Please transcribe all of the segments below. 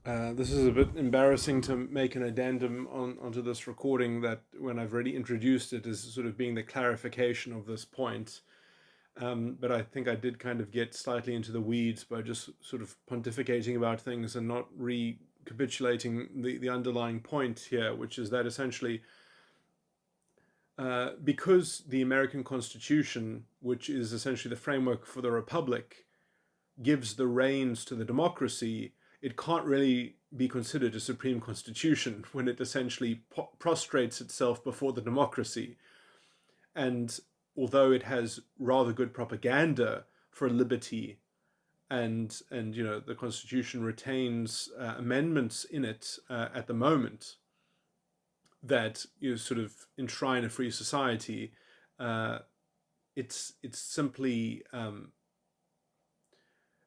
This is a bit embarrassing to make an addendum onto this recording that when I've already introduced it as sort of being the clarification of this point. But I think I did kind of get slightly into the weeds by just sort of pontificating about things and not recapitulating the underlying point here, which is that essentially, because the American Constitution, which is essentially the framework for the Republic, gives the reins to the democracy, it can't really be considered a supreme constitution when it essentially prostrates itself before the democracy. And although it has rather good propaganda for liberty, and the constitution retains amendments in it at the moment that sort of enshrine a free society, uh, it's simply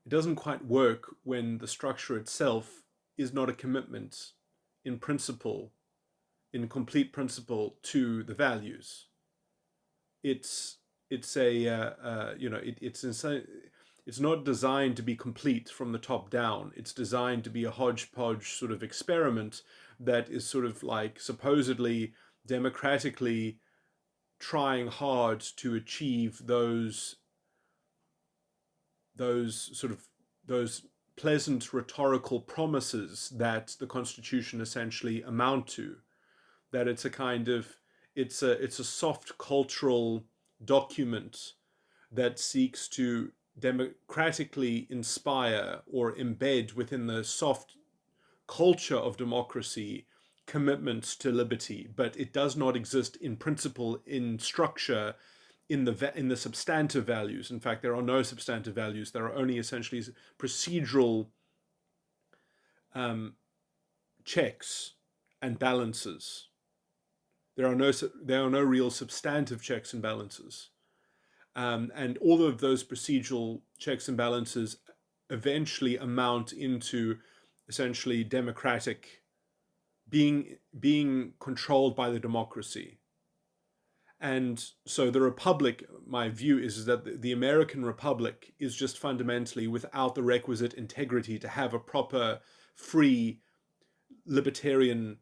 it doesn't quite work when the structure itself is not a commitment in principle, in complete principle, to the values. It's a it's not designed to be complete from the top down. It's designed to be a hodgepodge sort of experiment that is sort of like supposedly democratically trying hard to achieve those pleasant rhetorical promises that the Constitution essentially amount to. That it's a kind of it's a soft cultural document that seeks to democratically inspire or embed within the soft culture of democracy commitments to liberty, but it does not exist in principle, in structure, in the substantive values. In fact, there are no substantive values. There are only essentially procedural um, checks and balances. There are no real substantive checks and balances, and all of those procedural checks and balances eventually amount into essentially democratic being controlled by the democracy. And so the republic, my view is that the American republic is just fundamentally without the requisite integrity to have a proper, free, libertarian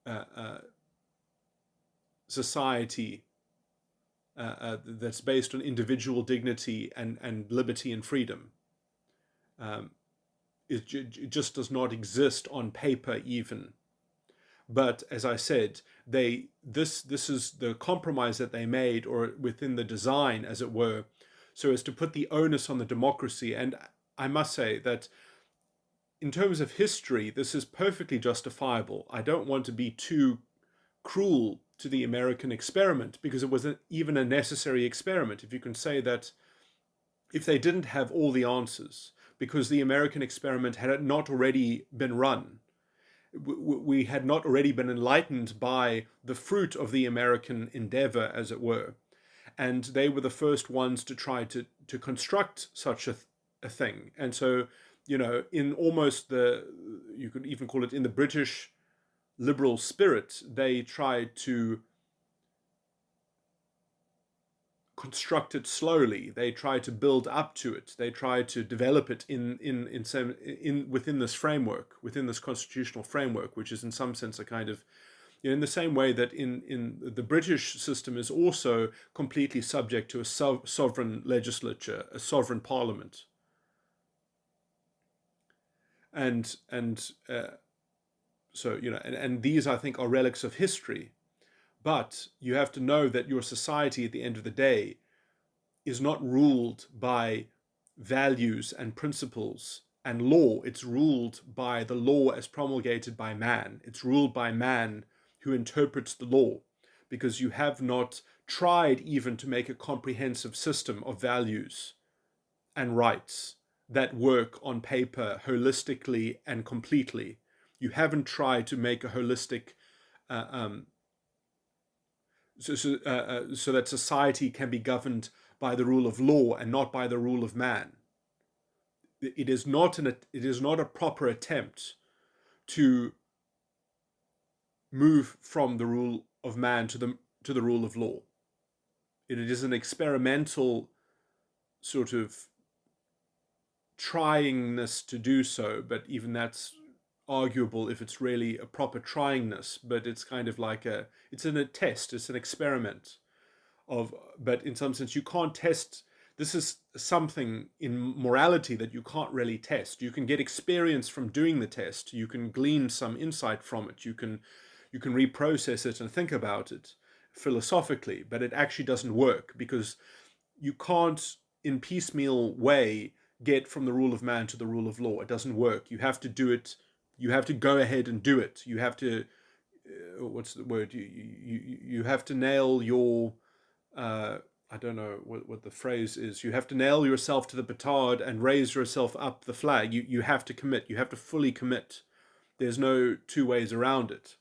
uh, uh, society that's based on individual dignity and liberty and freedom. Um, it just does not exist on paper even. But as I said, this is the compromise that they made, or within the design, as it were, so as to put the onus on the democracy. And I must say that in terms of history, this is perfectly justifiable. I don't want to be too cruel to the American experiment because it wasn't even a necessary experiment. If you can say that if they didn't have all the answers, because the American experiment had not already been run, we had not already been enlightened by the fruit of the American endeavor, as it were. And they were the first ones to try to construct such a thing. And so, in almost you could even call it in the British liberal spirit, they tried to construct it slowly. They try to build up to it. They try to develop it in within this framework, within this constitutional framework, which is in some sense a kind of, in the same way that in the British system is also completely subject to a sovereign legislature, a sovereign parliament, and so and these I think are relics of history. But you have to know that your society at the end of the day is not ruled by values and principles and law. It's ruled by the law as promulgated by man. It's ruled by man who interprets the law, because you have not tried even to make a comprehensive system of values and rights that work on paper holistically and completely. You haven't tried to make a holistic uh, um, so that society can be governed by the rule of law and not by the rule of man. It is not a proper attempt to move from the rule of man to the rule of law. It is an experimental sort of tryingness to do so, but even that's arguable if it's really a proper tryingness. But it's kind of like it's in a test, it's an experiment but in some sense you can't test. This is something in morality that you can't really test. You can get experience from doing the test, you can glean some insight from it, you can reprocess it and think about it philosophically, but it actually doesn't work because you can't in piecemeal way get from the rule of man to the rule of law. It doesn't work. You have to do it. You have to go ahead and do it. You have to what's the word, you have to nail your I don't know what the phrase is. You have to nail yourself to the petard and raise yourself up the flag. You have to commit. You have to fully commit. There's no two ways around it.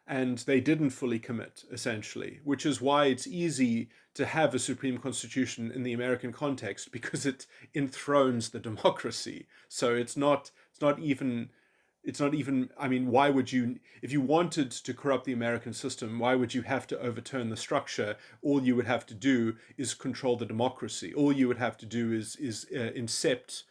And they didn't fully commit, essentially, which is why it's easy to have a supreme constitution in the American context, because it enthrones the democracy. So it's not even, I mean, why would you, if you wanted to corrupt the American system, why would you have to overturn the structure? All you would have to do is control the democracy. All you would have to do is incept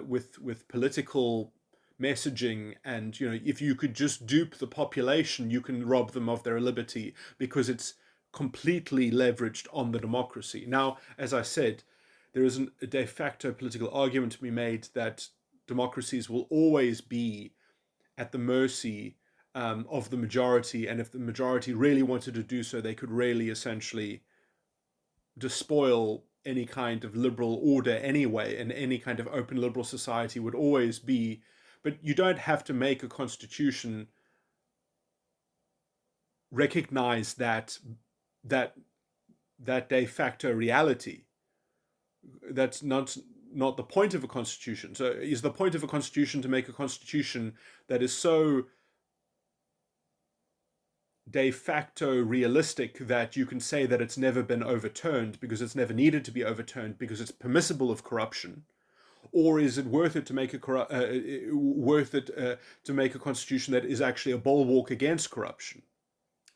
with political messaging, and if you could just dupe the population, you can rob them of their liberty, because it's completely leveraged on the democracy. Now, as I said, there is a de facto political argument to be made that democracies will always be at the mercy of the majority, and if the majority really wanted to do so, they could really essentially despoil any kind of liberal order anyway, and any kind of open liberal society would always be. But you don't have to make a constitution recognize that de facto reality. That's not the point of a constitution. So is the point of a constitution to make a constitution that is so de facto realistic that you can say that it's never been overturned because it's never needed to be overturned because it's permissible of corruption? Or is it worth it to make a constitution that is actually a bulwark against corruption?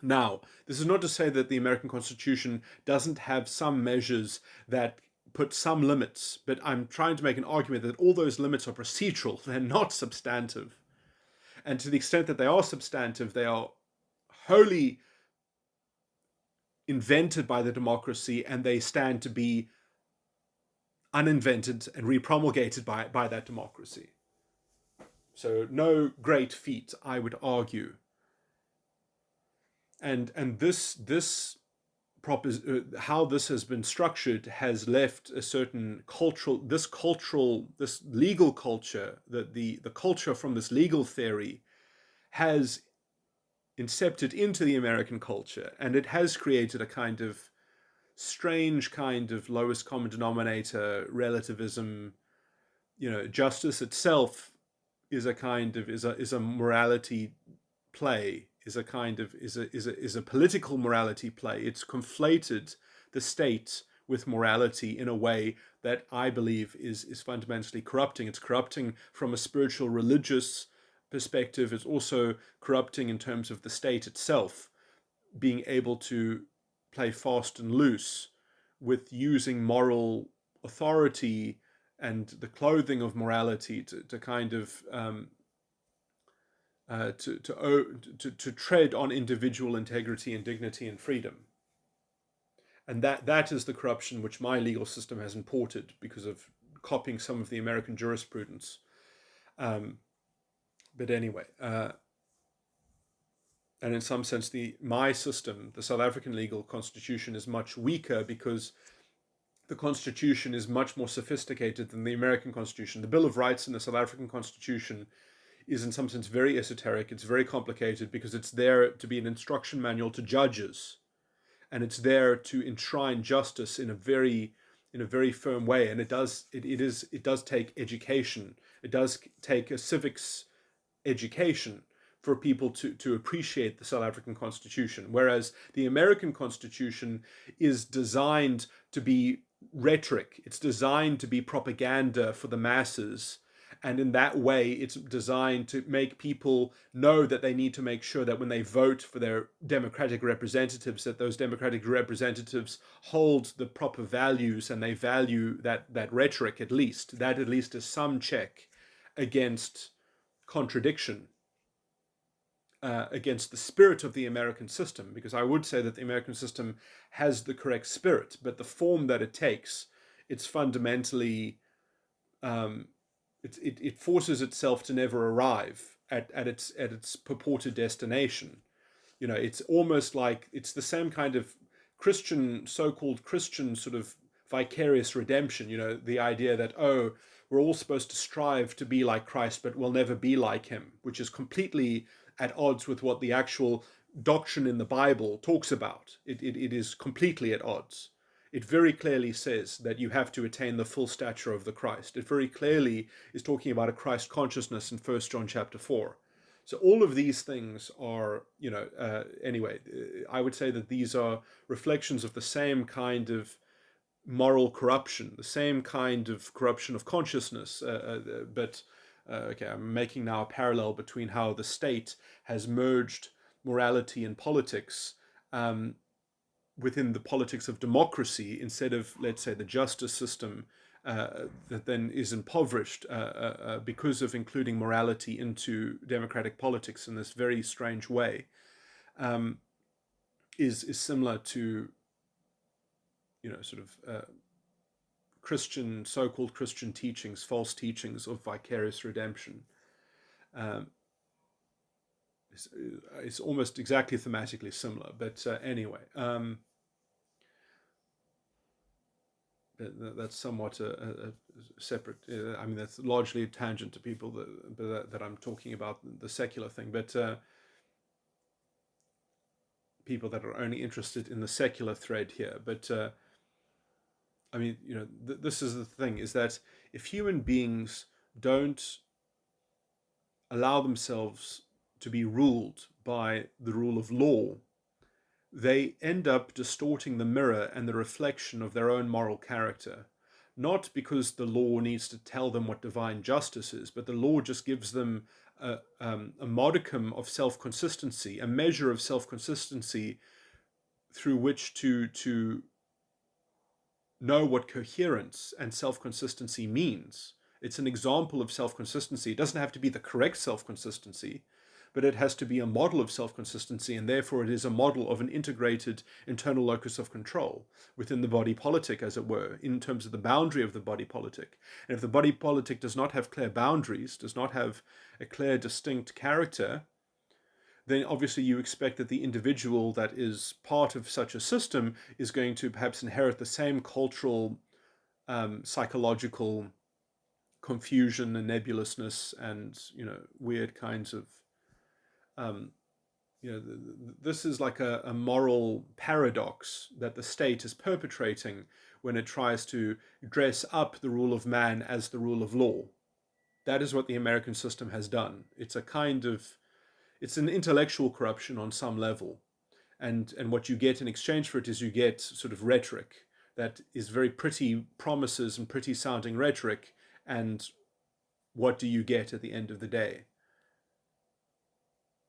Now, this is not to say that the American Constitution doesn't have some measures that put some limits, but I'm trying to make an argument that all those limits are procedural, they're not substantive. And to the extent that they are substantive, they are wholly invented by the democracy, and they stand to be uninvented and repromulgated by that democracy. So no great feat, I would argue. And this how this has been structured has left a certain this legal culture, the culture from this legal theory has incepted into the American culture, and it has created a kind of strange kind of lowest common denominator relativism. Justice itself is a morality play, is a political morality play. It's conflated the state with morality in a way that I believe is fundamentally corrupting. It's corrupting from a spiritual religious perspective. It's also corrupting in terms of the state itself being able to play fast and loose with using moral authority and the clothing of morality to kind of to tread on individual integrity and dignity and freedom. And that is the corruption which my legal system has imported because of copying some of the American jurisprudence. But anyway, and in some sense, my system, the South African legal constitution, is much weaker because the constitution is much more sophisticated than the American constitution. The Bill of Rights in the South African constitution is in some sense very esoteric. It's very complicated because it's there to be an instruction manual to judges, and it's there to enshrine justice in a very firm way. And it does take education. It does take a civics education for people to appreciate the South African Constitution, whereas the American Constitution is designed to be rhetoric. It's designed to be propaganda for the masses, And in that way, it's designed to make people know that they need to make sure that when they vote for their democratic representatives, that those democratic representatives hold the proper values and they value that rhetoric at least. That at least is some check against contradiction, against the spirit of the American system, because I would say that the American system has the correct spirit, but the form that it takes, it's fundamentally it forces itself to never arrive at its purported destination. It's almost like it's the same kind of so-called Christian sort of vicarious redemption. The idea that, oh, we're all supposed to strive to be like Christ, but we'll never be like him, which is completely at odds with what the actual doctrine in the Bible talks about. It is completely at odds. It very clearly says that you have to attain the full stature of the Christ. It very clearly is talking about a Christ consciousness in 1 John chapter 4. So all of these things are, anyway, I would say that these are reflections of the same kind of moral corruption, the same kind of corruption of consciousness. Okay, I'm making now a parallel between how the state has merged morality and politics within the politics of democracy, instead of, let's say, the justice system that then is impoverished because of including morality into democratic politics in this very strange way, is similar to, sort of Christian, so-called Christian teachings, false teachings of vicarious redemption. It's almost exactly thematically similar, but anyway. That's somewhat a separate. I mean, that's largely a tangent to people that I'm talking about the secular thing, but people that are only interested in the secular thread here. But I mean, this is the thing: is that if human beings don't allow themselves to be ruled by the rule of law, they end up distorting the mirror and the reflection of their own moral character. Not because the law needs to tell them what divine justice is, but the law just gives them a modicum of self-consistency, a measure of self-consistency through which to know what coherence and self-consistency means. It's an example of self-consistency. It doesn't have to be the correct self-consistency, but it has to be a model of self-consistency, and therefore it is a model of an integrated internal locus of control within the body politic, as it were, in terms of the boundary of the body politic. And if the body politic does not have clear boundaries, does not have a clear, distinct character, then obviously you expect that the individual that is part of such a system is going to perhaps inherit the same cultural, psychological confusion and nebulousness and, weird kinds of this is like a moral paradox that the state is perpetrating when it tries to dress up the rule of man as the rule of law. That is what the American system has done. It's an intellectual corruption on some level. And what you get in exchange for it is you get sort of rhetoric that is very pretty promises and pretty sounding rhetoric. And what do you get at the end of the day?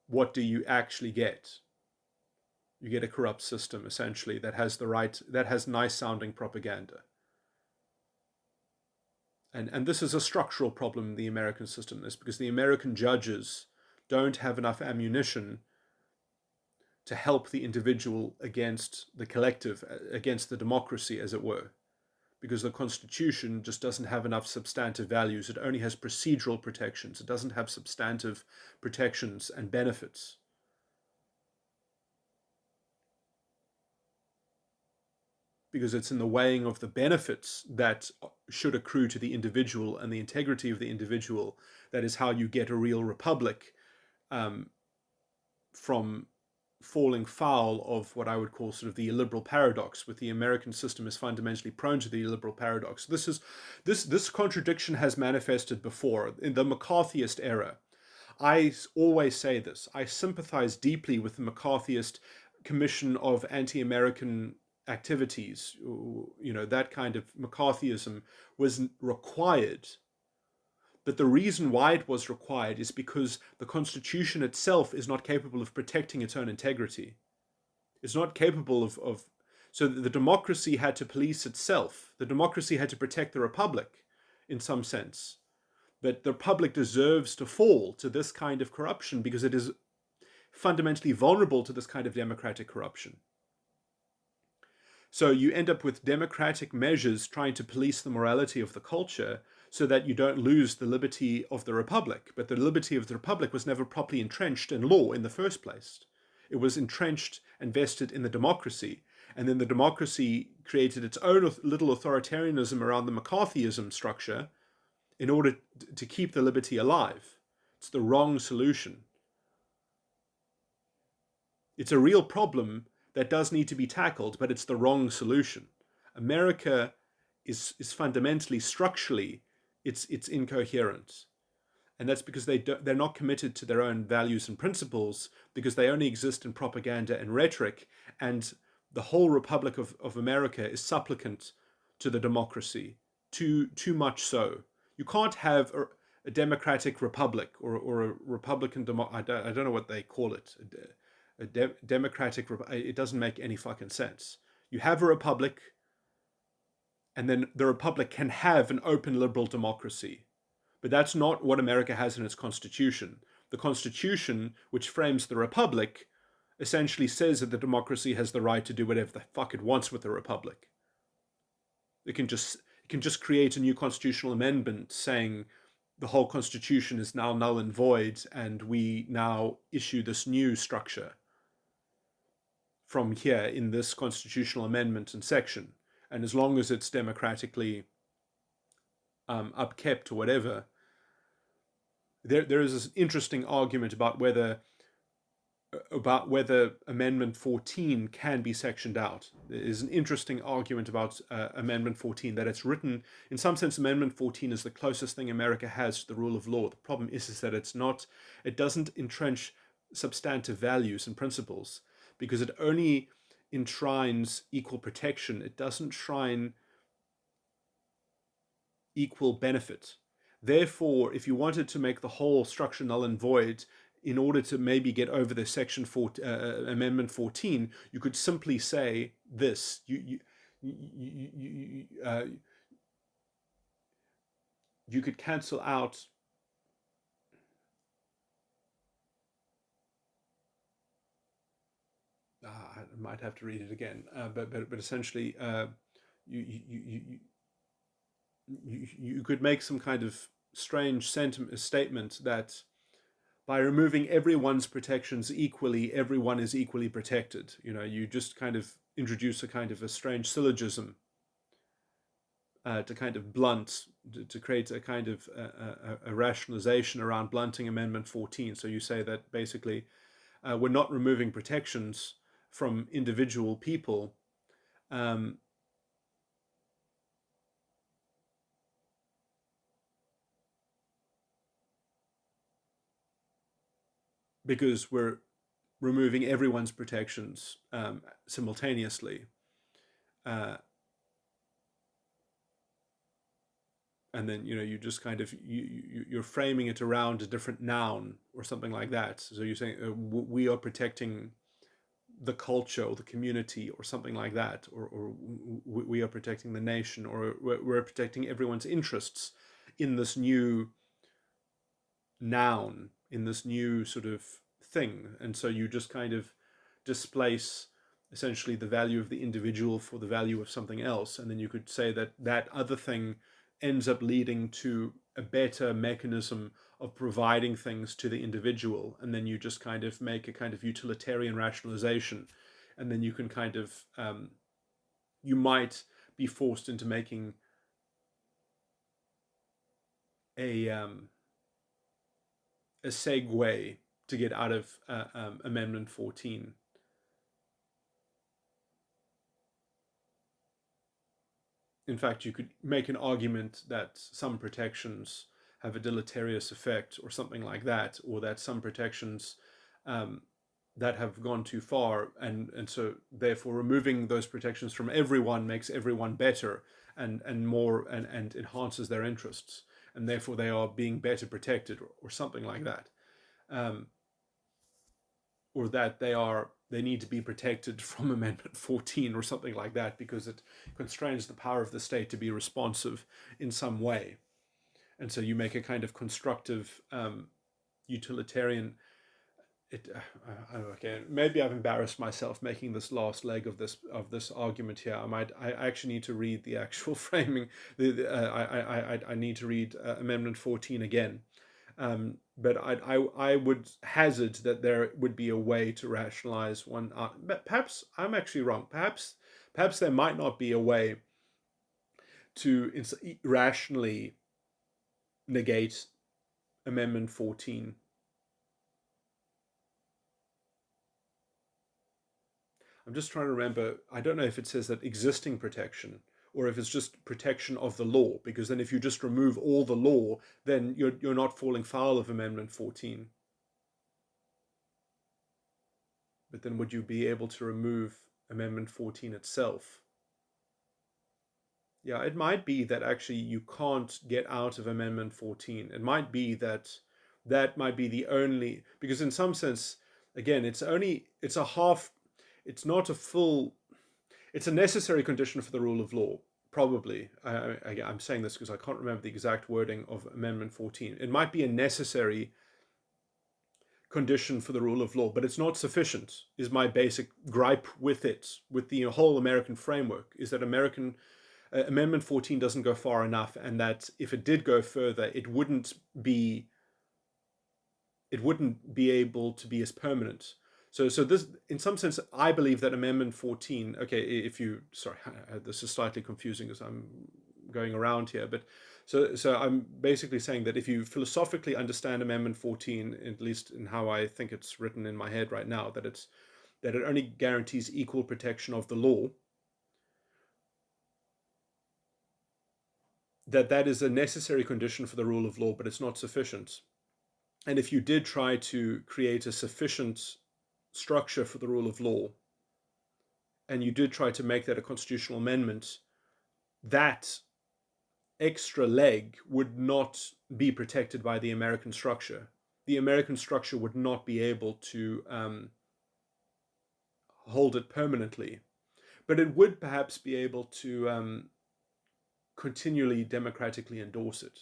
What do you actually get? You get a corrupt system, essentially, that has nice sounding propaganda. And this is a structural problem in the American system, is because the American judges don't have enough ammunition to help the individual against the collective, against the democracy, as it were. Because the Constitution just doesn't have enough substantive values. It only has procedural protections. It doesn't have substantive protections and benefits. Because it's in the weighing of the benefits that should accrue to the individual and the integrity of the individual that is how you get a real republic from falling foul of what I would call sort of the illiberal paradox, with the American system is fundamentally prone to the illiberal paradox. This contradiction has manifested before in the McCarthyist era. I always say this. I sympathize deeply with the McCarthyist commission of anti-American activities. That kind of McCarthyism was required But the reason why it was required is because the Constitution itself is not capable of protecting its own integrity. It's not capable of so the democracy had to police itself. The democracy had to protect the republic in some sense. But the republic deserves to fall to this kind of corruption because it is fundamentally vulnerable to this kind of democratic corruption. So you end up with democratic measures trying to police the morality of the culture so that you don't lose the liberty of the republic. But the liberty of the republic was never properly entrenched in law in the first place. It was entrenched and vested in the democracy. And then the democracy created its own little authoritarianism around the McCarthyism structure in order to keep the liberty alive. It's the wrong solution. It's a real problem that does need to be tackled, but it's the wrong solution. America is fundamentally, structurally, it's incoherent. And that's because they're not committed to their own values and principles, because they only exist in propaganda and rhetoric. And the whole Republic of America is supplicant to the democracy, too much so. You can't have a democratic republic or a Republican I don't know what they call it. Democratic, it doesn't make any fucking sense. You have a republic, and then the republic can have an open liberal democracy. But that's not what America has in its constitution. The constitution, which frames the republic, essentially says that the democracy has the right to do whatever the fuck it wants with the republic. It can just create a new constitutional amendment saying the whole constitution is now null and void, and we now issue this new structure from here in this constitutional amendment and section. And as long as it's democratically upkept or whatever, there is this interesting argument about whether Amendment 14 can be sectioned out. There is an interesting argument about Amendment 14, that it's written, in some sense, Amendment 14 is the closest thing America has to the rule of law. The problem is that it doesn't entrench substantive values and principles, because it only enshrines equal protection. It doesn't enshrine equal benefit. Therefore, if you wanted to make the whole structure null and void, in order to maybe get over the Amendment 14, you could simply say this: you could cancel out I might have to read it again, but essentially, you could make some kind of strange statement that by removing everyone's protections equally, everyone is equally protected. You just kind of introduce a kind of a strange syllogism to kind of to create a kind of a rationalization around blunting Amendment 14. So you say that basically we're not removing protections from individual people, because we're removing everyone's protections simultaneously. And then you just kind of you're framing it around a different noun or something like that. So you're saying we are protecting the culture or the community or something like that, or we are protecting the nation, or we're protecting everyone's interests in this new noun, in this new sort of thing. And so you just kind of displace essentially the value of the individual for the value of something else. And then you could say that that other thing ends up leading to a better mechanism of providing things to the individual. And then you just kind of make a kind of utilitarian rationalization. And then you can kind of, you might be forced into making a segue to get out of Amendment 14. In fact, you could make an argument that some protections have a deleterious effect or something like that, or that some protections that have gone too far, and so therefore removing those protections from everyone makes everyone better and more and enhances their interests. and therefore they are being better protected, or something like that, or that they need to be protected from Amendment 14 or something like that because it constrains the power of the state to be responsive in some way. And so you make a kind of constructive utilitarian. Okay, maybe I've embarrassed myself making this last leg of this argument here. I actually need to read the actual framing. I need to read Amendment 14 again. But I would hazard that there would be a way to rationalize one. But perhaps I'm actually wrong. Perhaps there might not be a way to rationally negate Amendment 14. I'm just trying to remember. I don't know if it says that existing protection or if it's just protection of the law, because then if you just remove all the law, then you're not falling foul of Amendment 14. But then would you be able to remove Amendment 14 itself? Yeah, it might be that actually you can't get out of Amendment 14. It might be that that might be the only, because in some sense, again, it's not a full, it's a necessary condition for the rule of law, probably. I'm saying this because I can't remember the exact wording of Amendment 14. It might be a necessary condition for the rule of law, but it's not sufficient, is my basic gripe with it, with the whole American framework, is that Amendment 14 doesn't go far enough, and that if it did go further, it wouldn't be able to be as permanent. So this, in some sense, I believe that Amendment 14, okay, sorry, this is slightly confusing as I'm going around here, but so I'm basically saying that if you philosophically understand Amendment 14, at least in how I think it's written in my head right now, that it only guarantees equal protection of the law, that is a necessary condition for the rule of law, but it's not sufficient. And if you did try to create a sufficient structure for the rule of law, and you did try to make that a constitutional amendment, that extra leg would not be protected by the American structure. The American structure would not be able to hold it permanently, but it would perhaps be able to continually democratically endorse it.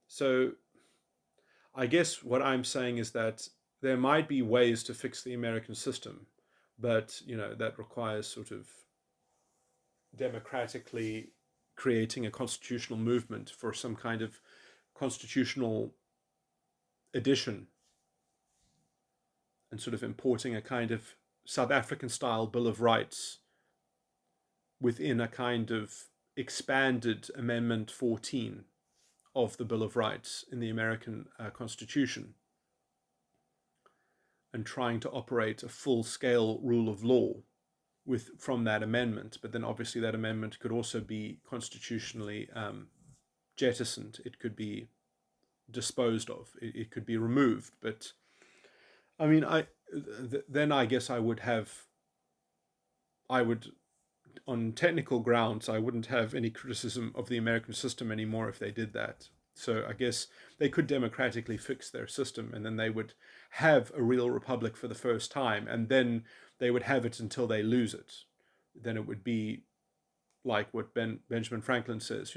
So I guess what I'm saying is that there might be ways to fix the American system, but that requires sort of democratically creating a constitutional movement for some kind of constitutional addition, and sort of importing a kind of South African style Bill of Rights within a kind of expanded Amendment 14 of the Bill of Rights in the American Constitution, and trying to operate a full-scale rule of law from that amendment. But then obviously that amendment could also be constitutionally jettisoned. It could be disposed of. It could be removed. But I mean, then I guess I would, on technical grounds, I wouldn't have any criticism of the American system anymore if they did that. So I guess they could democratically fix their system, and then they would have a real republic for the first time, and then they would have it until they lose it. Then it would be like what Benjamin Franklin says,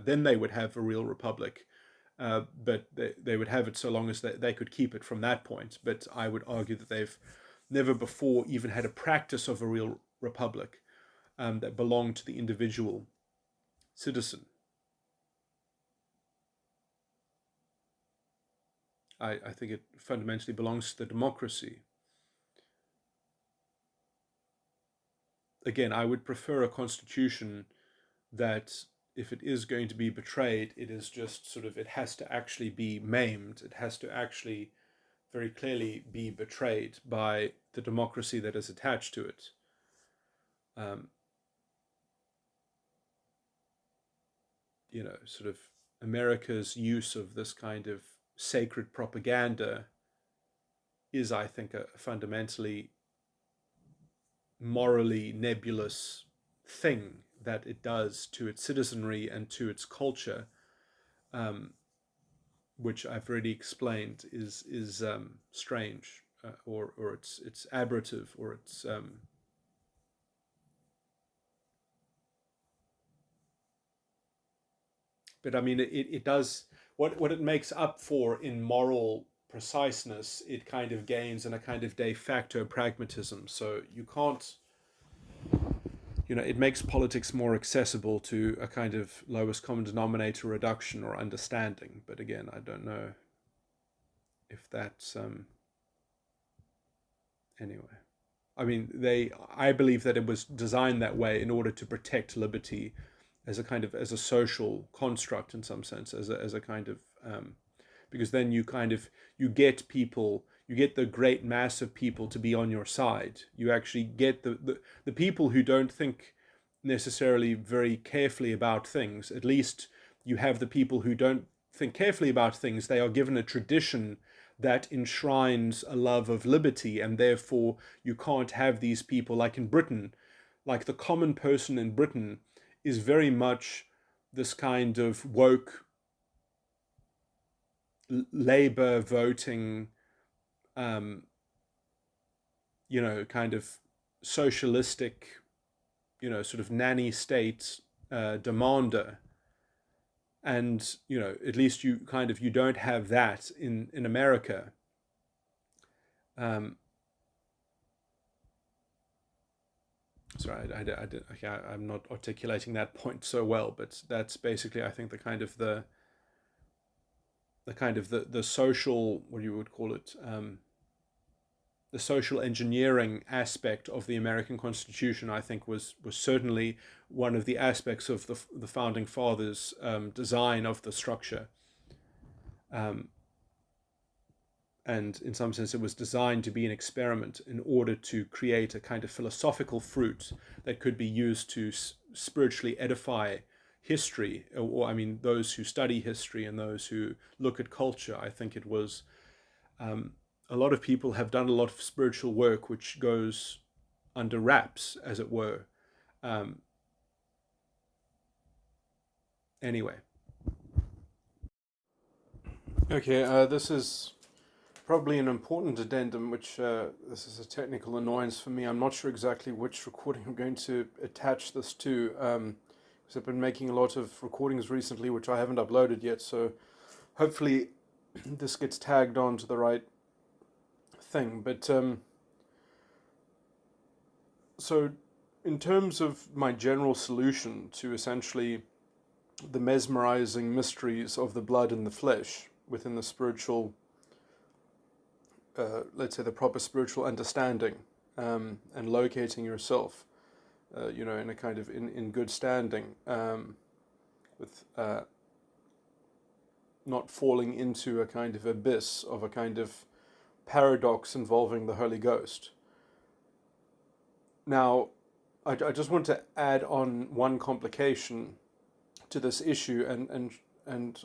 then they would have a real republic, but they would have it so long as they could keep it from that point. But I would argue that they've never before even had a practice of a real republic that belonged to the individual citizen. I think it fundamentally belongs to the democracy. Again, I would prefer a constitution that, if it is going to be betrayed, it is just sort of, it has to actually be maimed. It has to actually very clearly be betrayed by the democracy that is attached to it. Sort of America's use of this kind of sacred propaganda is, I think, a fundamentally morally nebulous thing, that it does to its citizenry and to its culture, um, which I've already explained, is strange, or it's aberrative, or it's but I mean it does what it makes up for in moral preciseness. It kind of gains in a kind of de facto pragmatism. So you can't, it makes politics more accessible to a kind of lowest common denominator reduction or understanding. But again, I don't know if that's anyway. I mean, I believe that it was designed that way in order to protect liberty as a kind of as a social construct in some sense, as a kind of because then you get people, you get the great mass of people to be on your side. You actually get the people who don't think necessarily very carefully about things. At least you have the people who don't think carefully about things. They are given a tradition that enshrines a love of liberty, and therefore you can't have these people like in Britain. Like the common person in Britain is very much this kind of woke Labour voting, um, kind of socialistic, sort of nanny state demander. And at least you don't have that in America. Um, sorry, I'm not articulating that point so well, but that's basically, I think, the kind of the social, what you would call it, the social engineering aspect of the American Constitution. I think was certainly one of the aspects of the founding fathers' design of the structure. Um, and in some sense, it was designed to be an experiment in order to create a kind of philosophical fruit that could be used to spiritually edify history, or I mean, those who study history and those who look at culture. I think it was a lot of people have done a lot of spiritual work which goes under wraps, as it were. Um, anyway, okay, this is probably an important addendum, which this is a technical annoyance for me. I'm not sure exactly which recording I'm going to attach this to, because I've been making a lot of recordings recently, which I haven't uploaded yet, so hopefully this gets tagged on to the right thing. But so in terms of my general solution to essentially the mesmerizing mysteries of the blood and the flesh within the spiritual, let's say the proper spiritual understanding, and locating yourself, in a kind of in good standing, with not falling into a kind of abyss of a kind of paradox involving the Holy Ghost. Now, I just want to add on one complication to this issue, and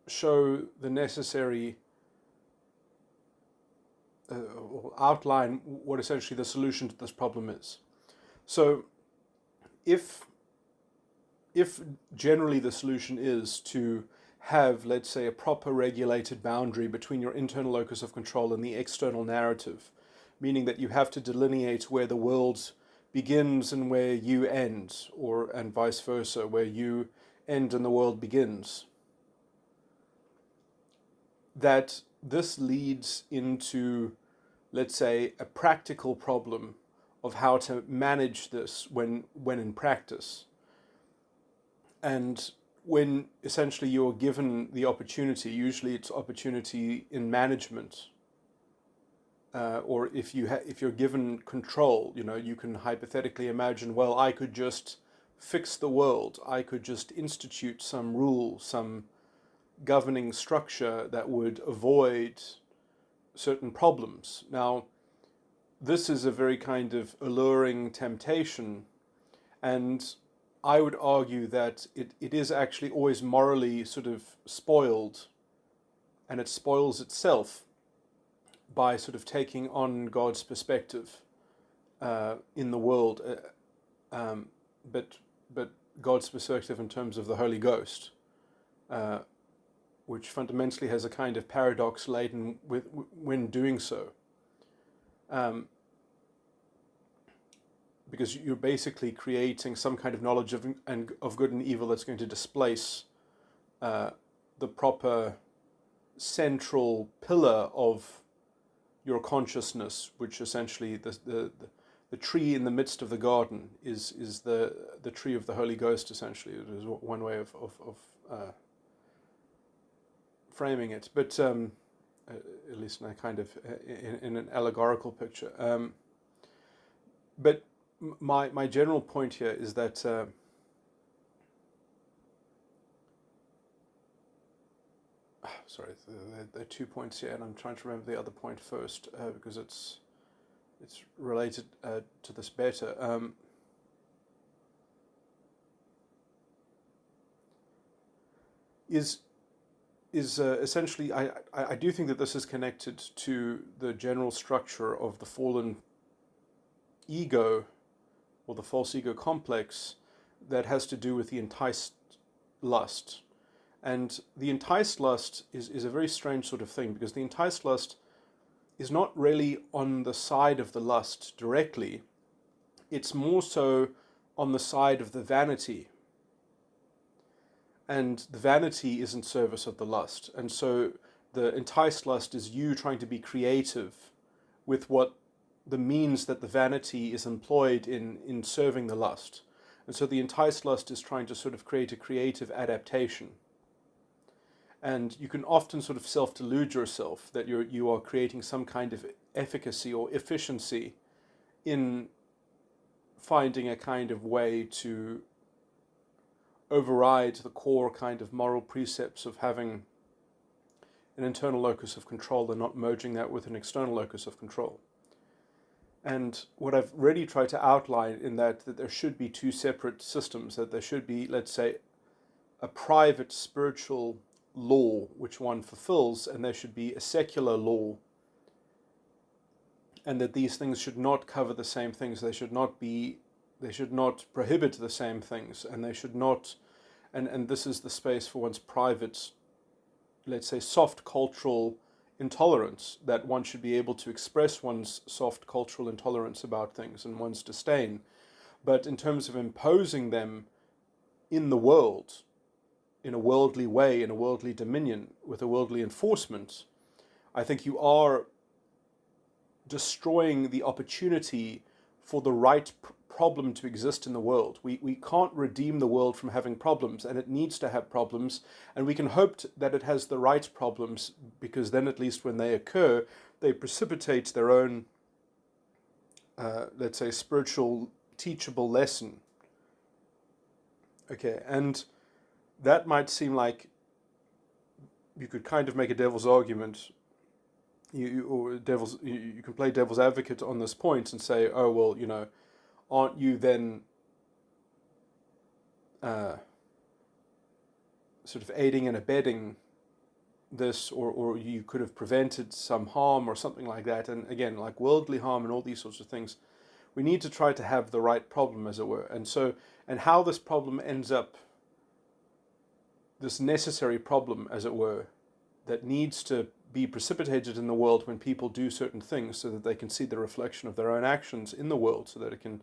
show the necessary, or outline what essentially the solution to this problem is. So, if generally the solution is to have, let's say, a proper regulated boundary between your internal locus of control and the external narrative, meaning that you have to delineate where the world begins and where you end, and vice versa, where you end and the world begins, that this leads into, let's say, a practical problem of how to manage this when in practice. And when essentially you're given the opportunity, usually it's opportunity in management, or if you're given control, you can hypothetically imagine, well, I could just fix the world. I could just institute some rule, some governing structure that would avoid certain problems. Now, this is a very kind of alluring temptation, and I would argue that it is actually always morally sort of spoiled, and it spoils itself by sort of taking on God's perspective in the world. But but God's perspective in terms of the Holy Ghost, which fundamentally has a kind of paradox laden with when doing so, because you're basically creating some kind of knowledge of good and evil that's going to displace the proper central pillar of your consciousness, which essentially the tree in the midst of the garden is the tree of the Holy Ghost. Essentially, it is one way of framing it, but at least in a kind of in an allegorical picture. But my general point here is that sorry, there are 2 points here, and I'm trying to remember the other point first because it's related to this better. Is essentially, I do think that this is connected to the general structure of the fallen ego, or the false ego complex, that has to do with the enticed lust. And the enticed lust is a very strange sort of thing, because the enticed lust is not really on the side of the lust directly. It's more so on the side of the vanity. And the vanity is in service of the lust. And so the enticed lust is you trying to be creative with what the means that the vanity is employed in serving the lust. And so the enticed lust is trying to sort of create a creative adaptation. And you can often sort of self-delude yourself that you are creating some kind of efficacy or efficiency in finding a kind of way to override the core kind of moral precepts of having an internal locus of control and not merging that with an external locus of control. And what I've really tried to outline in that there should be two separate systems, that there should be, let's say, a private spiritual law which one fulfills, and there should be a secular law, and that these things should not cover the same things. They should not prohibit the same things, and they should not, and this is the space for one's private, let's say, soft cultural intolerance, that one should be able to express one's soft cultural intolerance about things and one's disdain. But in terms of imposing them in the world, in a worldly way, in a worldly dominion, with a worldly enforcement, I think you are destroying the opportunity for the right problem to exist in the world. We can't redeem the world from having problems, and it needs to have problems, and we can hope that it has the right problems, because then at least when they occur, they precipitate their own, let's say, spiritual teachable lesson. Okay, and that might seem like you could kind of make a devil's argument. You can play devil's advocate on this point and say, oh, well, aren't you then sort of aiding and abetting this, or you could have prevented some harm or something like that. And again, like worldly harm and all these sorts of things, we need to try to have the right problem, as it were. And how this problem ends up, this necessary problem, as it were, that needs to be precipitated in the world when people do certain things, so that they can see the reflection of their own actions in the world, so that it can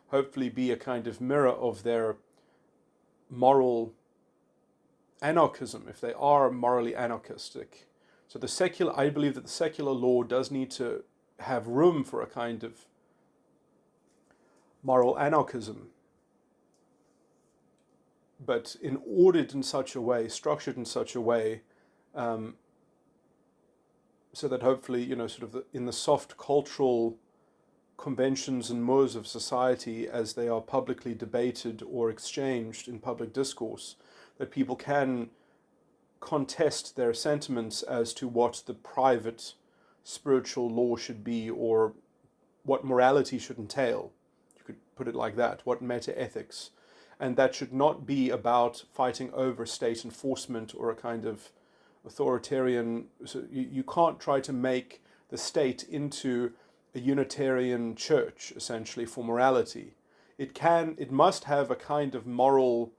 hopefully be a kind of mirror of their moral anarchism, if they are morally anarchistic. So I believe that the secular law does need to have room for a kind of moral anarchism, but ordered in such a way, structured in such a way, so that hopefully, sort of in the soft cultural conventions and mores of society, as they are publicly debated or exchanged in public discourse, that people can contest their sentiments as to what the private spiritual law should be, or what morality should entail. You could put it like that, what meta-ethics. And that should not be about fighting over state enforcement or a kind of authoritarian. So you can't try to make the state into a Unitarian church, essentially, for morality. it must have a kind of moral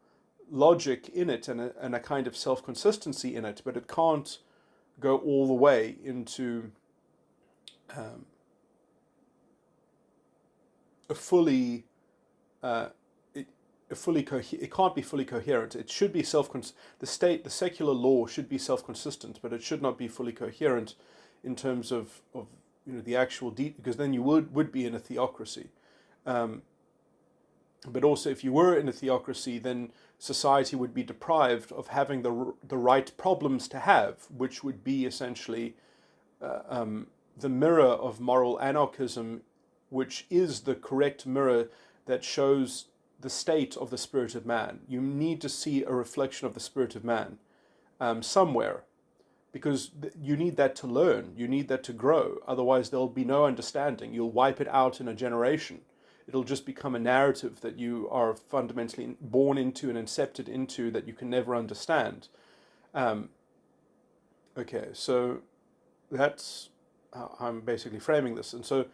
logic in it, and a kind of self-consistency in it, but it can't go all the way into um, a fully it can't be fully coherent. It should be the secular law should be self-consistent, but it should not be fully coherent in terms of the actual because then you would be in a theocracy. But also, if you were in a theocracy, then society would be deprived of having the right problems to have, which would be essentially the mirror of moral anarchism, which is the correct mirror that shows the state of the spirit of man. You need to see a reflection of the spirit of man somewhere, because you need that to learn, you need that to grow. Otherwise, there'll be no understanding. You'll wipe it out in a generation. It'll just become a narrative that you are fundamentally born into and incepted into that you can never understand. Okay, so that's how I'm basically framing this. And so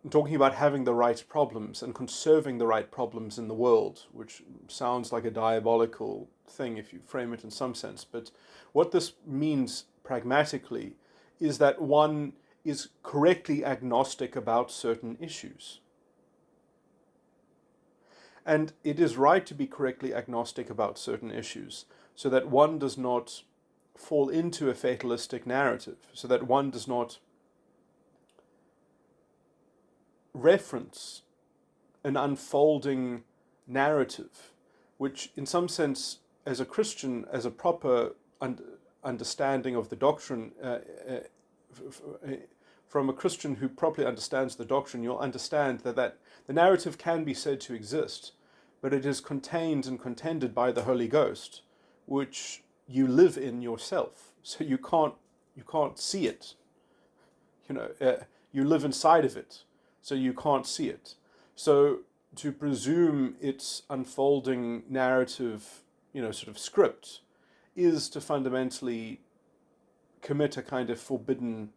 I'm talking about having the right problems and conserving the right problems in the world, which sounds like a diabolical thing if you frame it in some sense. But what this means pragmatically is that one is correctly agnostic about certain issues. And it is right to be correctly agnostic about certain issues, so that one does not fall into a fatalistic narrative, so that one does not reference an unfolding narrative, which in some sense, as a Christian, as a proper understanding of the doctrine, from a Christian who properly understands the doctrine, you'll understand that the narrative can be said to exist, but it is contained and contended by the Holy Ghost, which you live in yourself. So you can't see it. You live inside of it, so you can't see it. So to presume its unfolding narrative, sort of script, is to fundamentally commit a kind of forbidden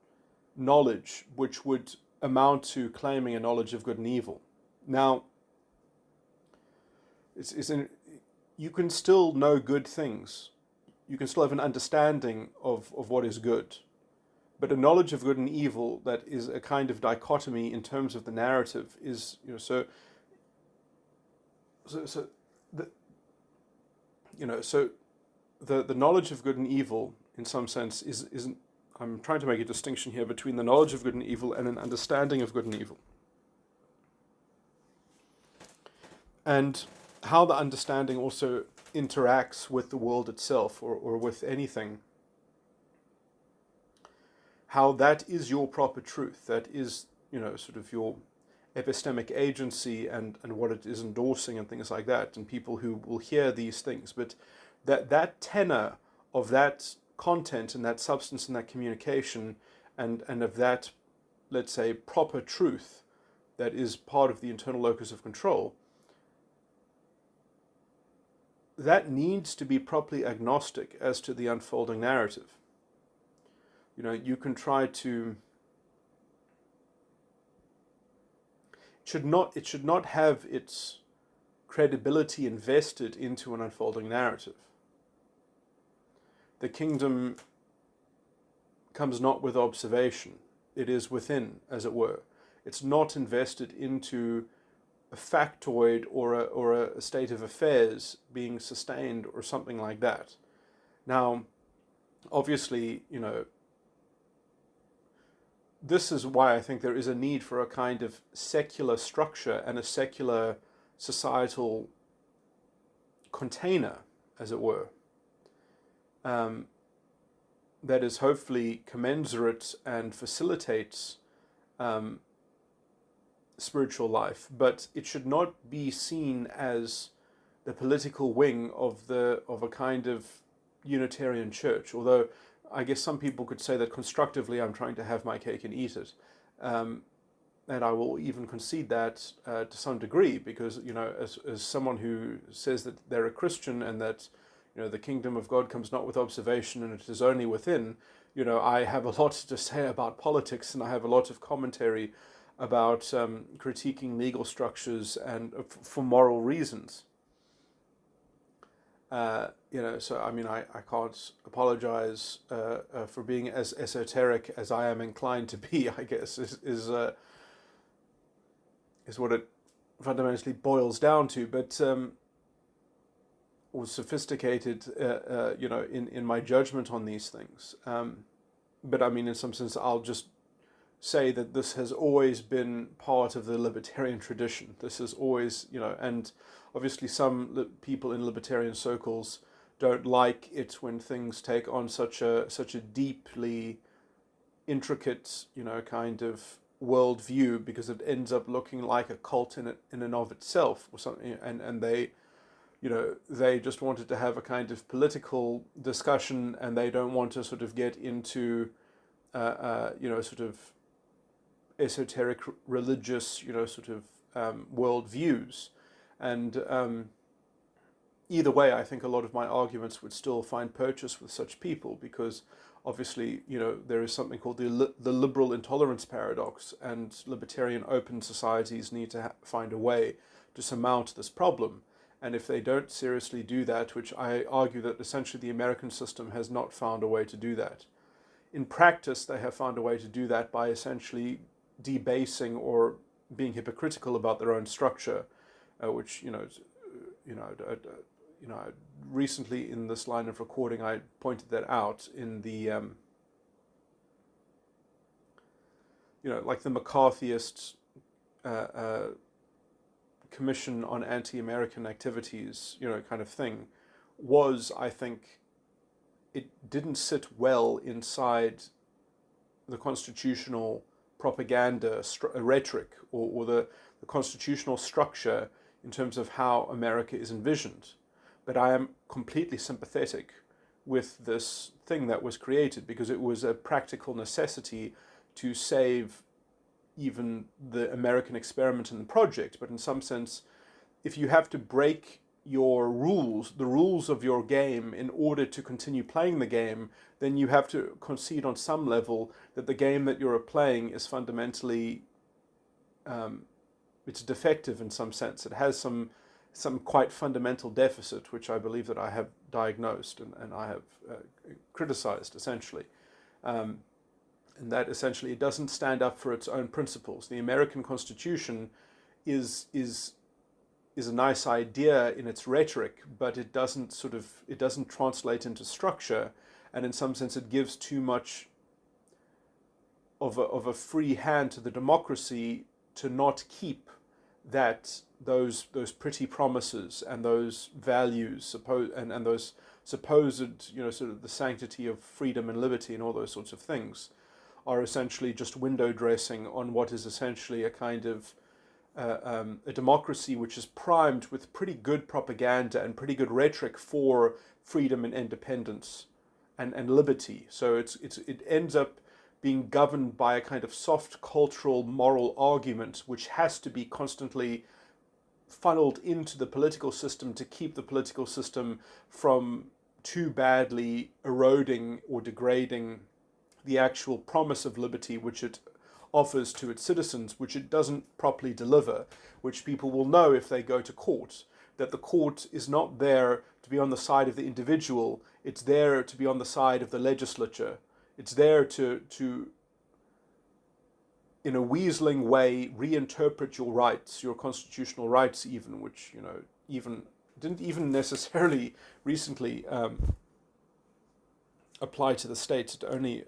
knowledge, which would amount to claiming a knowledge of good and evil. Now, you can still know good things. You can still have an understanding of what is good. But a knowledge of good and evil that is a kind of dichotomy in terms of the narrative is, so the knowledge of good and evil, in some sense, isn't. I'm trying to make a distinction here between the knowledge of good and evil and an understanding of good and evil. And how the understanding also interacts with the world itself, or with anything. How that is your proper truth, that is, sort of your epistemic agency and what it is endorsing and things like that, and people who will hear these things. But that tenor of that content and that substance and that communication and of that, let's say, proper truth that is part of the internal locus of control, that needs to be properly agnostic as to the unfolding narrative. You can try to. It should not have its credibility invested into an unfolding narrative. The kingdom comes not with observation. It is within, as it were. It's not invested into a factoid or a state of affairs being sustained or something like that. Now, obviously, this is why I think there is a need for a kind of secular structure and a secular societal container, as it were, that is hopefully commensurate and facilitates spiritual life, but it should not be seen as the political wing of a kind of Unitarian church, although I guess some people could say that constructively I'm trying to have my cake and eat it. And I will even concede that to some degree, because, as someone who says that they're a Christian and that, the kingdom of God comes not with observation and it is only within, I have a lot to say about politics and I have a lot of commentary about critiquing legal structures and for moral reasons. So I mean, I can't apologize for being as esoteric as I am inclined to be. I guess is what it fundamentally boils down to. But was sophisticated, in my judgment on these things. But I mean, in some sense, I'll just say that this has always been part of the libertarian tradition. This is always, and obviously some people in libertarian circles don't like it when things take on such a deeply intricate, kind of worldview, because it ends up looking like a cult in and of itself or something, and they they just wanted to have a kind of political discussion, and they don't want to sort of get into, sort of esoteric religious, sort of worldviews. And either way, I think a lot of my arguments would still find purchase with such people, because obviously, there is something called the liberal intolerance paradox, and libertarian open societies need to find a way to surmount this problem. And if they don't seriously do that, which I argue that essentially the American system has not found a way to do that. In practice, they have found a way to do that by essentially debasing or being hypocritical about their own structure, which recently in this line of recording I pointed that out in the like the McCarthyist Commission on Anti-American Activities, kind of thing, was, I think, it didn't sit well inside the constitutional propaganda rhetoric, or the constitutional structure in terms of how America is envisioned. But I am completely sympathetic with this thing that was created, because it was a practical necessity to save even the American experiment and the project. But in some sense, if you have to break your rules, the rules of your game, in order to continue playing the game, then you have to concede on some level that the game that you're playing is fundamentally, it's defective in some sense. It has some quite fundamental deficit, which I believe that I have diagnosed and I have criticized, essentially. And that essentially it doesn't stand up for its own principles. The American Constitution is a nice idea in its rhetoric, but it doesn't translate into structure, and in some sense it gives too much of a free hand to the democracy to not keep those pretty promises and those values, and those supposed, sort of the sanctity of freedom and liberty and all those sorts of things, are essentially just window dressing on what is essentially a kind of a democracy which is primed with pretty good propaganda and pretty good rhetoric for freedom and independence and liberty. So it ends up being governed by a kind of soft cultural moral argument, which has to be constantly funneled into the political system to keep the political system from too badly eroding or degrading the actual promise of liberty which it offers to its citizens, which it doesn't properly deliver, which people will know if they go to court, that the court is not there to be on the side of the individual, it's there to be on the side of the legislature. It's there to in a weaseling way, reinterpret your rights, your constitutional rights even, which, even didn't even necessarily recently apply to the states. It only,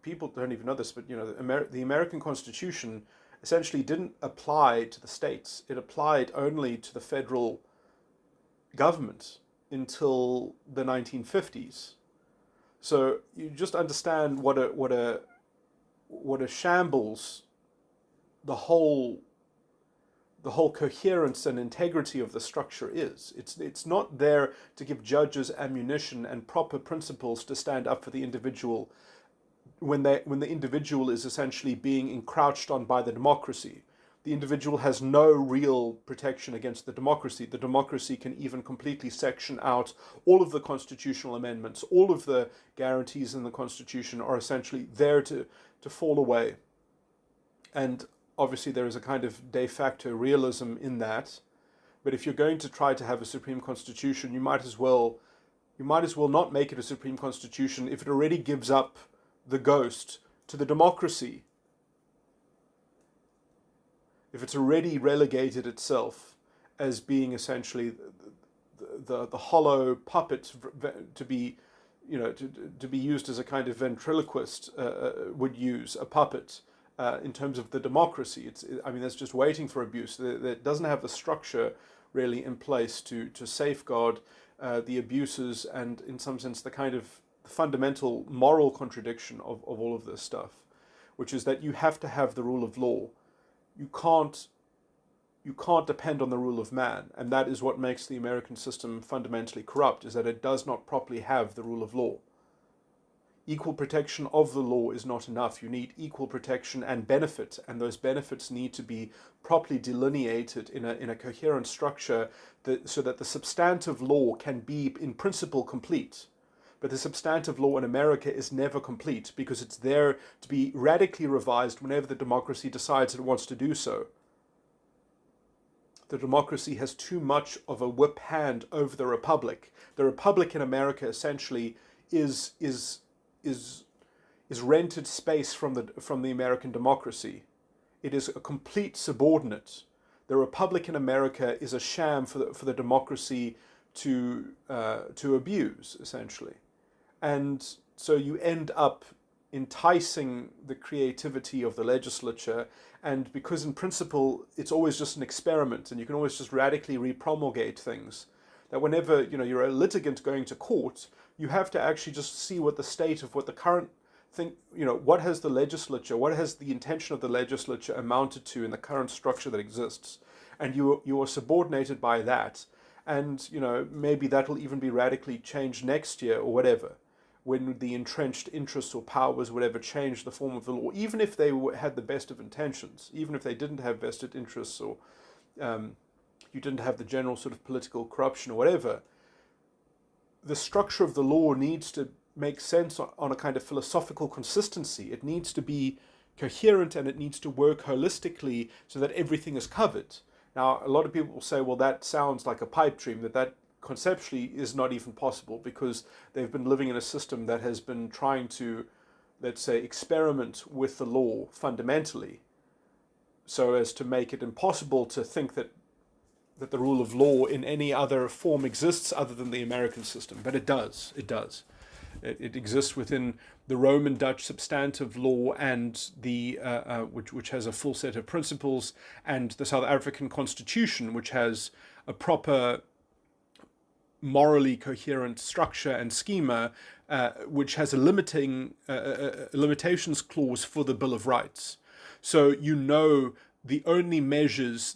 people don't even know this, but the American Constitution essentially didn't apply to the states. It applied only to the federal government until the 1950s. So you just understand what a shambles the whole coherence and integrity of the structure is. It's not there to give judges ammunition and proper principles to stand up for the individual when the individual is essentially being encroached on by the democracy. The individual has no real protection against the democracy. The democracy can even completely section out all of the constitutional amendments. All of the guarantees in the Constitution are essentially there to fall away. And obviously there is a kind of de facto realism in that. But if you're going to try to have a supreme constitution, you might as well not make it a supreme constitution if it already gives up the ghost to the democracy. If it's already relegated itself as being essentially the hollow puppet to be, to be used as a kind of ventriloquist would use a puppet in terms of the democracy. That's just waiting for abuse. That doesn't have the structure really in place to safeguard the abuses and, in some sense, the kind of fundamental moral contradiction of all of this stuff, which is that you have to have the rule of law. You can't depend on the rule of man, and that is what makes the American system fundamentally corrupt, is that it does not properly have the rule of law. Equal protection of the law is not enough. You need equal protection and benefit, and those benefits need to be properly delineated in a coherent structure so that the substantive law can be, in principle, complete. But the substantive law in America is never complete because it's there to be radically revised whenever the democracy decides it wants to do so. The democracy has too much of a whip hand over the republic. The republic in America essentially is rented space from the American democracy. It is a complete subordinate. The republic in America is a sham for the democracy to abuse, essentially. And so you end up enticing the creativity of the legislature, and because in principle it's always just an experiment and you can always just radically repromulgate things, that whenever you're a litigant going to court, you have to actually just see what the state of what the current thing, what has the legislature, what has the intention of the legislature amounted to in the current structure that exists, and you are subordinated by that, and maybe that will even be radically changed next year or whatever, when the entrenched interests or powers would ever change the form of the law, even if they had the best of intentions, even if they didn't have vested interests or you didn't have the general sort of political corruption or whatever, the structure of the law needs to make sense on a kind of philosophical consistency. It needs to be coherent and it needs to work holistically so that everything is covered. Now, a lot of people will say, well, that sounds like a pipe dream, that conceptually is not even possible because they've been living in a system that has been trying to, let's say, experiment with the law fundamentally so as to make it impossible to think that the rule of law in any other form exists other than the American system. But it does. It exists within the Roman Dutch substantive law and the which has a full set of principles, and the South African Constitution, which has a proper morally coherent structure and schema, which has a limitations clause for the Bill of Rights. So the only measures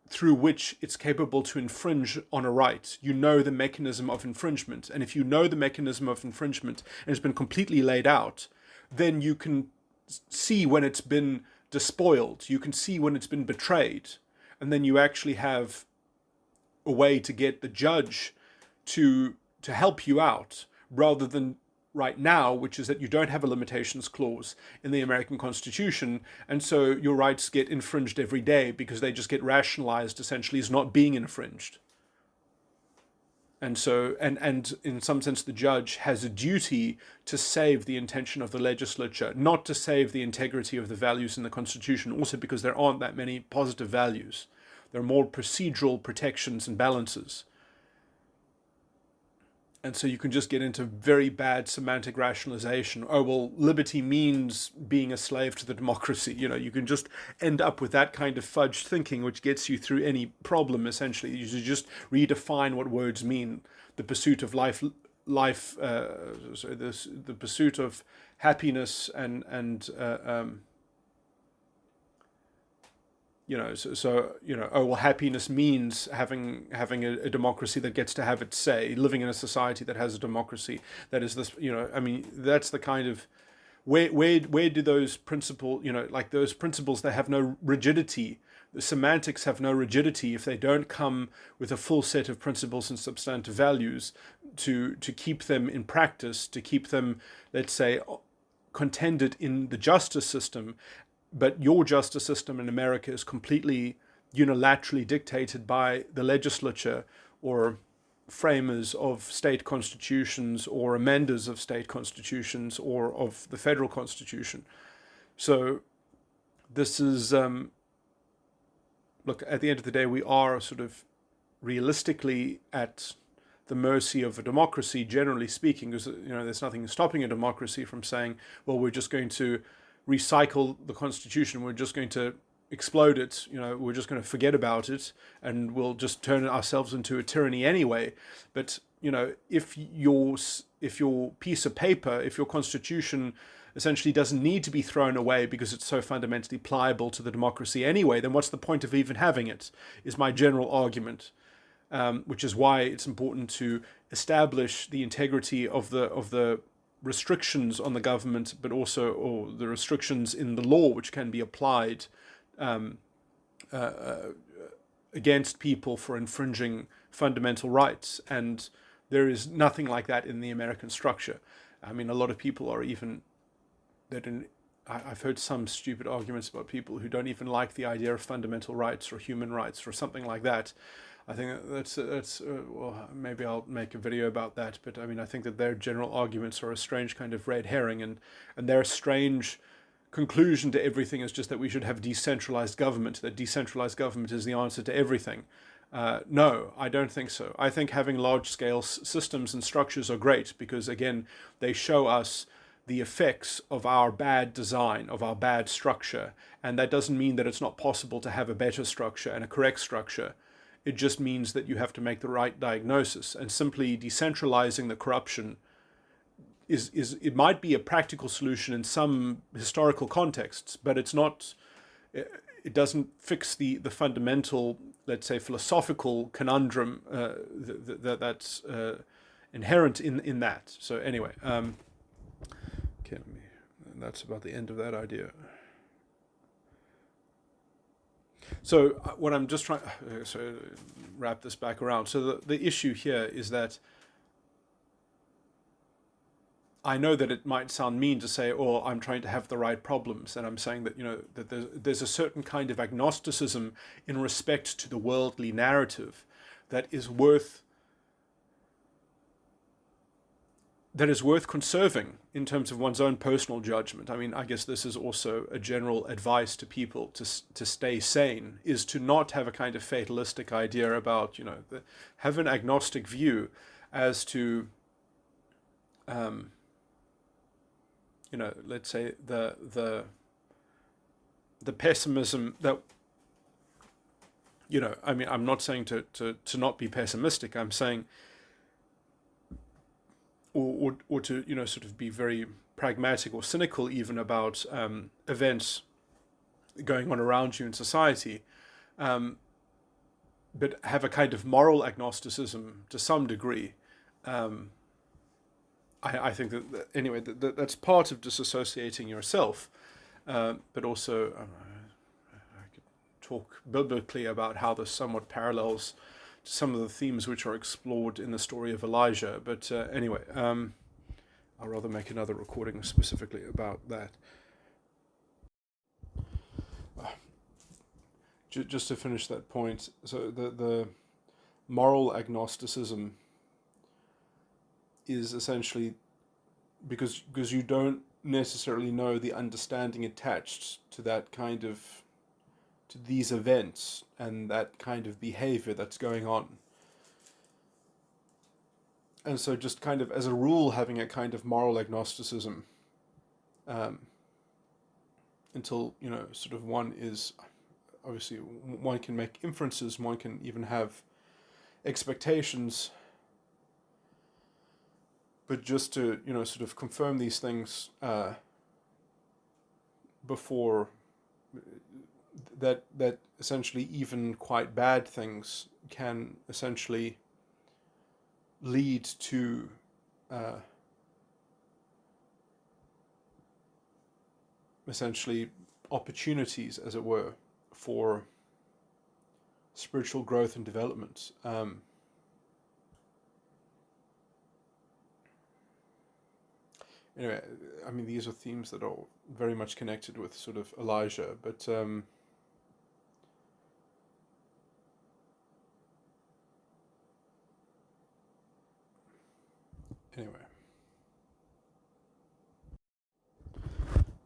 through which it's capable to infringe on a right. The mechanism of infringement. And if you know the mechanism of infringement and it's been completely laid out, then you can see when it's been despoiled. You can see when it's been betrayed. And then you actually have a way to get the judge to help you out, rather than right now, which is that you don't have a limitations clause in the American Constitution, and so your rights get infringed every day because they just get rationalized essentially as not being infringed. And so, and in some sense, the judge has a duty to save the intention of the legislature, not to save the integrity of the values in the Constitution, also because there aren't that many positive values. There are more procedural protections and balances. And so you can just get into very bad semantic rationalization. Oh, well, liberty means being a slave to the democracy. You can just end up with that kind of fudged thinking, which gets you through any problem, essentially. You should just redefine what words mean. The pursuit of the pursuit of happiness and happiness means having a democracy that gets to have its say, living in a society that has a democracy that is this, that's the kind of, where do those principles, like those principles, they have no rigidity. The semantics have no rigidity if they don't come with a full set of principles and substantive values to keep them in practice, to keep them, let's say, contended in the justice system. but your justice system in America is completely unilaterally dictated by the legislature or framers of state constitutions or amenders of state constitutions or of the federal constitution. So this is, look, at the end of the day, we are sort of realistically at the mercy of a democracy, generally speaking, because there's nothing stopping a democracy from saying, well, we're just going to recycle the constitution, we're just going to explode it, we're just going to forget about it, and we'll just turn ourselves into a tyranny anyway. But if your piece of paper, if your constitution essentially doesn't need to be thrown away because it's so fundamentally pliable to the democracy anyway, then what's the point of even having it, is my general argument. Which is why it's important to establish the integrity of the restrictions on the government, but also or the restrictions in the law which can be applied against people for infringing fundamental rights. And there is nothing like that in the American structure. I mean, a lot of people are even I've heard some stupid arguments about people who don't even like the idea of fundamental rights or human rights or something like that. I think that's well, maybe I'll make a video about that. But I mean, I think that their general arguments are a strange kind of red herring, and their strange conclusion to everything is just that we should have decentralized government, that decentralized government is the answer to everything. No, I don't think so. I think having large-scale systems and structures are great because, again, they show us the effects of our bad design, of our bad structure. And that doesn't mean that it's not possible to have a better structure and a correct structure. It just means that you have to make the right diagnosis. And simply decentralizing the corruption it might be a practical solution in some historical contexts, but it's not. It doesn't fix the fundamental, let's say, philosophical conundrum that's inherent in that. So anyway, okay, that's about the end of that idea. So what I'm just trying to wrap this back around. So the issue here is that I know that it might sound mean to say, oh, I'm trying to have the right problems. And I'm saying that, that there's a certain kind of agnosticism in respect to the worldly narrative that is worth conserving in terms of one's own personal judgment. I mean, I guess this is also a general advice to people to stay sane, is to not have a kind of fatalistic idea about, have an agnostic view as to, let's say the pessimism that, I mean, I'm not saying to not be pessimistic. I'm saying, or to, sort of be very pragmatic or cynical even about events going on around you in society, but have a kind of moral agnosticism to some degree. I think that anyway, that's part of disassociating yourself, but also I could talk biblically about how this somewhat parallels to some of the themes which are explored in the story of Elijah. But anyway, I'll rather make another recording specifically about that. Just to finish that point, so the moral agnosticism is essentially because you don't necessarily know the understanding attached to that kind of, to these events and that kind of behavior that's going on. And so just kind of as a rule having a kind of moral agnosticism until, sort of one is, obviously one can make inferences, one can even have expectations, but just to, sort of confirm these things before that essentially even quite bad things can essentially lead to essentially opportunities, as it were, for spiritual growth and development. Anyway, I mean, these are themes that are very much connected with sort of Elijah, but anyway,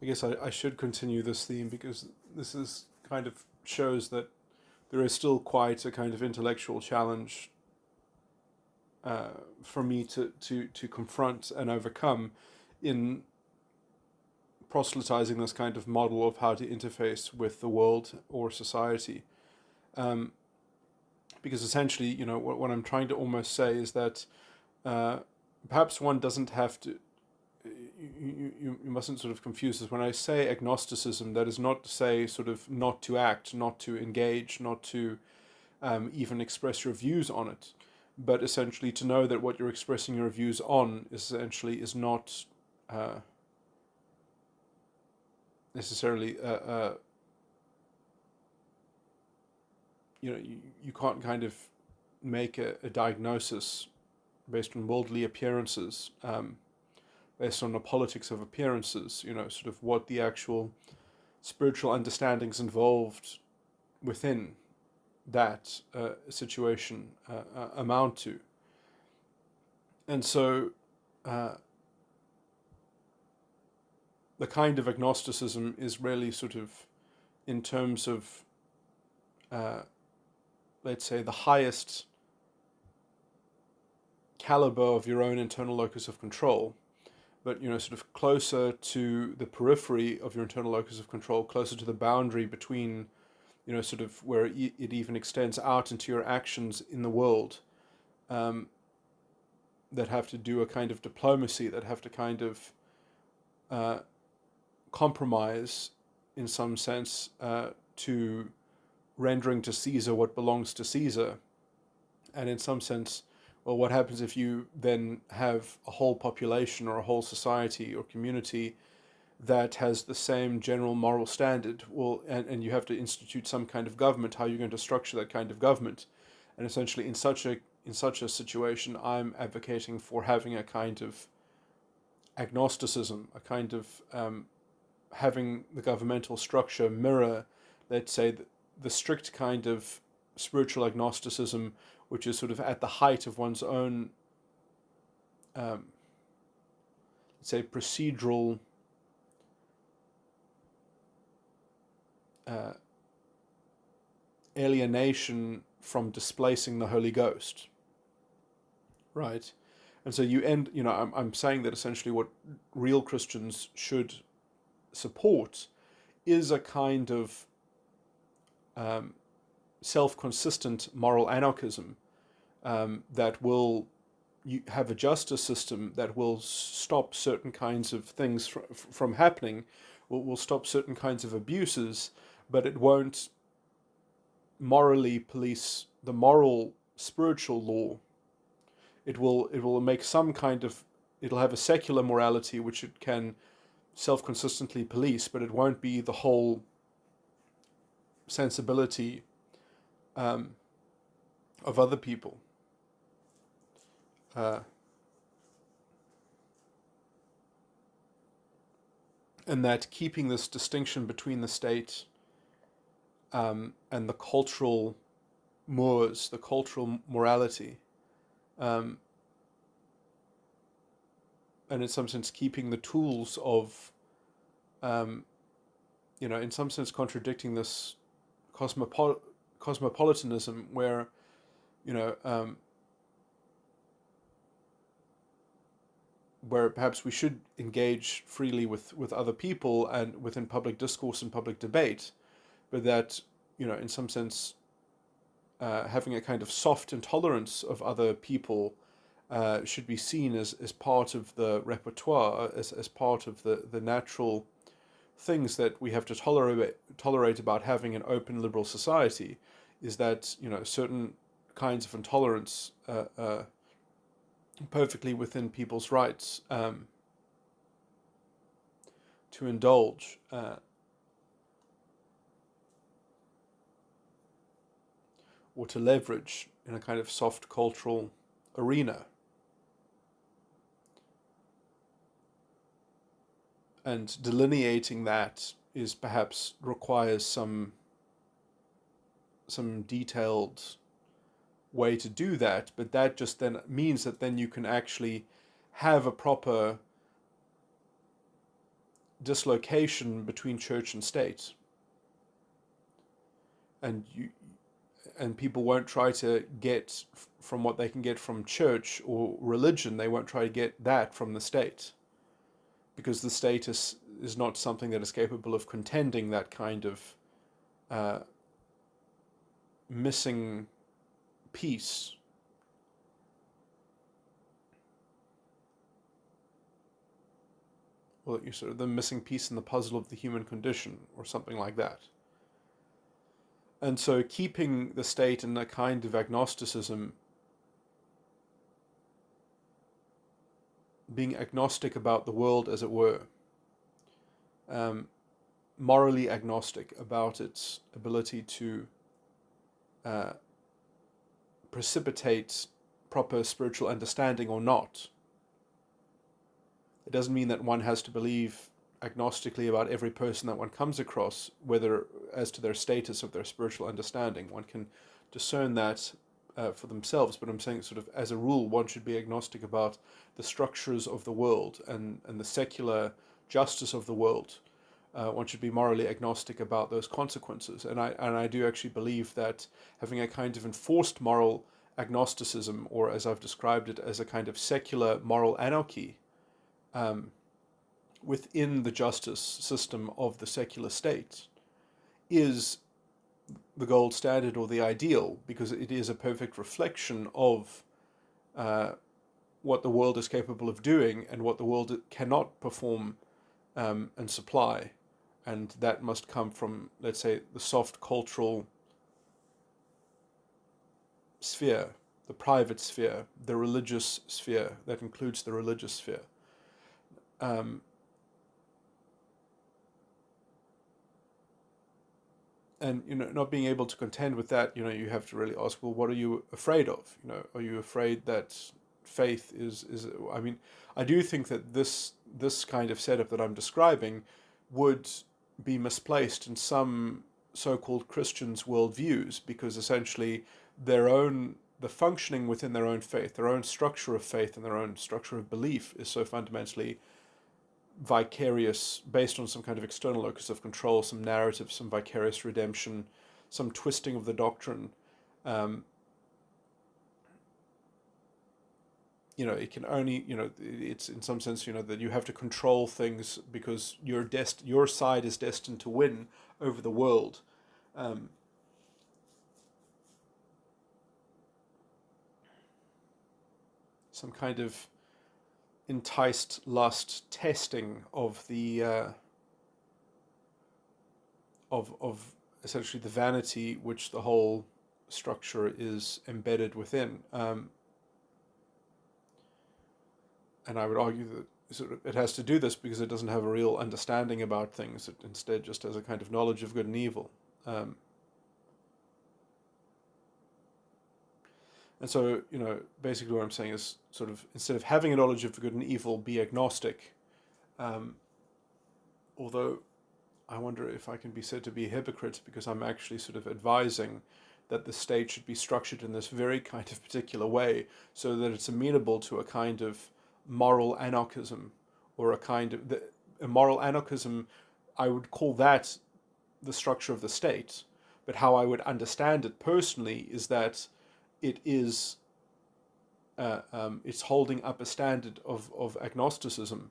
I guess I should continue this theme because this is kind of shows that there is still quite a kind of intellectual challenge for me to confront and overcome in proselytizing this kind of model of how to interface with the world or society. Because essentially, what I'm trying to almost say is that perhaps one doesn't have to. You mustn't sort of confuse this. When I say agnosticism, that is not to say sort of not to act, not to engage, not to even express your views on it, but essentially to know that what you're expressing your views on essentially is not necessarily you can't kind of make a diagnosis based on worldly appearances, based on the politics of appearances, sort of what the actual spiritual understandings involved within that situation amount to. And so the kind of agnosticism is really sort of in terms of, let's say, the highest caliber of your own internal locus of control, but sort of closer to the periphery of your internal locus of control, closer to the boundary between, sort of where it even extends out into your actions in the world, that have to do a kind of diplomacy, that have to kind of compromise in some sense to rendering to Caesar what belongs to Caesar. And in some sense, well, what happens if you then have a whole population or a whole society or community that has the same general moral standard? Well, and you have to institute some kind of government. How are you going to structure that kind of government? And essentially, in such a situation, I'm advocating for having a kind of agnosticism, a kind of having the governmental structure mirror, let's say, the strict kind of spiritual agnosticism, which is sort of at the height of one's own, let's say, procedural alienation from displacing the Holy Ghost, right? And so you end, I'm saying that essentially what real Christians should support is a kind of self-consistent moral anarchism that will have a justice system that will stop certain kinds of things from happening, will stop certain kinds of abuses, but it won't morally police the moral spiritual law. It will make some kind of, it'll have a secular morality which it can self-consistently police, but it won't be the whole sensibility of other people. And that keeping this distinction between the state and the cultural mores, the cultural morality, and in some sense keeping the tools of, in some sense contradicting this cosmopolitanism where, where perhaps we should engage freely with other people and within public discourse and public debate, but that, in some sense, having a kind of soft intolerance of other people should be seen as part of the repertoire, as part of the natural things that we have to tolerate about having an open liberal society, is that, certain kinds of intolerance perfectly within people's rights to indulge or to leverage in a kind of soft cultural arena. And delineating that is perhaps requires some detailed way to do that, but that just then means that then you can actually have a proper dislocation between church and state, and people won't try to get from what they can get from church or religion. They won't try to get that from the state, because the state is not something that is capable of contending that kind of missing piece. Well, you sort of the missing piece in the puzzle of the human condition, or something like that. And so keeping the state in a kind of agnosticism, being agnostic about the world, as it were, morally agnostic about its ability to precipitate proper spiritual understanding or not. It doesn't mean that one has to believe agnostically about every person that one comes across, whether as to their status of their spiritual understanding. One can discern that for themselves, but I'm saying sort of as a rule, one should be agnostic about the structures of the world and the secular justice of the world. One should be morally agnostic about those consequences. And I do actually believe that having a kind of enforced moral agnosticism, or as I've described it, as a kind of secular moral anarchy, within the justice system of the secular state, is the gold standard or the ideal, because it is a perfect reflection of what the world is capable of doing and what the world cannot perform and supply. And that must come from, let's say, the soft cultural sphere, the private sphere, the religious sphere. That includes the religious sphere. And not being able to contend with that, you have to really ask, well, what are you afraid of? Are you afraid that faith is? I mean, I do think that this kind of setup that I'm describing would be misplaced in some so-called Christians' worldviews, because essentially the functioning within their own faith, their own structure of faith and their own structure of belief is so fundamentally vicarious, based on some kind of external locus of control, some narrative, some vicarious redemption, some twisting of the doctrine. It can only, it's in some sense, that you have to control things because your side is destined to win over the world. Some kind of enticed lust testing of the of essentially the vanity which the whole structure is embedded within. And I would argue that it has to do this because it doesn't have a real understanding about things. It instead just has a kind of knowledge of good and evil. And so, basically what I'm saying is sort of, instead of having a knowledge of good and evil, be agnostic. Although I wonder if I can be said to be a hypocrite, because I'm actually sort of advising that the state should be structured in this very kind of particular way, so that it's amenable to a kind of moral anarchism, or a moral anarchism. I would call that the structure of the state, but how I would understand it personally is that it is it's holding up a standard of agnosticism,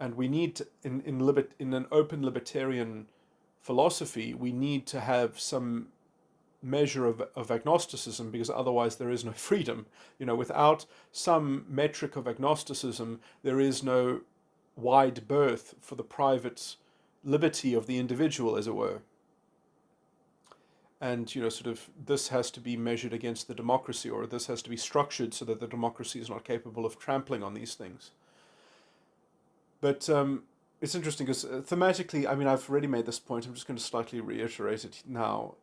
and we need to, in an open libertarian philosophy, we need to have some measure of agnosticism, because otherwise there is no freedom. Without some metric of agnosticism, there is no wide berth for the private liberty of the individual, as it were. And sort of this has to be measured against the democracy, or this has to be structured so that the democracy is not capable of trampling on these things. But it's interesting because thematically, I mean, I've already made this point. I'm just going to slightly reiterate it now.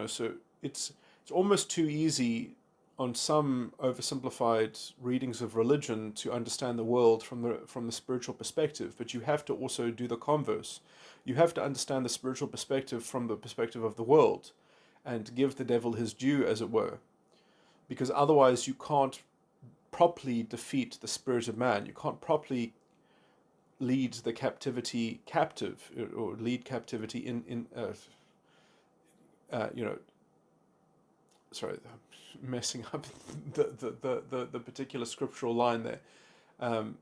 So it's almost too easy, on some oversimplified readings of religion to understand the world from the spiritual perspective, but you have to also do the converse. You have to understand the spiritual perspective from the perspective of the world, and give the devil his due, as it were, because otherwise you can't properly defeat the spirit of man. You can't properly lead the captivity captive, or lead captivity in you know, sorry, I'm messing up the particular scriptural line there. Um,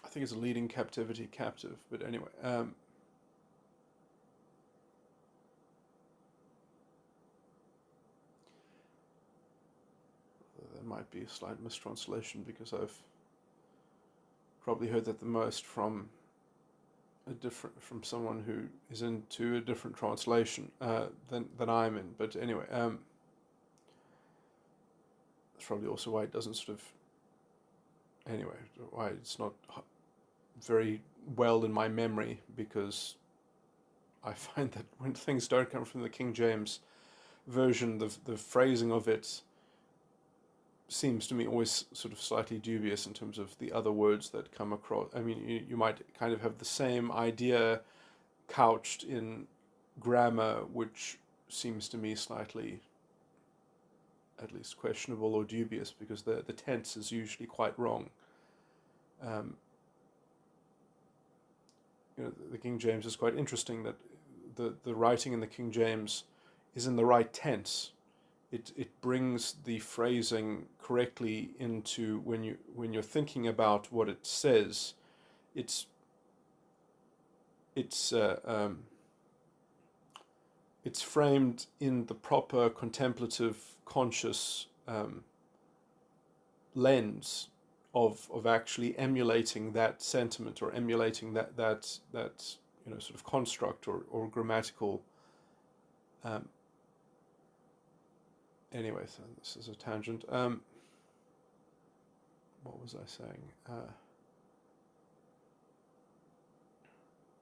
I think it's leading captivity captive, but anyway. There might be a slight mistranslation because I've probably heard that the most from from someone who is into a different translation than I'm in. But anyway, that's probably also why it doesn't sort of, anyway, why it's not very well in my memory, because I find that when things don't come from the King James version, the phrasing of it seems to me always sort of slightly dubious in terms of the other words that come across. I mean, you might kind of have the same idea couched in grammar, which seems to me slightly, at least, questionable or dubious, because the tense is usually quite wrong. The King James is quite interesting that the writing in the King James is in the right tense. It brings the phrasing correctly into when you're thinking about what it says. It's framed in the proper contemplative, conscious lens of actually emulating that sentiment, or emulating that sort of construct or grammatical. Anyway, so this is a tangent. What was I saying?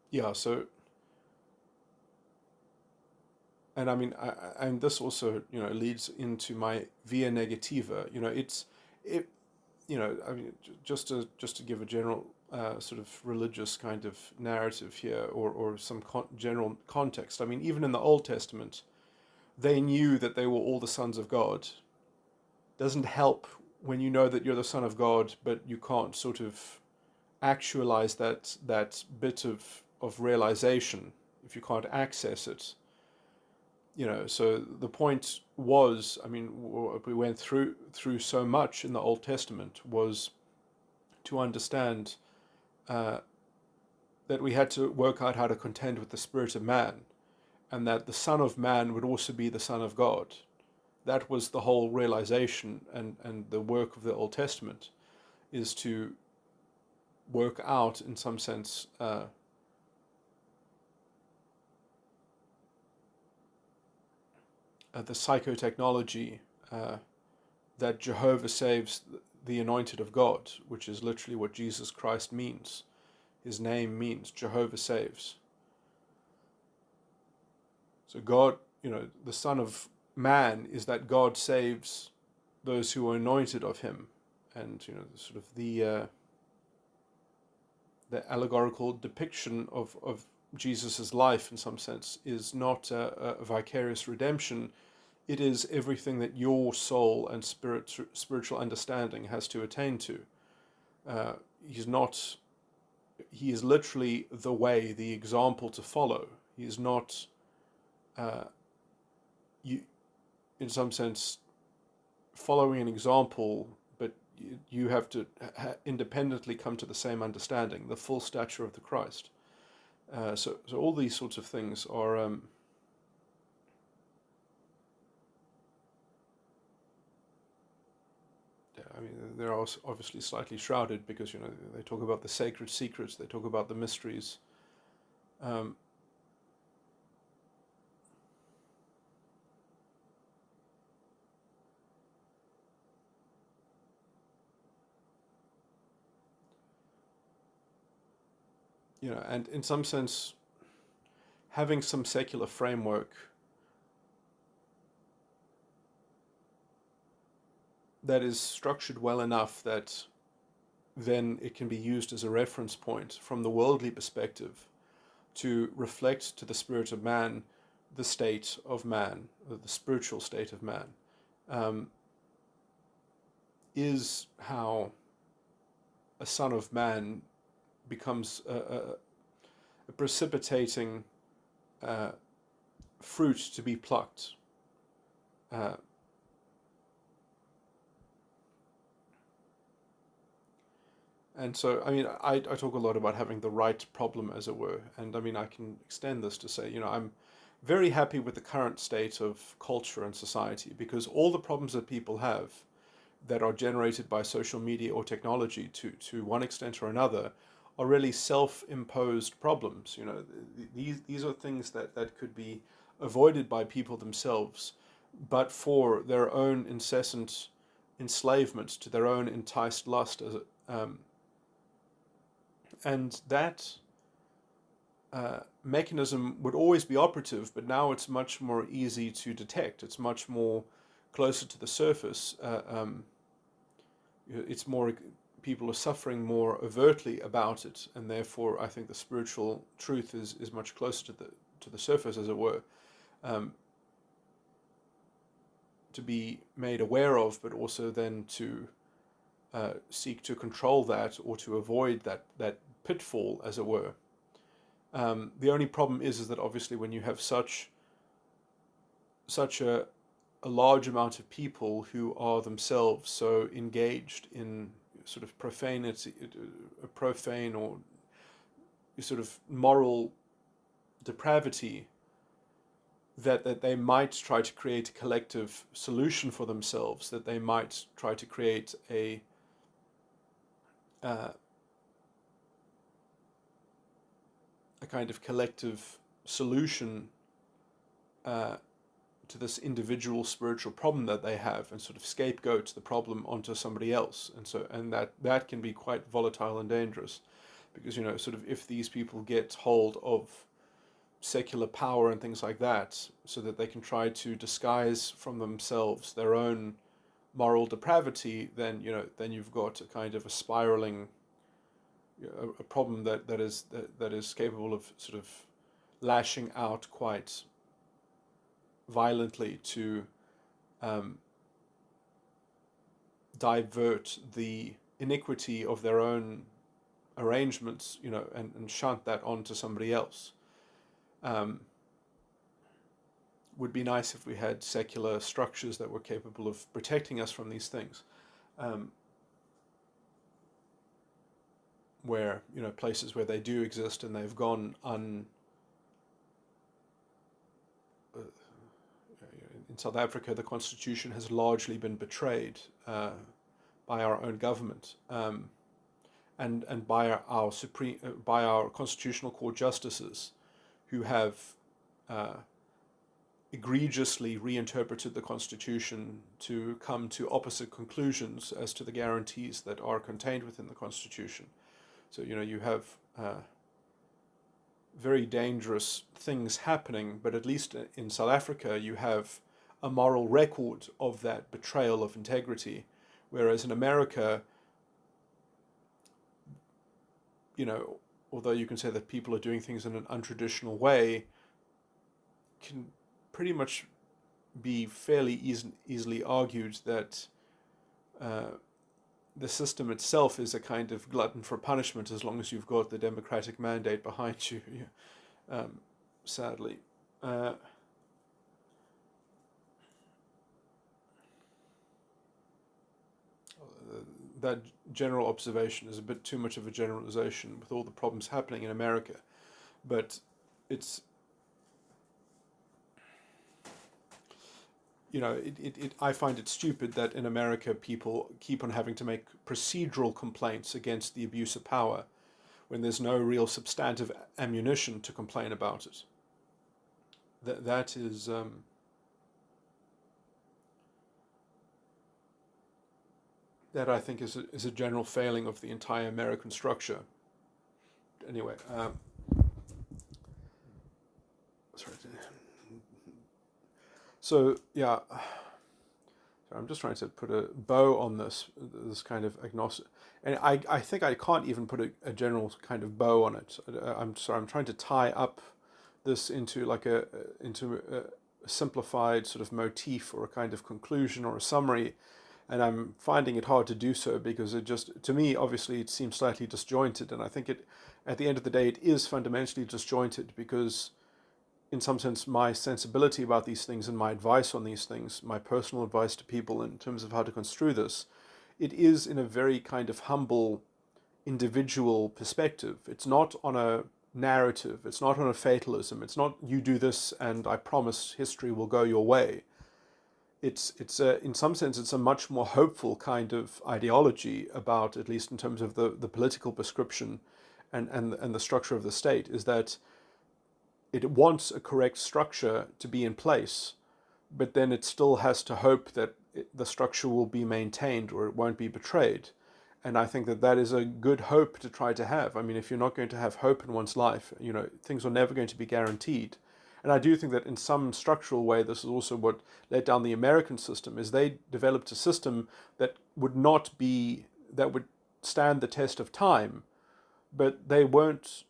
Yeah. So, and I mean, and this also leads into my via negativa. I mean, just to give a general sort of religious kind of narrative here, or some general context. I mean, even in the Old Testament, they knew that they were all the sons of God. Doesn't help when you know that you're the son of God, but you can't sort of actualize that bit of realization if you can't access it. So the point was, I mean, what we went through so much in the Old Testament was to understand that we had to work out how to contend with the spirit of man, and that the Son of Man would also be the Son of God. That was the whole realization, and the work of the Old Testament is to work out, in some sense, the psychotechnology that Jehovah saves the anointed of God, which is literally what Jesus Christ means. His name means Jehovah saves. So God, the Son of Man is that God saves those who are anointed of him. And, sort of the allegorical depiction of Jesus' life, in some sense, is not a vicarious redemption. It is everything that your soul and spiritual understanding has to attain to. He is literally the way, the example to follow. He is not, in some sense, following an example, but you have to independently come to the same understanding, the full stature of the Christ. So all these sorts of things are I mean, they're obviously slightly shrouded, because they talk about the sacred secrets, they talk about the mysteries. Um, and in some sense, having some secular framework that is structured well enough that then it can be used as a reference point from the worldly perspective to reflect to the spirit of man the state of man, or the spiritual state of man, is how a son of man becomes a precipitating fruit to be plucked. And so, I mean, I talk a lot about having the right problem, as it were. And I mean, I can extend this to say, I'm very happy with the current state of culture and society, because all the problems that people have that are generated by social media or technology to one extent or another are really self-imposed problems. These are things that could be avoided by people themselves, but for their own incessant enslavement to their own enticed lust, and that mechanism would always be operative, but now it's much more easy to detect. It's much more closer to the surface. It's more, people are suffering more overtly about it, and therefore I think the spiritual truth is much closer to the surface, as it were, to be made aware of, but also then to seek to control that, or to avoid that pitfall, as it were. The only problem is that obviously when you have such a large amount of people who are themselves so engaged in sort of profane or sort of moral depravity, that they might try to create a collective solution for themselves, that they might try to create a kind of collective solution to this individual spiritual problem that they have, and sort of scapegoat the problem onto somebody else. And that can be quite volatile and dangerous, because sort of if these people get hold of secular power and things like that, so that they can try to disguise from themselves their own moral depravity, then you've got a kind of a spiraling, a problem that is capable of sort of lashing out quite violently to divert the iniquity of their own arrangements, and shunt that onto somebody else. Would be nice if we had secular structures that were capable of protecting us from these things. Where, places where they do exist and they've gone in South Africa, the constitution has largely been betrayed by our own government, and by our constitutional court justices, who have egregiously reinterpreted the Constitution to come to opposite conclusions as to the guarantees that are contained within the Constitution. So, you have very dangerous things happening, but at least in South Africa, you have a moral record of that betrayal of integrity, whereas in America, although you can say that people are doing things in an untraditional way, can pretty much be fairly easily argued that the system itself is a kind of glutton for punishment, as long as you've got the democratic mandate behind you, sadly. That general observation is a bit too much of a generalization with all the problems happening in America, but it's, I find it stupid that in America people keep on having to make procedural complaints against the abuse of power when there's no real substantive ammunition to complain about it. That is that, I think, is a general failing of the entire American structure. Anyway, So yeah, I'm just trying to put a bow on this kind of agnostic, and I think I can't even put a general kind of bow on it. I'm sorry, I'm trying to tie up this into like a simplified sort of motif or a kind of conclusion or a summary, and I'm finding it hard to do so because it just, to me, obviously it seems slightly disjointed, and I think it, at the end of the day, it is fundamentally disjointed because in some sense, my sensibility about these things and my advice on these things, my personal advice to people in terms of how to construe this, it is in a very kind of humble, individual perspective. It's not on a narrative. It's not on a fatalism. It's not you do this and I promise history will go your way. In some sense, it's a much more hopeful kind of ideology about, at least in terms of the political prescription and the structure of the state, is that it wants a correct structure to be in place, but then it still has to hope that the structure will be maintained or it won't be betrayed. And I think that that is a good hope to try to have. I mean, if you're not going to have hope in one's life, things are never going to be guaranteed. And I do think that in some structural way, this is also what led down the American system, is they developed a system that would stand the test of time, but they won't.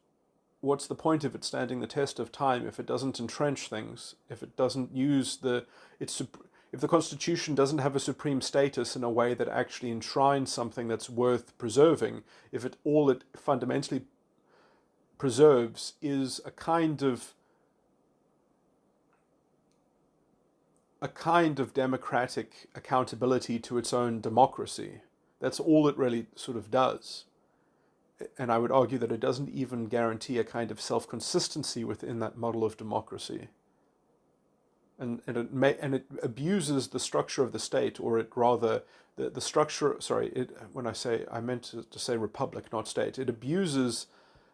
What's the point of it standing the test of time if it doesn't entrench things, if it doesn't use if the Constitution doesn't have a supreme status in a way that actually enshrines something that's worth preserving, if all it fundamentally preserves is a kind of democratic accountability to its own democracy. That's all it really sort of does. And I would argue that it doesn't even guarantee a kind of self-consistency within that model of democracy. And it abuses the structure of the state, or it rather, the structure, sorry, I meant to say republic, not state. It abuses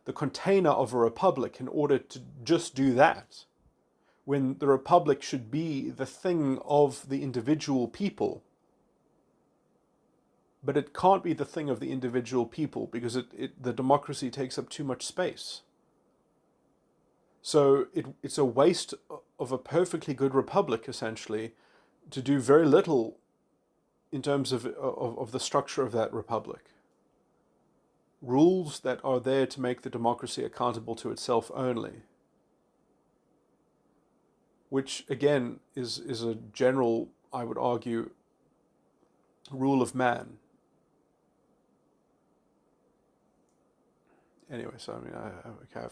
the container of a republic in order to just do that, when the republic should be the thing of the individual people. But it can't be the thing of the individual people because the democracy takes up too much space. So it's a waste of a perfectly good republic, essentially, to do very little in terms of the structure of that republic. Rules that are there to make the democracy accountable to itself only, which again is a general, I would argue, rule of man. Anyway, so I mean, I have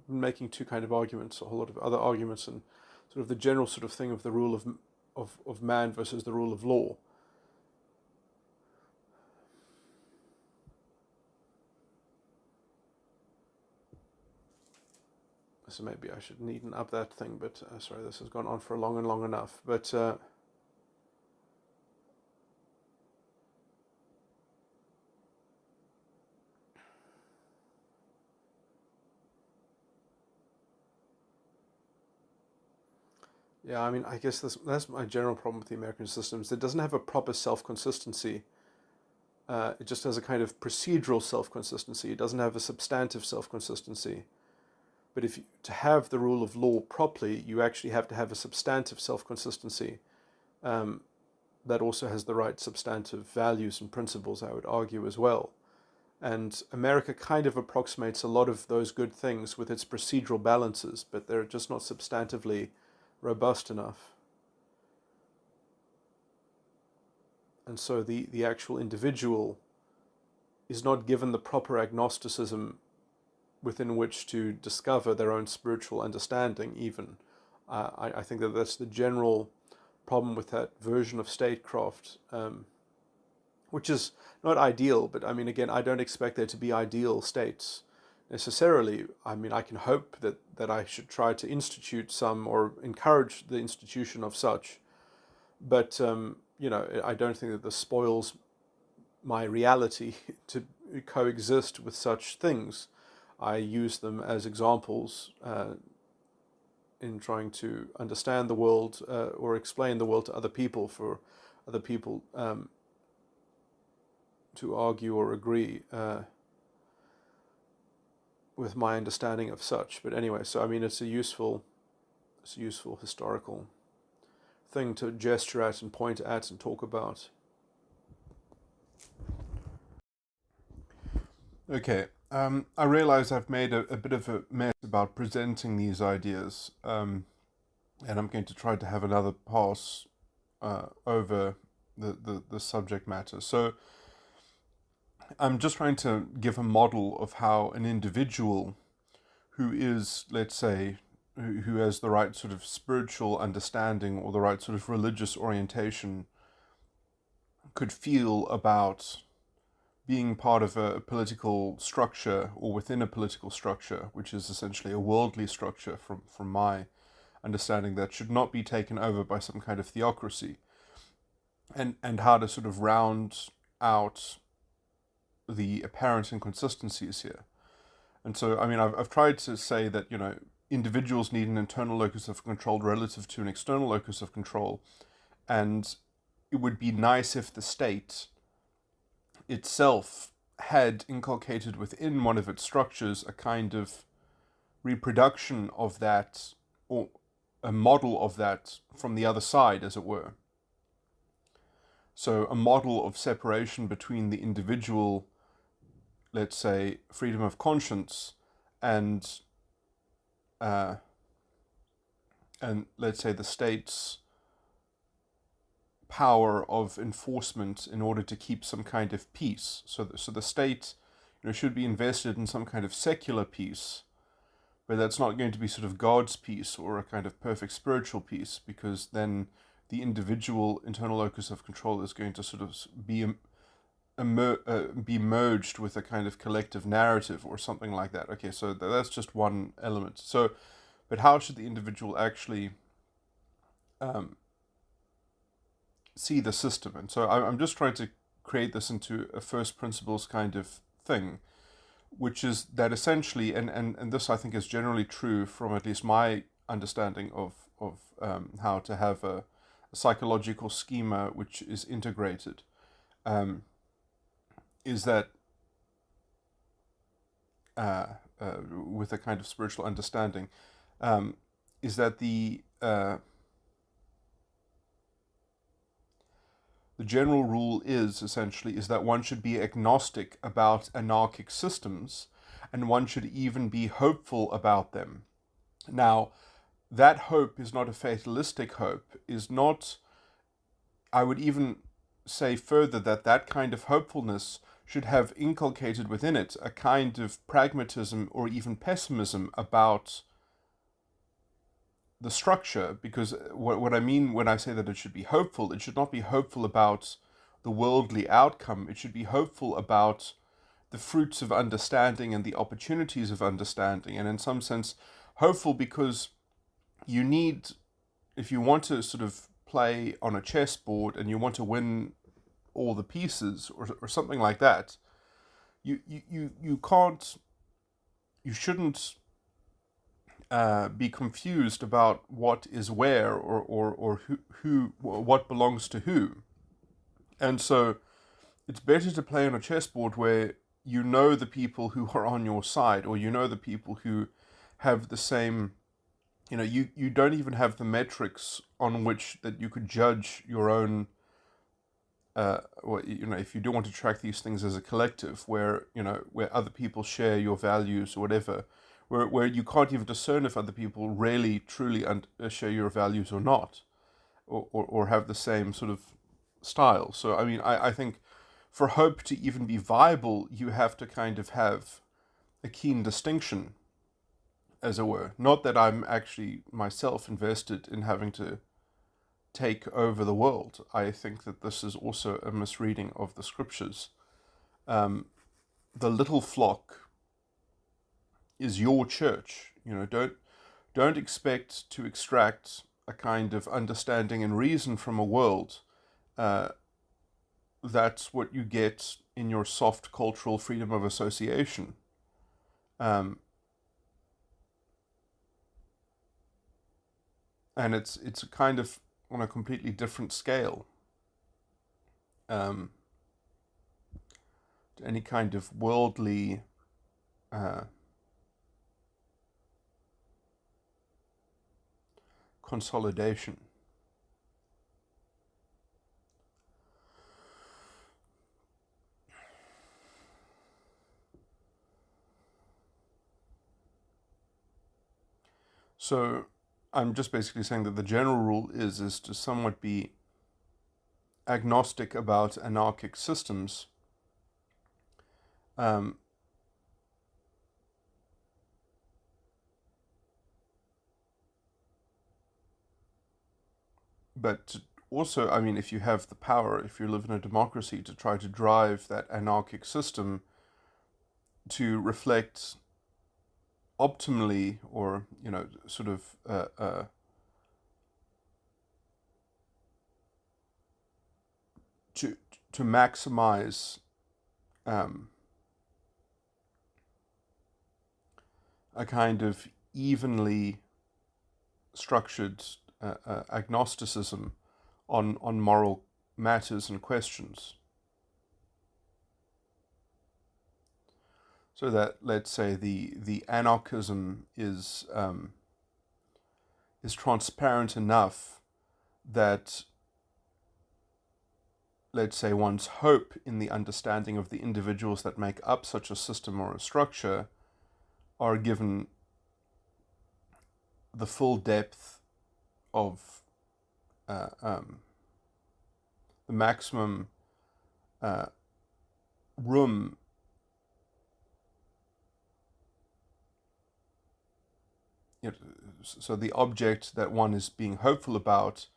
making two kind of arguments, a whole lot of other arguments, and sort of the general sort of thing of the rule of man versus the rule of law. So maybe I should neaten up that thing, but sorry, this has gone on for long enough. But yeah, I mean, I guess that's my general problem with the American systems. It doesn't have a proper self-consistency. It just has a kind of procedural self-consistency. It doesn't have a substantive self-consistency. But to have the rule of law properly, you actually have to have a substantive self-consistency that also has the right substantive values and principles, I would argue, as well. And America kind of approximates a lot of those good things with its procedural balances, but they're just not substantively robust enough. And so the actual individual is not given the proper agnosticism within which to discover their own spiritual understanding, even. I think that that's the general problem with that version of statecraft, which is not ideal, but I mean, again, I don't expect there to be ideal states necessarily. I mean, I can hope that I should try to institute some or encourage the institution of such, but I don't think that this spoils my reality to coexist with such things. I use them as examples in trying to understand the world or explain the world to other people, for other people to argue or agree with my understanding of such. But anyway, so I mean, it's a useful historical thing to gesture at and point at and talk about. Okay, I realize I've made a bit of a mess about presenting these ideas, and I'm going to try to have another pass over the subject matter. So I'm just trying to give a model of how an individual who is, let's say, who has the right sort of spiritual understanding or the right sort of religious orientation could feel about being part of a political structure or within a political structure, which is essentially a worldly structure from my understanding, that should not be taken over by some kind of theocracy, and how to sort of round out the apparent inconsistencies here. And so, I mean, I've tried to say that, individuals need an internal locus of control relative to an external locus of control, and it would be nice if the state itself had inculcated within one of its structures a kind of reproduction of that, or a model of that from the other side, as it were. So a model of separation between the individual, let's say, freedom of conscience, and let's say the state's power of enforcement in order to keep some kind of peace. So the state, should be invested in some kind of secular peace, but that's not going to be sort of God's peace or a kind of perfect spiritual peace, because then the individual internal locus of control is going to sort of be merged with a kind of collective narrative or something like that. Okay, so that's just one element. So, but how should the individual actually see the system? And so I'm just trying to create this into a first principles kind of thing, which is that essentially, and this I think is generally true from at least my understanding of how to have a psychological schema which is integrated, is that with a kind of spiritual understanding, is that the general rule is essentially is that one should be agnostic about anarchic systems, and one should even be hopeful about them. Now, that hope is not a fatalistic hope, is not, I would even say further that that kind of hopefulness should have inculcated within it a kind of pragmatism or even pessimism about the structure, because what I mean when I say that it should be hopeful, it should not be hopeful about the worldly outcome. It should be hopeful about the fruits of understanding and the opportunities of understanding, and in some sense hopeful because you need, if you want to sort of play on a chessboard and you want to win all the pieces or something like that, you can't, you shouldn't be confused about what is where or who what belongs to who. And so it's better to play on a chessboard where you know the people who are on your side, or you know the people who have the same, you don't even have the metrics on which that you could judge your own, if you do want to track these things as a collective, where other people share your values or whatever, where you can't even discern if other people really truly share your values or not, or have the same sort of style. So I mean, I think for hope to even be viable, you have to kind of have a keen distinction, as it were. Not that I'm actually myself invested in having to take over the world. I think that this is also a misreading of the scriptures. The little flock is your church. Don't expect to extract a kind of understanding and reason from a world. That's what you get in your soft cultural freedom of association. And it's a kind of on a completely different scale to any kind of worldly consolidation. So I'm just basically saying that the general rule is to somewhat be agnostic about anarchic systems, um, but also, I mean, if you have the power, if you live in a democracy, to try to drive that anarchic system to reflect optimally, or sort of to maximize um, a kind of evenly structured agnosticism on moral matters and questions. So that, let's say, the anarchism is transparent enough that, let's say, one's hope in the understanding of the individuals that make up such a system or a structure are given the full depth of the maximum uh, room. So the object that one is being hopeful about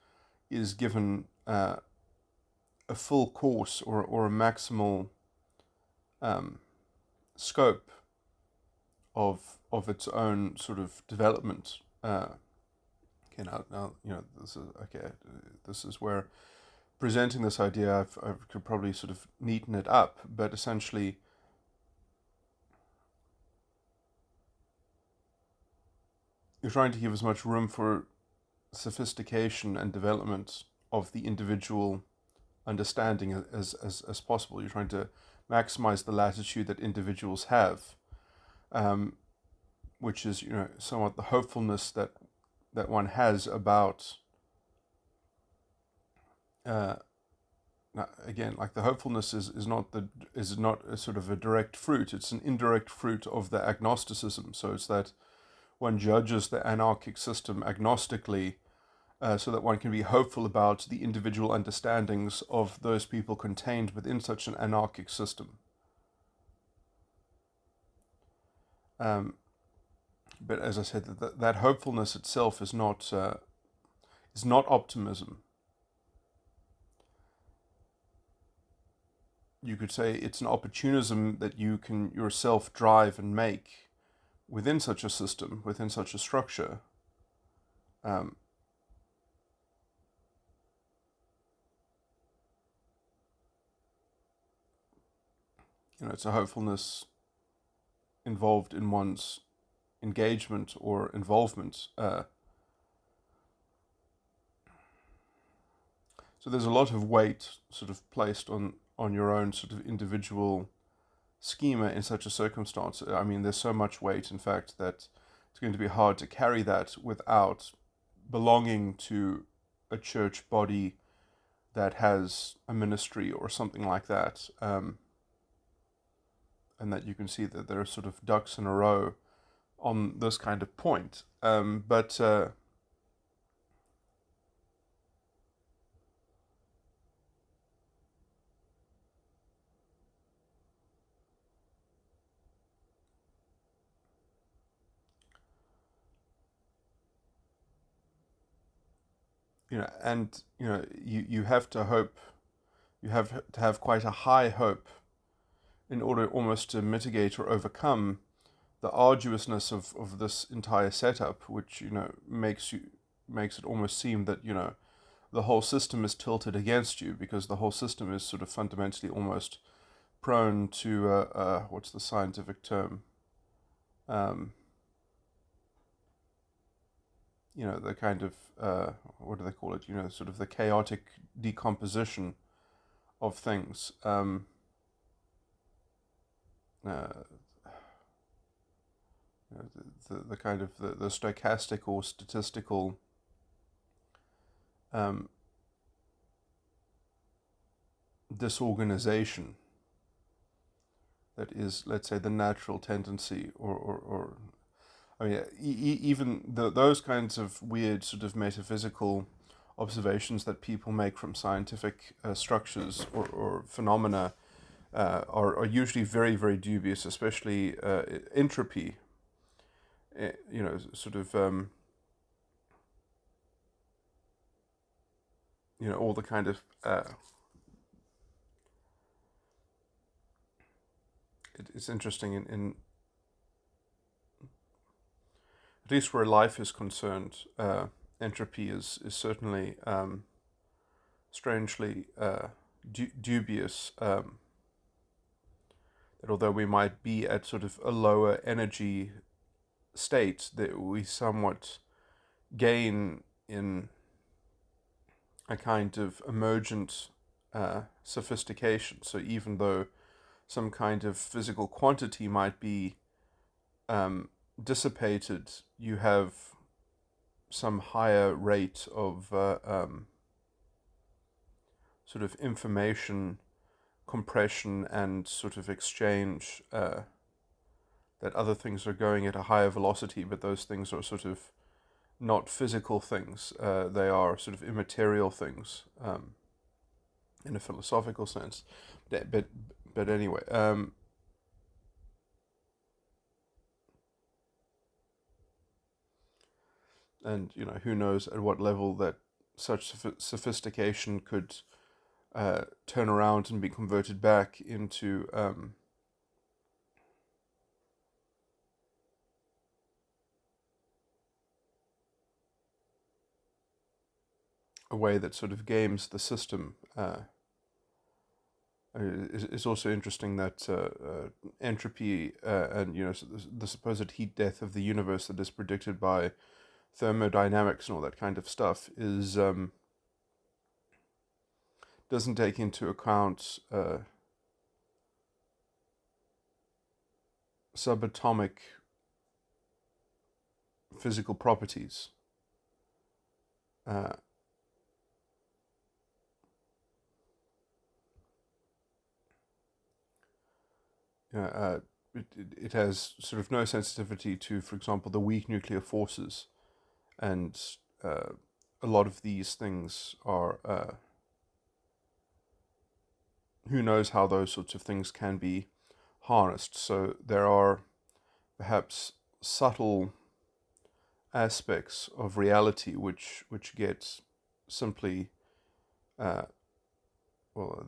is given a full course, or a maximal scope of its own sort of development. Okay, now this is okay. This is where presenting this idea, I could probably sort of neaten it up, but essentially, you're trying to give as much room for sophistication and development of the individual understanding as possible. You're trying to maximize the latitude that individuals have, which is somewhat the hopefulness that one has about. Uh, Again, like, the hopefulness is not a sort of a direct fruit. It's an indirect fruit of the agnosticism. So it's that one judges the anarchic system agnostically, so that one can be hopeful about the individual understandings of those people contained within such an anarchic system. But as I said, that hopefulness itself is not optimism. You could say it's an opportunism that you can yourself drive and make within such a system, within such a structure. Um, it's a hopefulness involved in one's engagement or involvement. So there's a lot of weight sort of placed on your own sort of individual schema in such a circumstance. I mean, there's so much weight, in fact, that it's going to be hard to carry that without belonging to a church body that has a ministry or something like that. And that you can see that there are sort of ducks in a row on this kind of point. But and you have to hope, you have to have quite a high hope in order almost to mitigate or overcome the arduousness of this entire setup, which makes it almost seem that the whole system is tilted against you, because the whole system is sort of fundamentally almost prone to what's the scientific term? Um, the kind of what do they call it? Sort of the chaotic decomposition of things. Uh, the kind of the stochastic or statistical um, disorganization that is, let's say, the natural tendency, or I mean, even those kinds of weird sort of metaphysical observations that people make from scientific structures or phenomena are usually very, very dubious, especially entropy. You know, sort of, you know, all the kind of, it's interesting in at least where life is concerned, entropy is certainly strangely dubious. That although we might be at sort of a lower energy state, that we somewhat gain in a kind of emergent sophistication. So even though some kind of physical quantity might be dissipated, you have some higher rate of sort of information compression and sort of exchange, that other things are going at a higher velocity, but those things are sort of not physical things. They are sort of immaterial things, in a philosophical sense. But anyway, and you know, who knows at what level that such sophistication could turn around and be converted back into a way that sort of games the system. It's also interesting that entropy and, you know, the supposed heat death of the universe that is predicted by thermodynamics and all that kind of stuff is doesn't take into account subatomic physical properties. It has sort of no sensitivity to, for example, the weak nuclear forces, and a lot of these things are who knows how those sorts of things can be harnessed. So there are perhaps subtle aspects of reality which get simply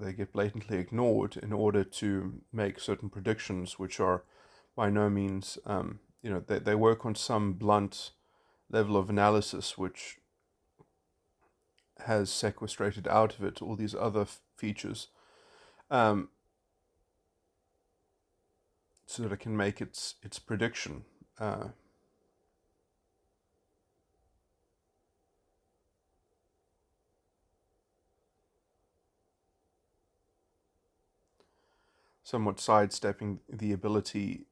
they get blatantly ignored in order to make certain predictions, which are by no means, you know, they work on some blunt level of analysis which has sequestrated out of it all these other features, so that it can make its prediction. Somewhat sidestepping the ability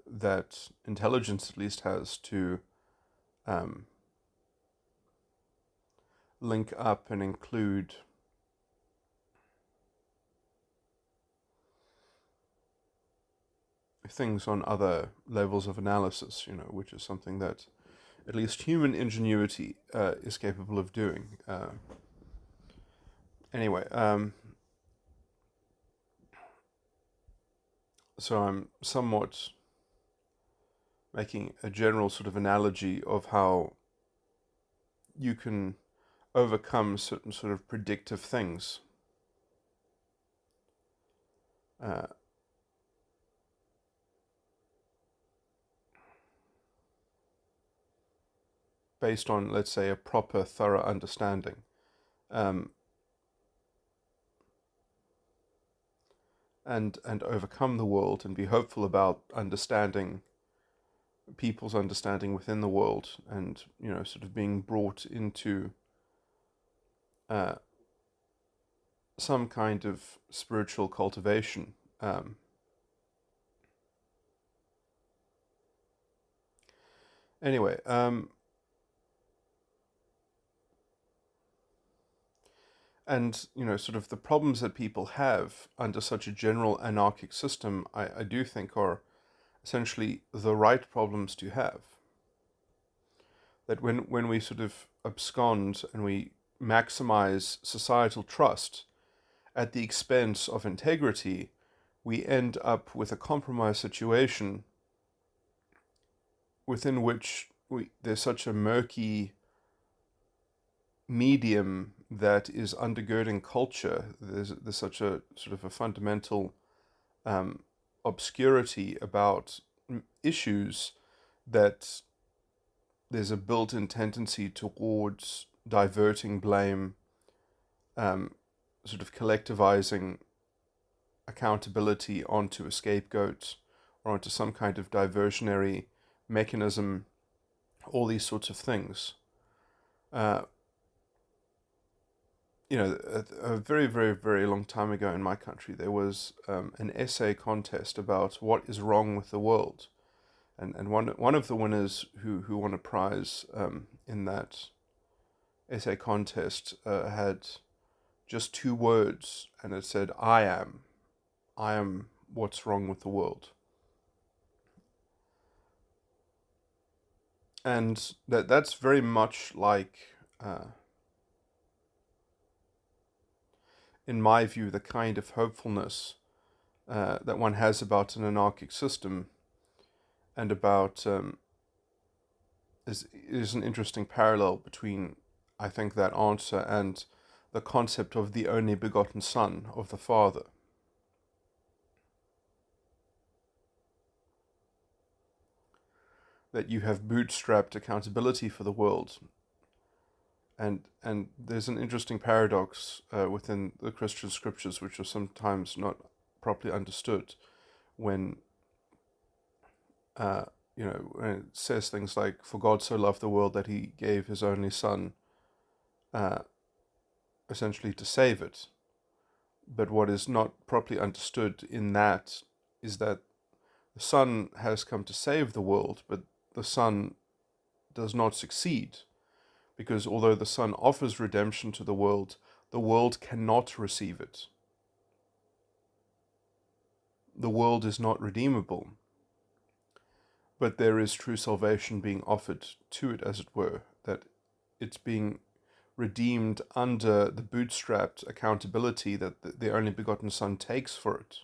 that intelligence at least has to link up and include things on other levels of analysis, you know, which is something that at least human ingenuity is capable of doing. Anyway, so I'm somewhat making a general sort of analogy of how you can overcome certain sort of predictive things. Based on, let's say, a proper, thorough understanding. And overcome the world and be hopeful about understanding people's understanding within the world, and, you know, sort of being brought into some kind of spiritual cultivation. Anyway, and, you know, sort of the problems that people have under such a general anarchic system, I do think are essentially the right problems to have. that when we sort of abscond and we maximize societal trust at the expense of integrity, we end up with a compromised situation within which there's such a murky medium that is undergirding culture. There's such a sort of a fundamental obscurity about issues that there's a built-in tendency towards diverting blame, sort of collectivizing accountability onto a scapegoat or onto some kind of diversionary mechanism, all these sorts of things. A very, very, very long time ago in my country, there was an essay contest about what is wrong with the world. And one of the winners who won a prize in that essay contest had just 2 words, and it said, I am what's wrong with the world. And that's very much like, in my view, the kind of hopefulness that one has about an anarchic system, and about is an interesting parallel between, I think, that answer and the concept of the only begotten Son of the Father. That you have bootstrapped accountability for the world. And there's an interesting paradox within the Christian scriptures, which are sometimes not properly understood, when when it says things like, "For God so loved the world that He gave His only Son," essentially to save it. But what is not properly understood in that is that the Son has come to save the world, but the Son does not succeed, because although the Son offers redemption to the world cannot receive it. The world is not redeemable, but there is true salvation being offered to it, as it were, that it's being redeemed under the bootstrapped accountability that the only begotten Son takes for it.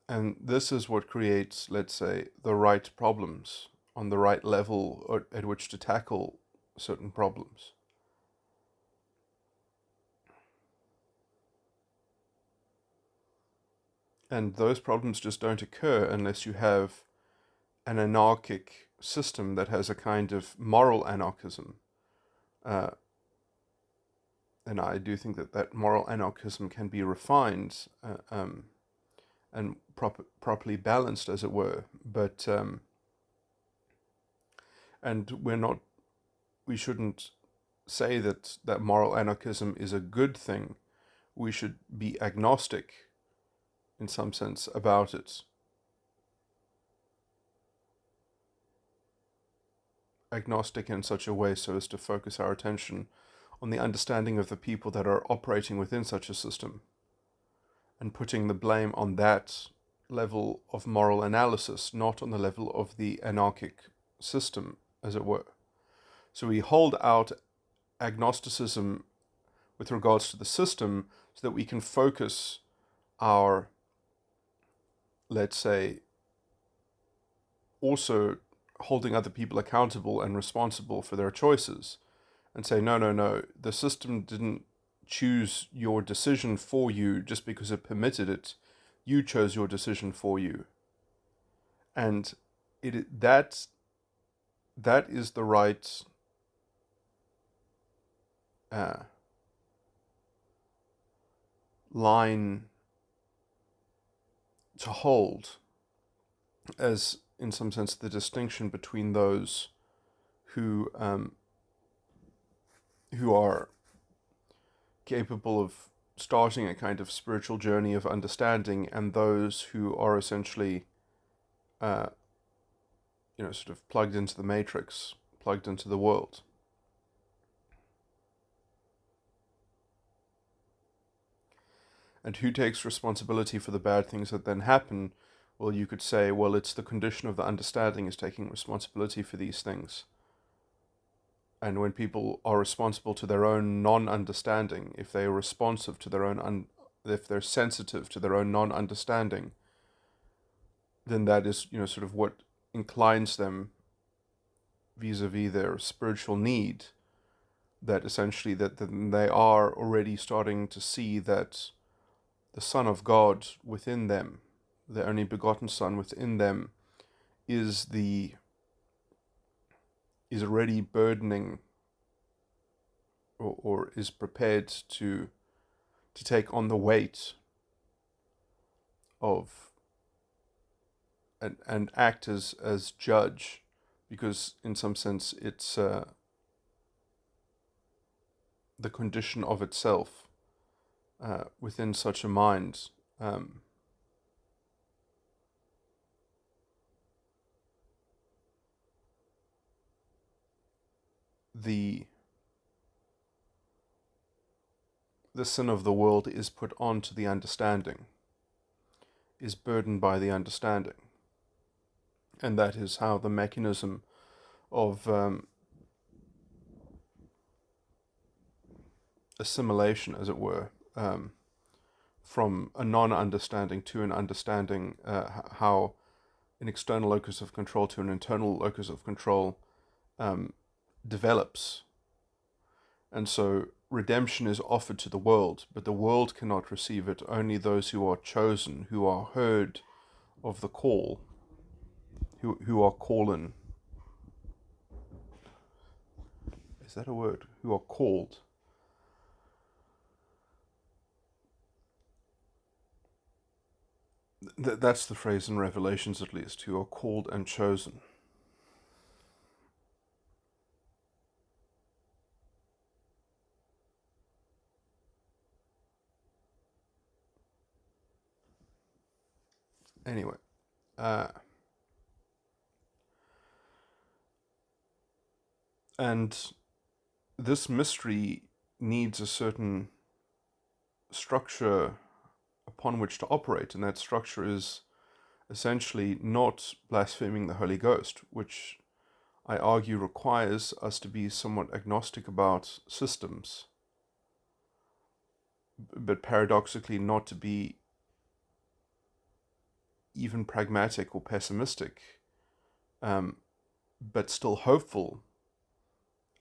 And this is what creates, let's say, the right problems on the right level at which to tackle certain problems. And those problems just don't occur unless you have an anarchic system that has a kind of moral anarchism. And I do think that moral anarchism can be refined and properly balanced, as it were. But and we shouldn't say that moral anarchism is a good thing. We should be agnostic, in some sense, about it. Agnostic in such a way so as to focus our attention on the understanding of the people that are operating within such a system, and putting the blame on that level of moral analysis, not on the level of the anarchic system, as it were. So we hold out agnosticism with regards to the system so that we can focus our, let's say, also holding other people accountable and responsible for their choices, and say, no, the system didn't choose your decision for you just because it permitted it. You chose your decision for you. And that is the right line to hold, as in some sense the distinction between those who are capable of starting a kind of spiritual journey of understanding, and those who are essentially sort of plugged into the matrix, plugged into the world. And who takes responsibility for the bad things that then happen? Well, you could say, well, it's the condition of the understanding is taking responsibility for these things. And when people are responsible to their own non-understanding, if they are responsive to their own, if they're sensitive to their own non-understanding, then that is, sort of what inclines them vis-a-vis their spiritual need, that essentially that they are already starting to see that the Son of God within them, the only begotten Son within them, is already burdening, or is prepared to take on the weight of and act as judge, because in some sense it's the condition of itself within such a mind. The sin of the world is put onto the understanding, is burdened by the understanding. And that is how the mechanism of assimilation, as it were, from a non-understanding to an understanding, how an external locus of control to an internal locus of control develops. And so redemption is offered to the world, but the world cannot receive it. Only those who are chosen, who are heard of the call, who are callen. Is that a word? Who are called. That's the phrase in Revelations, at least, who are called and chosen. Anyway, and this mystery needs a certain structure upon which to operate, and that structure is essentially not blaspheming the Holy Ghost, which I argue requires us to be somewhat agnostic about systems, but paradoxically not to be even pragmatic or pessimistic, but still hopeful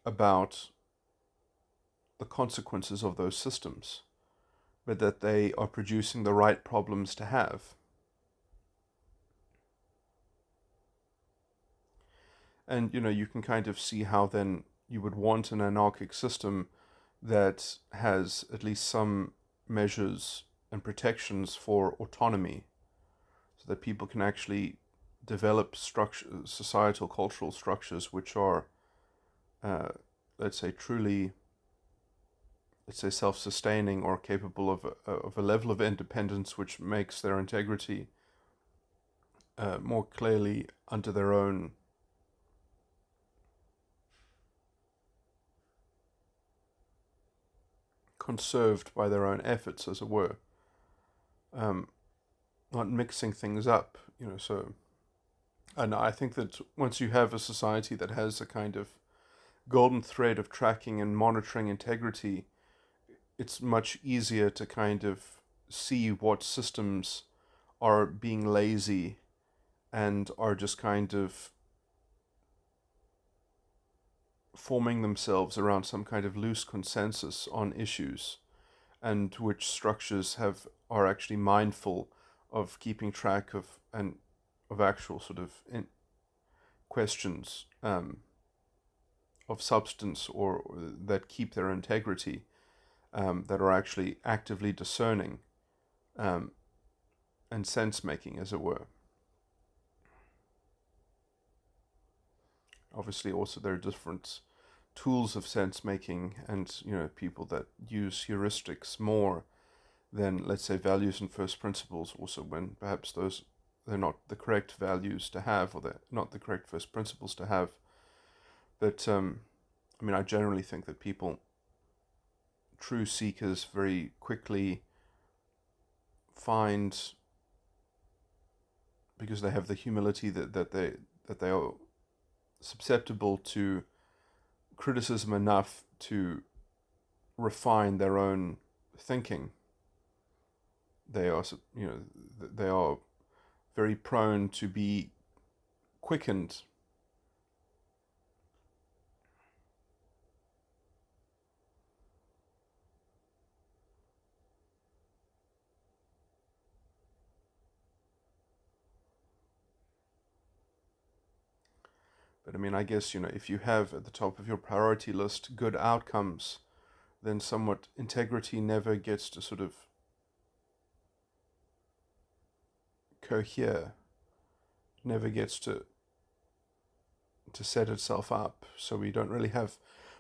about the consequences of those systems, but that they are producing the right problems to have. And, you can kind of see how then you would want an anarchic system that has at least some measures and protections for autonomy, so that people can actually develop societal, cultural structures which are, let's say, truly, self-sustaining, or capable of a level of independence which makes their integrity more clearly under their own conserved by their own efforts, as it were, not mixing things up, so. And I think that once you have a society that has a kind of golden thread of tracking and monitoring integrity, it's much easier to kind of see what systems are being lazy and are just kind of forming themselves around some kind of loose consensus on issues, and which structures are actually mindful of keeping track of actual sort of questions of substance, or that keep their integrity, that are actually actively discerning and sense making, as it were. Obviously, also there are different tools of sense making, and people that use heuristics more than, let's say, values and first principles, also when perhaps they're not the correct values to have, or they're not the correct first principles to have. But I generally think that people, true seekers, very quickly find, because they have the humility that they are susceptible to criticism enough to refine their own thinking. They are, they are very prone to be quickened. But I mean, I guess, if you have at the top of your priority list good outcomes, then somewhat integrity never gets to sort of cohere, never gets to set itself up. So we don't really have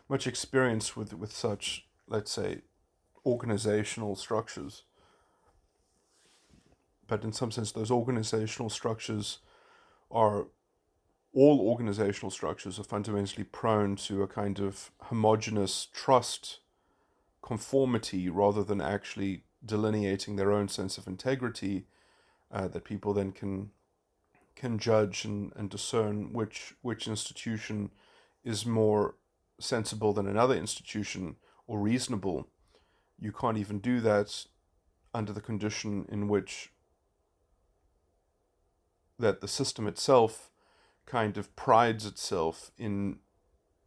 much experience with such, let's say, organizational structures. But in some sense, those organizational structures are, all organizational structures are fundamentally prone to a kind of homogeneous trust conformity rather than actually delineating their own sense of integrity, that people then can judge and discern which institution is more sensible than another institution or reasonable. You can't even do that under the condition in which that the system itself kind of prides itself in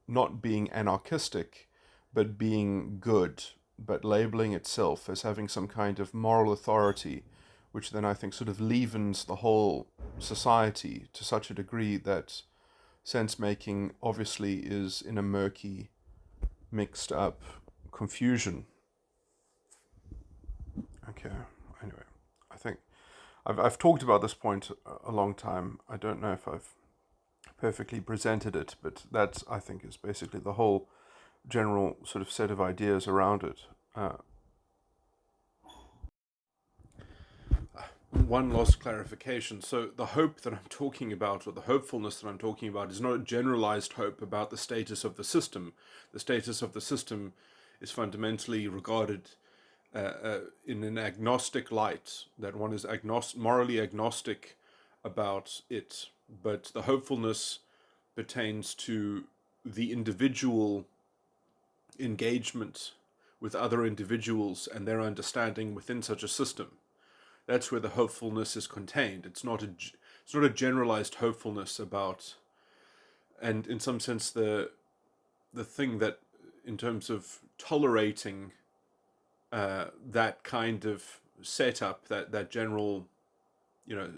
not being anarchistic, but being good, but labeling itself as having some kind of moral authority, which then I think sort of leavens the whole society to such a degree that sense-making obviously is in a murky, mixed up confusion. Okay, anyway, I think I've talked about this point a long time. I don't know if I've perfectly presented it, but that, I think, is basically the whole general sort of set of ideas around it. One last clarification. So the hope that I'm talking about, or the hopefulness that I'm talking about, is not a generalized hope about the status of the system. The status of the system is fundamentally regarded in an agnostic light, that one is morally agnostic about it. But the hopefulness pertains to the individual engagement with other individuals and their understanding within such a system. That's where the hopefulness is contained. It's not a generalized hopefulness about, and in some sense the thing that, in terms of tolerating that kind of setup, that general,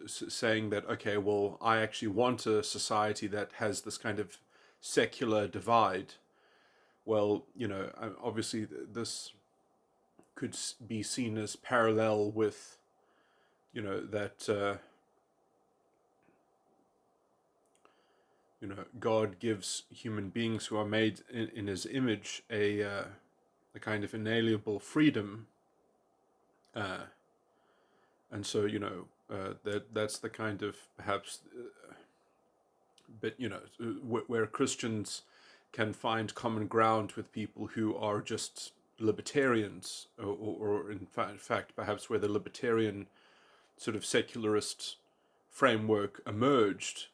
saying that, okay, well, I actually want a society that has this kind of secular divide. Well, obviously this could be seen as parallel with, that God gives human beings who are made in His image a kind of inalienable freedom, and so that's the kind of, perhaps, but where Christians can find common ground with people who are just libertarians, or in fact perhaps where the libertarian sort of secularist framework emerged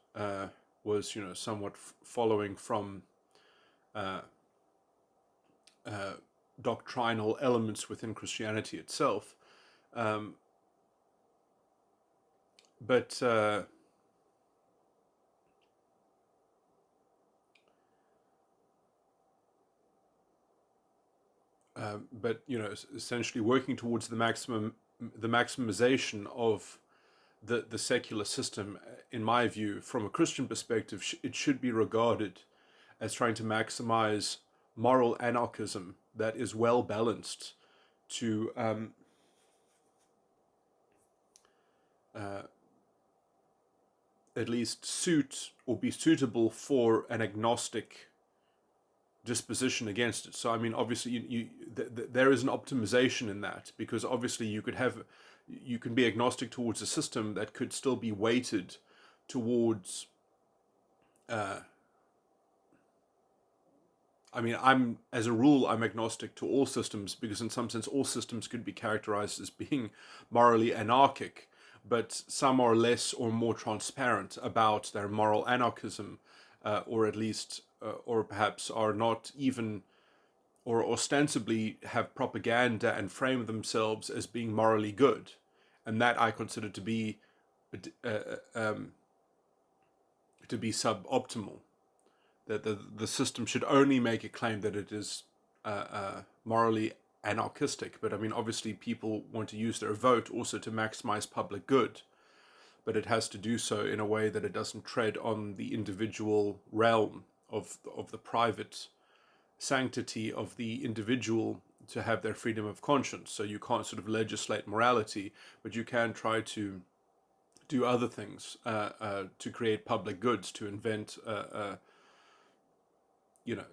was somewhat following from doctrinal elements within Christianity itself, but essentially working towards the maximization of the secular system. In my view, from a Christian perspective, it should be regarded as trying to maximize moral anarchism that is well balanced to at least suit or be suitable for an agnostic disposition against it. So I mean, obviously there is an optimization in that, because obviously you can be agnostic towards a system that could still be weighted towards I mean, as a rule, I'm agnostic to all systems because, in some sense, all systems could be characterized as being morally anarchic, but some are less or more transparent about their moral anarchism, or at least, or perhaps are not even, or ostensibly have propaganda and frame themselves as being morally good. And that I consider uh, um, to be suboptimal. That the system should only make a claim that it is morally anarchistic. But I mean, obviously, people want to use their vote also to maximize public good, but it has to do so in a way that it doesn't tread on the individual realm of the private sanctity of the individual to have their freedom of conscience. So you can't sort of legislate morality, but you can try to do other things to create public goods, to invent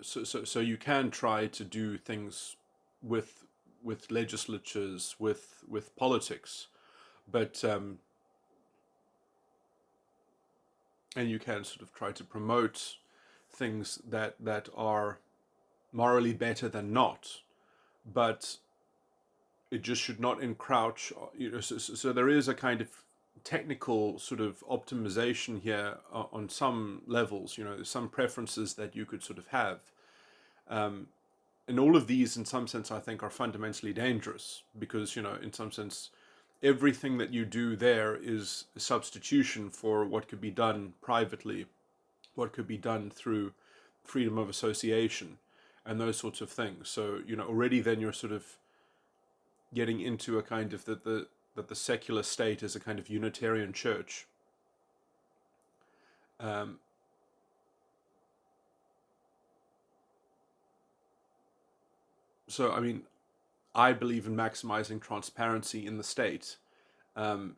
so you can try to do things with legislatures, with politics, but and you can sort of try to promote things that are morally better than not, but it just should not encroach. So there is a kind of technical sort of optimization here on some levels. There's some preferences that you could sort of have. And all of these, in some sense, I think are fundamentally dangerous because, in some sense, everything that you do there is a substitution for what could be done privately, what could be done through freedom of association and those sorts of things. So, already then you're sort of getting into a kind of that the secular state is a kind of Unitarian church. So, I mean, I believe in maximizing transparency in the state. Um,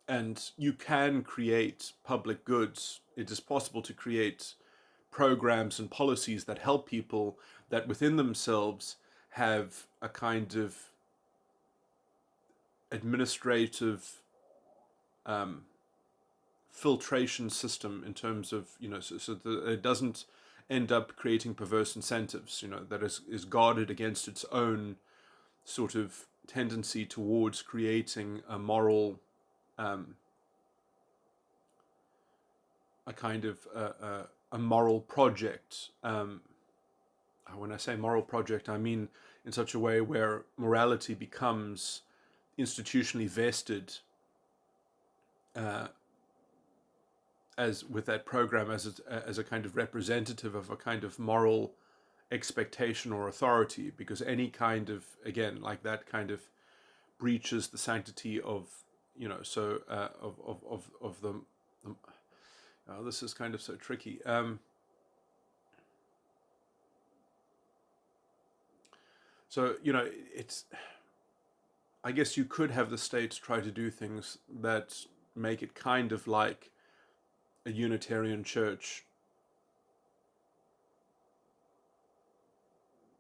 and you can create public goods. It is possible to create programs and policies that help people that within themselves have a kind of administrative filtration system in terms of, so that it doesn't end up creating perverse incentives, that is guarded against its own sort of tendency towards creating a moral, a kind of a moral project. When I say moral project, I mean in such a way where morality becomes institutionally vested as with that program as a kind of representative of a kind of moral expectation or authority, because any kind of, again, like that kind of breaches the sanctity of, of the this is kind of so tricky. So it's, I guess you could have the state try to do things that make it kind of like a Unitarian church,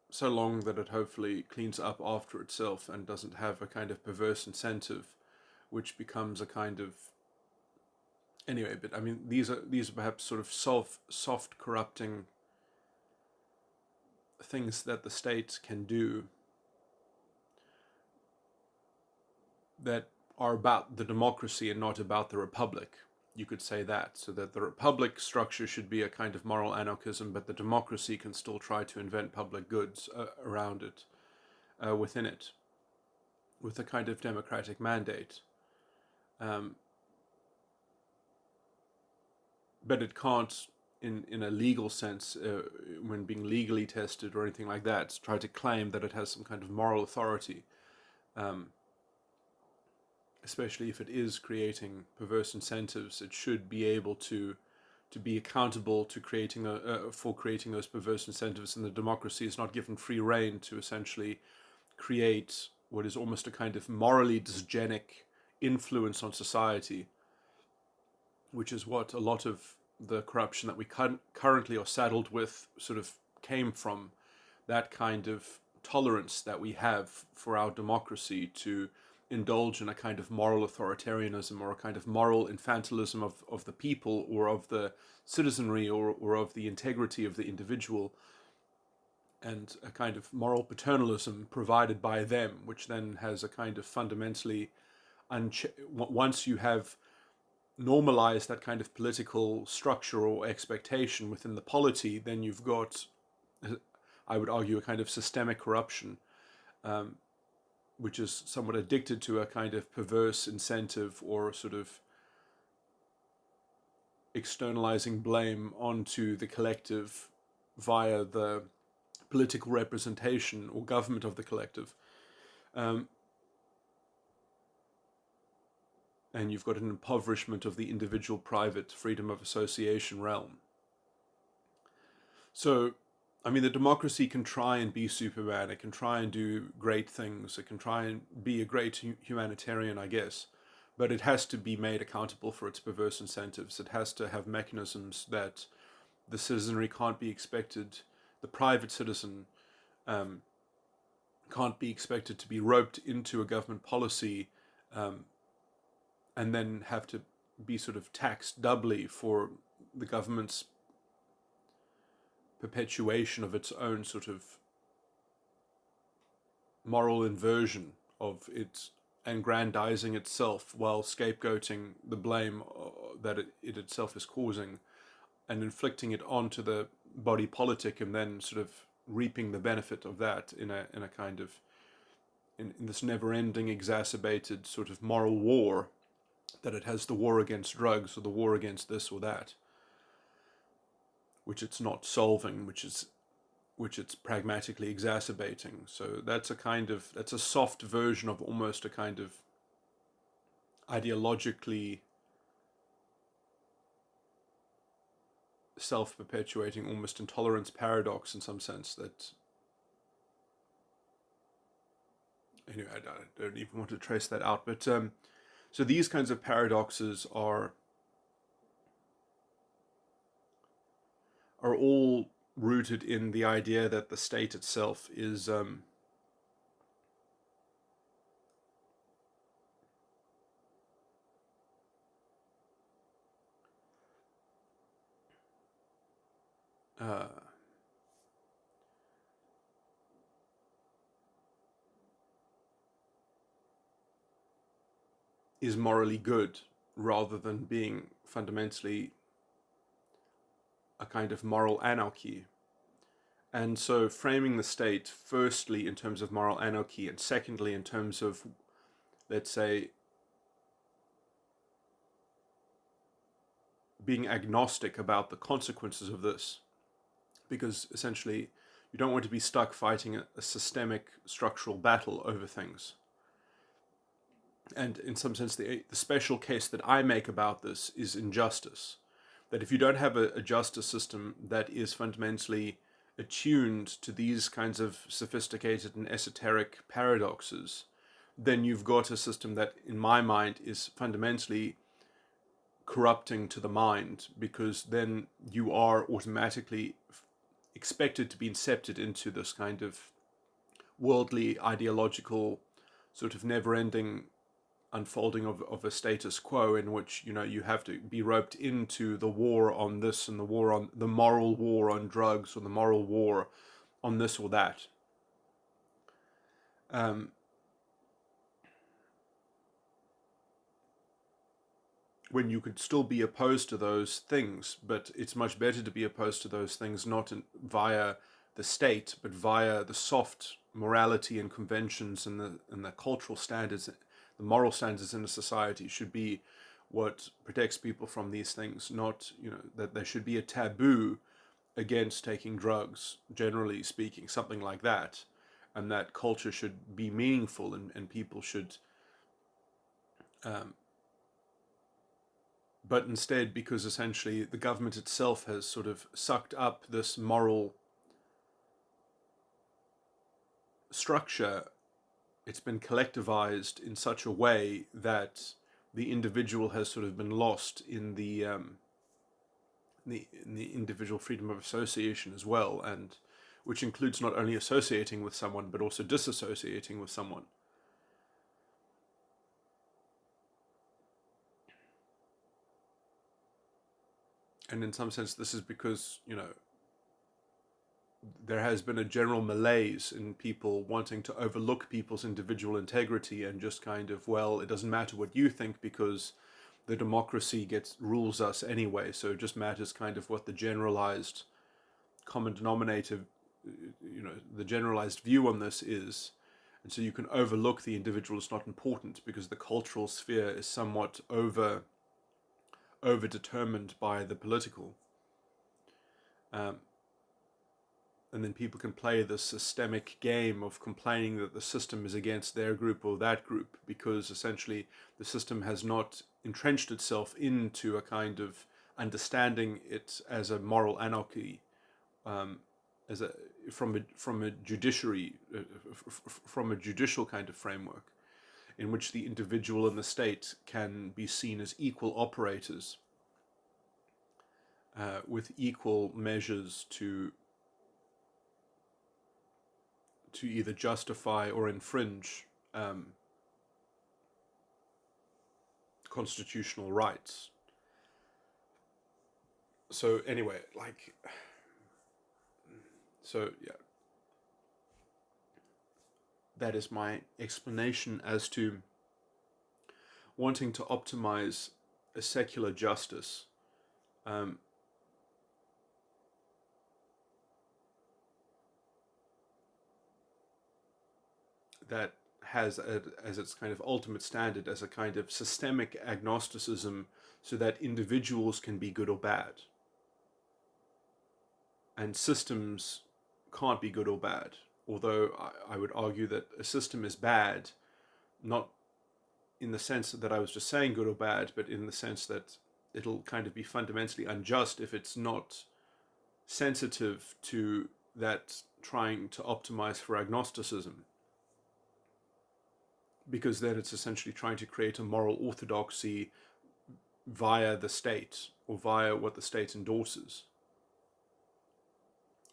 so long that it hopefully cleans up after itself and doesn't have a kind of perverse incentive, which becomes a kind of, anyway. But I mean, these are perhaps sort of soft corrupting things that the state can do that are about the democracy and not about the republic. You could say that, so that the republic structure should be a kind of moral anarchism, but the democracy can still try to invent public goods around it, within it, with a kind of democratic mandate. But it can't, in a legal sense, when being legally tested or anything like that, try to claim that it has some kind of moral authority, especially if it is creating perverse incentives. It should be able to be accountable to creating for creating those perverse incentives, and the democracy is not given free rein to essentially create what is almost a kind of morally dysgenic influence on society, which is what a lot of the corruption that we currently are saddled with sort of came from. That kind of tolerance that we have for our democracy to indulge in a kind of moral authoritarianism or a kind of moral infantilism of the people or of the citizenry or of the integrity of the individual, and a kind of moral paternalism provided by them, which then has a kind of fundamentally, once you have normalized that kind of political structure or expectation within the polity, then you've got, I would argue, a kind of systemic corruption, which is somewhat addicted to a kind of perverse incentive or sort of externalizing blame onto the collective via the political representation or government of the collective. And you've got an impoverishment of the individual private freedom of association realm. So, I mean, the democracy can try and be Superman, it can try and do great things, it can try and be a great humanitarian, I guess, but it has to be made accountable for its perverse incentives. It has to have mechanisms that the citizenry can't be expected, the private citizen can't be expected to be roped into a government policy and then have to be sort of taxed doubly for the government's perpetuation of its own sort of moral inversion of its aggrandizing itself while scapegoating the blame that it itself is causing and inflicting it onto the body politic, and then sort of reaping the benefit of that in a kind of in this never-ending exacerbated sort of moral war that it has, the war against drugs or the war against this or that, which it's not solving, which it's pragmatically exacerbating. So that's a soft version of almost a kind of ideologically self-perpetuating, almost intolerance paradox in some sense that, anyway, I don't even want to trace that out. But so these kinds of paradoxes are all rooted in the idea that the state itself is is morally good rather than being fundamentally a kind of moral anarchy. And so framing the state firstly in terms of moral anarchy and secondly in terms of, let's say, being agnostic about the consequences of this, because essentially you don't want to be stuck fighting a systemic structural battle over things. And in some sense, the special case that I make about this is injustice. That if you don't have a justice system that is fundamentally attuned to these kinds of sophisticated and esoteric paradoxes, then you've got a system that, in my mind, is fundamentally corrupting to the mind, because then you are automatically expected to be incepted into this kind of worldly, ideological, sort of never-ending unfolding of a status quo in which, you know, you have to be roped into the war on this and the war on the moral war on drugs or the moral war on this or that. When you could still be opposed to those things, but it's much better to be opposed to those things not via the state, but via the soft morality and conventions and the cultural standards. The moral standards in a society should be what protects people from these things, not, you know, that there should be a taboo against taking drugs, generally speaking, something like that, and that culture should be meaningful and people should, but instead, because essentially the government itself has sort of sucked up this moral structure, it's been collectivized in such a way that the individual has sort of been lost in the individual freedom of association as well, and which includes not only associating with someone but also disassociating with someone. And in some sense, this is because, there has been a general malaise in people wanting to overlook people's individual integrity and just kind of, well, it doesn't matter what you think because the democracy rules us anyway. So it just matters kind of what the generalized common denominator, the generalized view on this is. And so you can overlook the individual as not important because the cultural sphere is somewhat over determined by the political. And then people can play this systemic game of complaining that the system is against their group or that group, because essentially the system has not entrenched itself into a kind of understanding it as a moral anarchy, as a from a judiciary, from a judicial kind of framework, in which the individual and the state can be seen as equal operators, with equal measures to either justify or infringe constitutional rights. So anyway, yeah, that is my explanation as to wanting to optimize a secular justice. That has as its kind of ultimate standard as a kind of systemic agnosticism, so that individuals can be good or bad, and systems can't be good or bad. Although I would argue that a system is bad, not in the sense that I was just saying good or bad, but in the sense that it'll kind of be fundamentally unjust if it's not sensitive to that trying to optimize for agnosticism, because then it's essentially trying to create a moral orthodoxy via the state or via what the state endorses,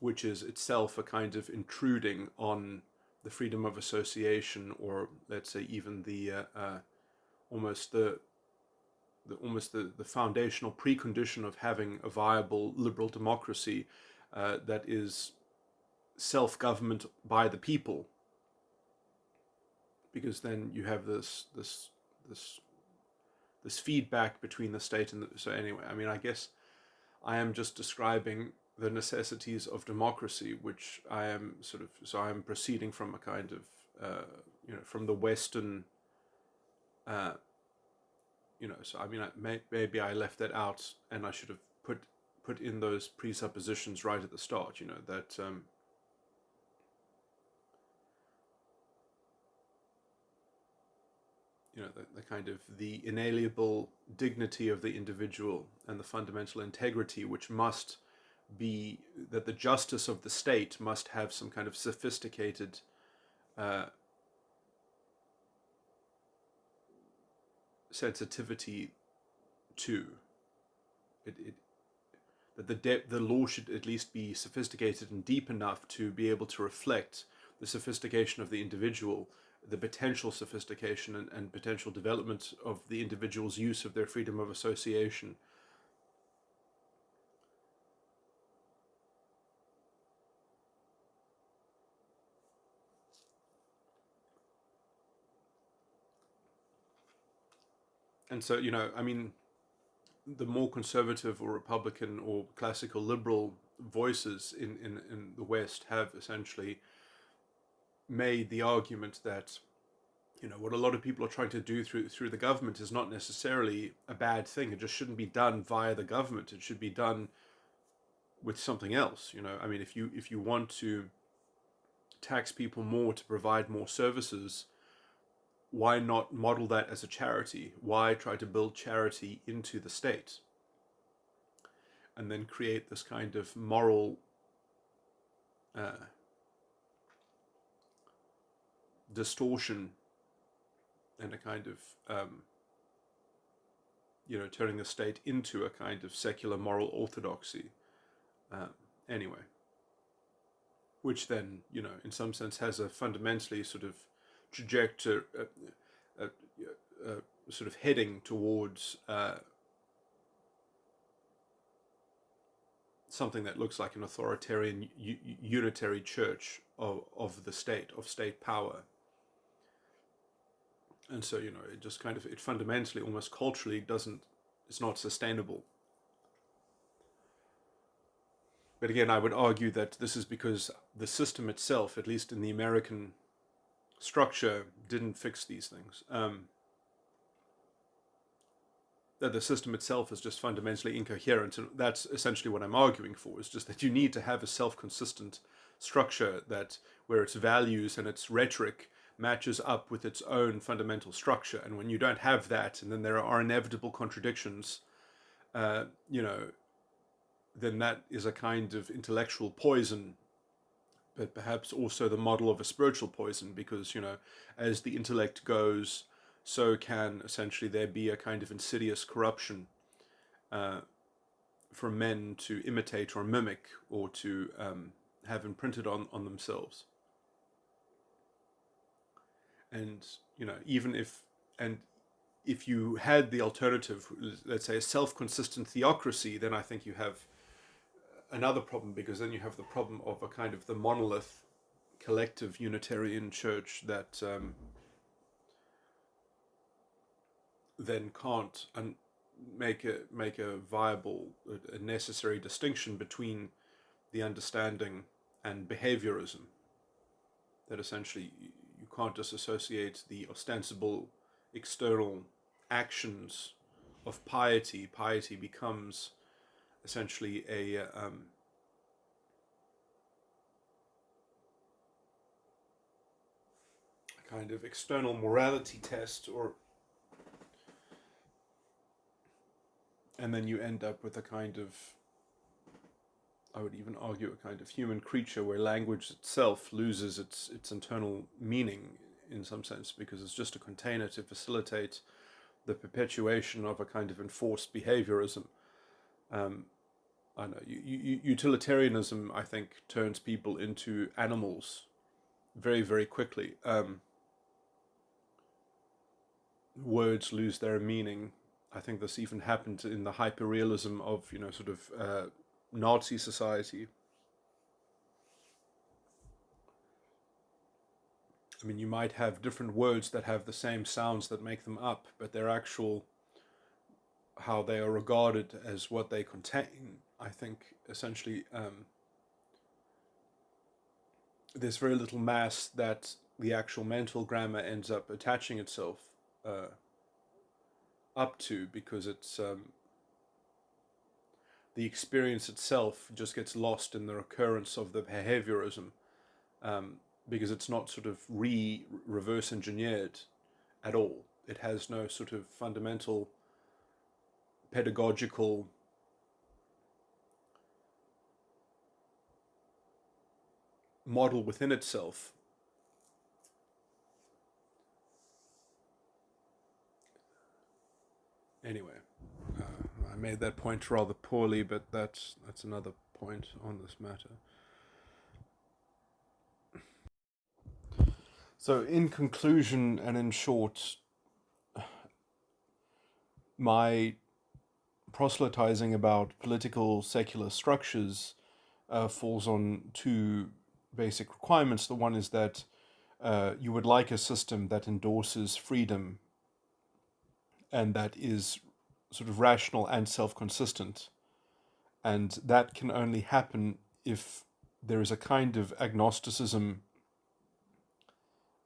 which is itself a kind of intruding on the freedom of association, or let's say even the almost the foundational precondition of having a viable liberal democracy that is self-government by the people, because then you have this feedback between the state and so anyway, I mean, I guess I am just describing the necessities of democracy, which I am proceeding from a kind of from the Western, so I mean, maybe I left that out, and I should have put in those presuppositions right at the start, that the kind of the inalienable dignity of the individual and the fundamental integrity, which must be that the justice of the state must have some kind of sophisticated sensitivity to it, that the law should at least be sophisticated and deep enough to be able to reflect the sophistication of the individual, the potential sophistication and potential development of the individual's use of their freedom of association. And so, I mean, the more conservative or Republican or classical liberal voices in the West have essentially made the argument that what a lot of people are trying to do through the government is not necessarily a bad thing. It just shouldn't be done via the government. It should be done with something else. I mean, if you want to tax people more to provide more services, why not model that as a charity? Why try to build charity into the state and then create this kind of moral distortion and a kind of turning the state into a kind of secular moral orthodoxy, anyway, which then in some sense has a fundamentally sort of trajectory, sort of heading towards something that looks like an authoritarian unitary church of the state, of state power. And so, it just kind of, it fundamentally, almost culturally, it's not sustainable. But again, I would argue that this is because the system itself, at least in the American structure, didn't fix these things. That the system itself is just fundamentally incoherent, and that's essentially what I'm arguing for, is just that you need to have a self-consistent structure that where its values and its rhetoric matches up with its own fundamental structure. And when you don't have that, and then there are inevitable contradictions, then that is a kind of intellectual poison, but perhaps also the model of a spiritual poison, because, as the intellect goes, so can essentially there be a kind of insidious corruption for men to imitate or mimic, or to have imprinted on themselves. And, even if you had the alternative, let's say a self-consistent theocracy, then I think you have another problem, because then you have the problem of a kind of the monolith collective Unitarian church that then can't make a viable, a necessary distinction between the understanding and behaviorism. That essentially you can't disassociate the ostensible external actions of piety. Piety becomes essentially a kind of external morality test, and then you end up with a kind of, I would even argue, a kind of human creature where language itself loses its internal meaning in some sense, because it's just a container to facilitate the perpetuation of a kind of enforced behaviorism. I know utilitarianism, I think, turns people into animals very, very quickly. Words lose their meaning. I think this even happened in the hyperrealism of, sort of Nazi society. I mean, you might have different words that have the same sounds that make them up, but their actual, how they are regarded as what they contain, I think essentially there's very little mass that the actual mental grammar ends up attaching itself up to, because it's the experience itself just gets lost in the recurrence of the behaviorism, because it's not sort of reverse engineered at all. It has no sort of fundamental pedagogical model within itself. Anyway, I made that point rather poorly, but that's another point on this matter. So, in conclusion and in short, my proselytizing about political secular structures falls on two basic requirements. The one is that you would like a system that endorses freedom and that is sort of rational and self-consistent. And that can only happen if there is a kind of agnosticism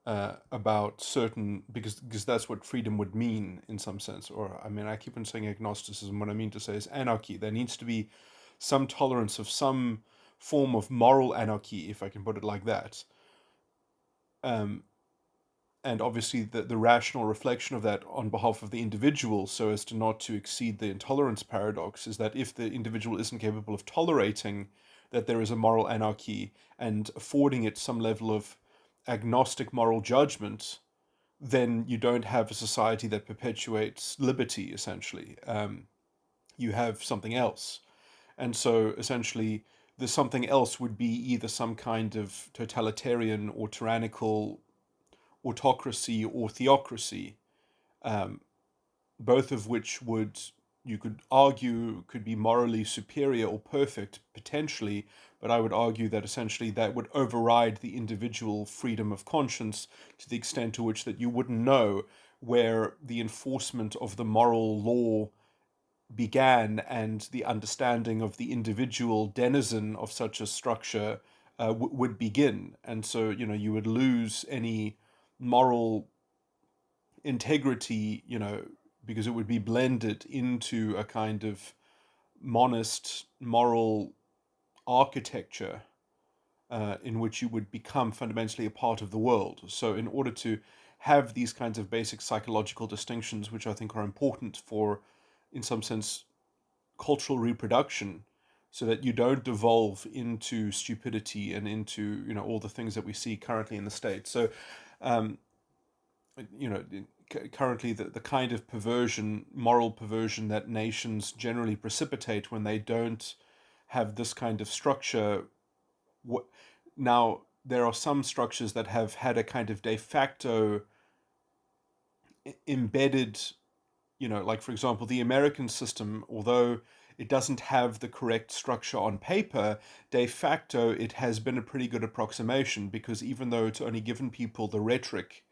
about certain, because that's what freedom would mean in some sense. Or, I mean, I keep on saying agnosticism. What I mean to say is anarchy. There needs to be some tolerance of some form of moral anarchy, if I can put it like that. And obviously the rational reflection of that on behalf of the individual, so as to not to exceed the intolerance paradox, is that if the individual isn't capable of tolerating that there is a moral anarchy and affording it some level of agnostic moral judgment, then you don't have a society that perpetuates liberty, essentially. You have something else. And so essentially the something else would be either some kind of totalitarian or tyrannical autocracy or theocracy, both of which would, could argue could be morally superior or perfect potentially, but I would argue that essentially that would override the individual freedom of conscience to the extent to which that you wouldn't know where the enforcement of the moral law began and the understanding of the individual denizen of such a structure would begin. And so, you would lose any moral integrity, because it would be blended into a kind of monist moral architecture in which you would become fundamentally a part of the world. So, in order to have these kinds of basic psychological distinctions, which I think are important for, in some sense, cultural reproduction, so that you don't devolve into stupidity and into all the things that we see currently in the States. So, um, you know, currently the kind of perversion, moral perversion that nations generally precipitate when they don't have this kind of structure. Now, there are some structures that have had a kind of de facto embedded, like for example, the American system, although it doesn't have the correct structure on paper, de facto it has been a pretty good approximation, because even though it's only given people the rhetoric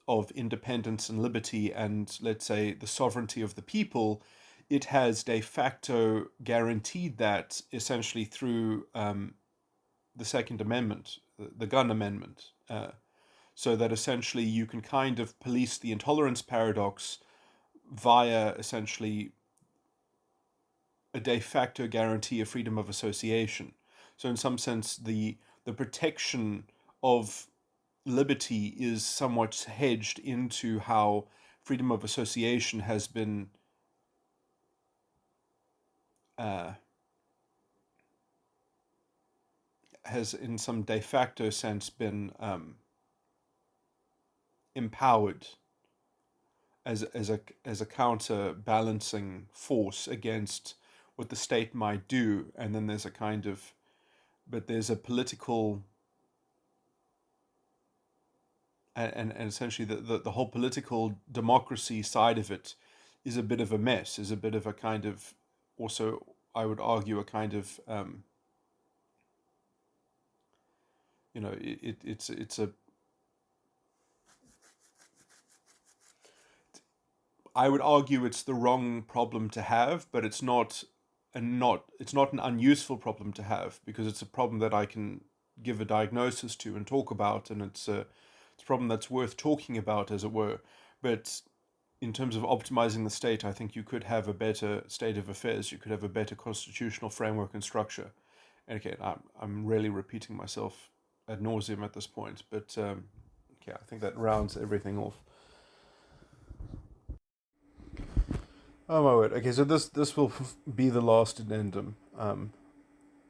of independence and liberty and, let's say, the sovereignty of the people, it has de facto guaranteed that essentially through the Second Amendment, the gun amendment, so that essentially you can kind of police the intolerance paradox via essentially a de facto guarantee of freedom of association. So in some sense, the protection of liberty is somewhat hedged into how freedom of association has been has in some de facto sense been empowered as a counterbalancing force against what the state might do. And then there's a kind of, but there's a political and essentially the whole political democracy side of it is a bit of a mess, is a bit of a kind of, also I would argue, a kind of it's a, I would argue it's the wrong problem to have, but it's not an unuseful problem to have, because it's a problem that I can give a diagnosis to and talk about, and it's a problem that's worth talking about, as it were. But in terms of optimizing the state, I think you could have a better state of affairs. You could have a better constitutional framework and structure. And again, I'm really repeating myself ad nauseum at this point, but yeah, I think that rounds everything off. Oh my word. Okay, so this will be the last addendum.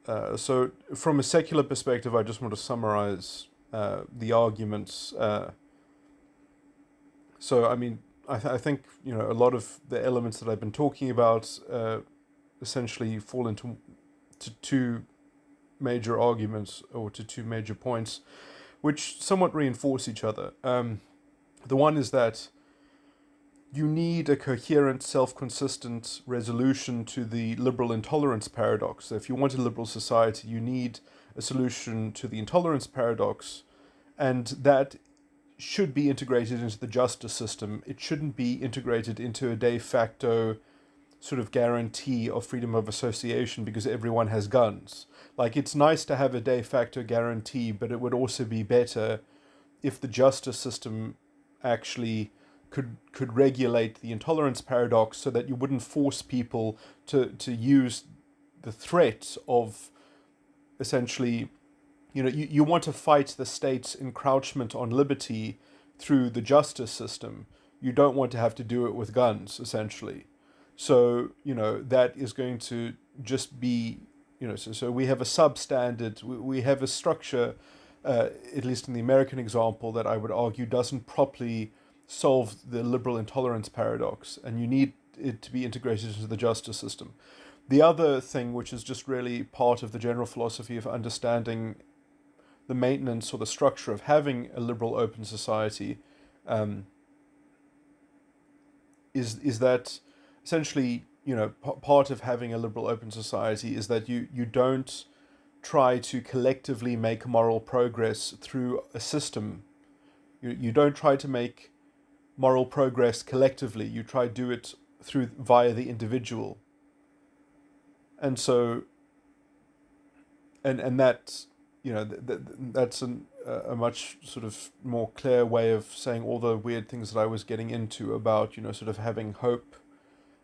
So from a secular perspective, I just want to summarize the arguments. So I mean, I think a lot of the elements that I've been talking about essentially fall into two major arguments, or to two major points, which somewhat reinforce each other. The one is that you need a coherent, self-consistent resolution to the liberal intolerance paradox. So if you want a liberal society, you need a solution to the intolerance paradox, and that should be integrated into the justice system. It shouldn't be integrated into a de facto sort of guarantee of freedom of association because everyone has guns. Like, it's nice to have a de facto guarantee, but it would also be better if the justice system actually could regulate the intolerance paradox, so that you wouldn't force people to use the threat of essentially, you want to fight the state's encroachment on liberty through the justice system. You don't want to have to do it with guns, essentially. So, that is going to just be, so we have a substandard, we have a structure, at least in the American example, that I would argue doesn't properly solve the liberal intolerance paradox, and you need it to be integrated into the justice system. The other thing, which is just really part of the general philosophy of understanding the maintenance or the structure of having a liberal open society, is that essentially part of having a liberal open society is that you don't try to collectively make moral progress through a system. You don't try to make moral progress collectively. You try to do it via the individual. And so, and that, that's a much sort of more clear way of saying all the weird things that I was getting into about, sort of having hope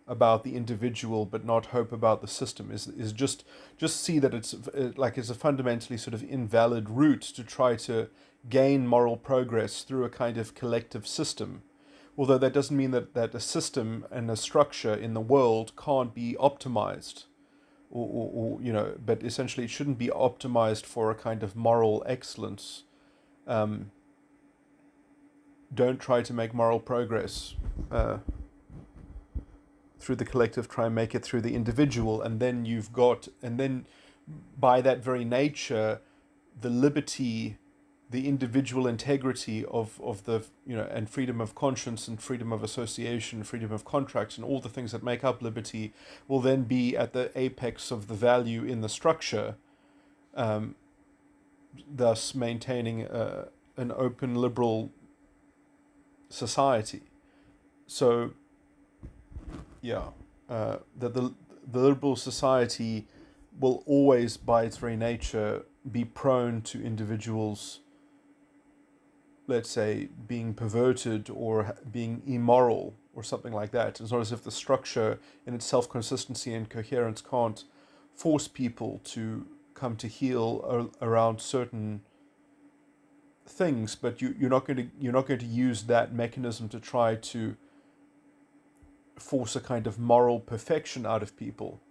about the individual but not hope about the system, is just see that it's a fundamentally sort of invalid route to try to gain moral progress through a kind of collective system. Although that doesn't mean that a system and a structure in the world can't be optimized, or but essentially it shouldn't be optimized for a kind of moral excellence. Don't try to make moral progress through the collective. Try and make it through the individual, and then by that very nature, the liberty, the individual integrity of the, and freedom of conscience and freedom of association, freedom of contract, and all the things that make up liberty will then be at the apex of the value in the structure, thus maintaining an open liberal society. So, the liberal society will always, by its very nature, be prone to individuals, let's say, being perverted or being immoral or something like that. It's not as if the structure in its self-consistency and coherence can't force people to come to heel around certain things, but you're not going to use that mechanism to try to force a kind of moral perfection out of people.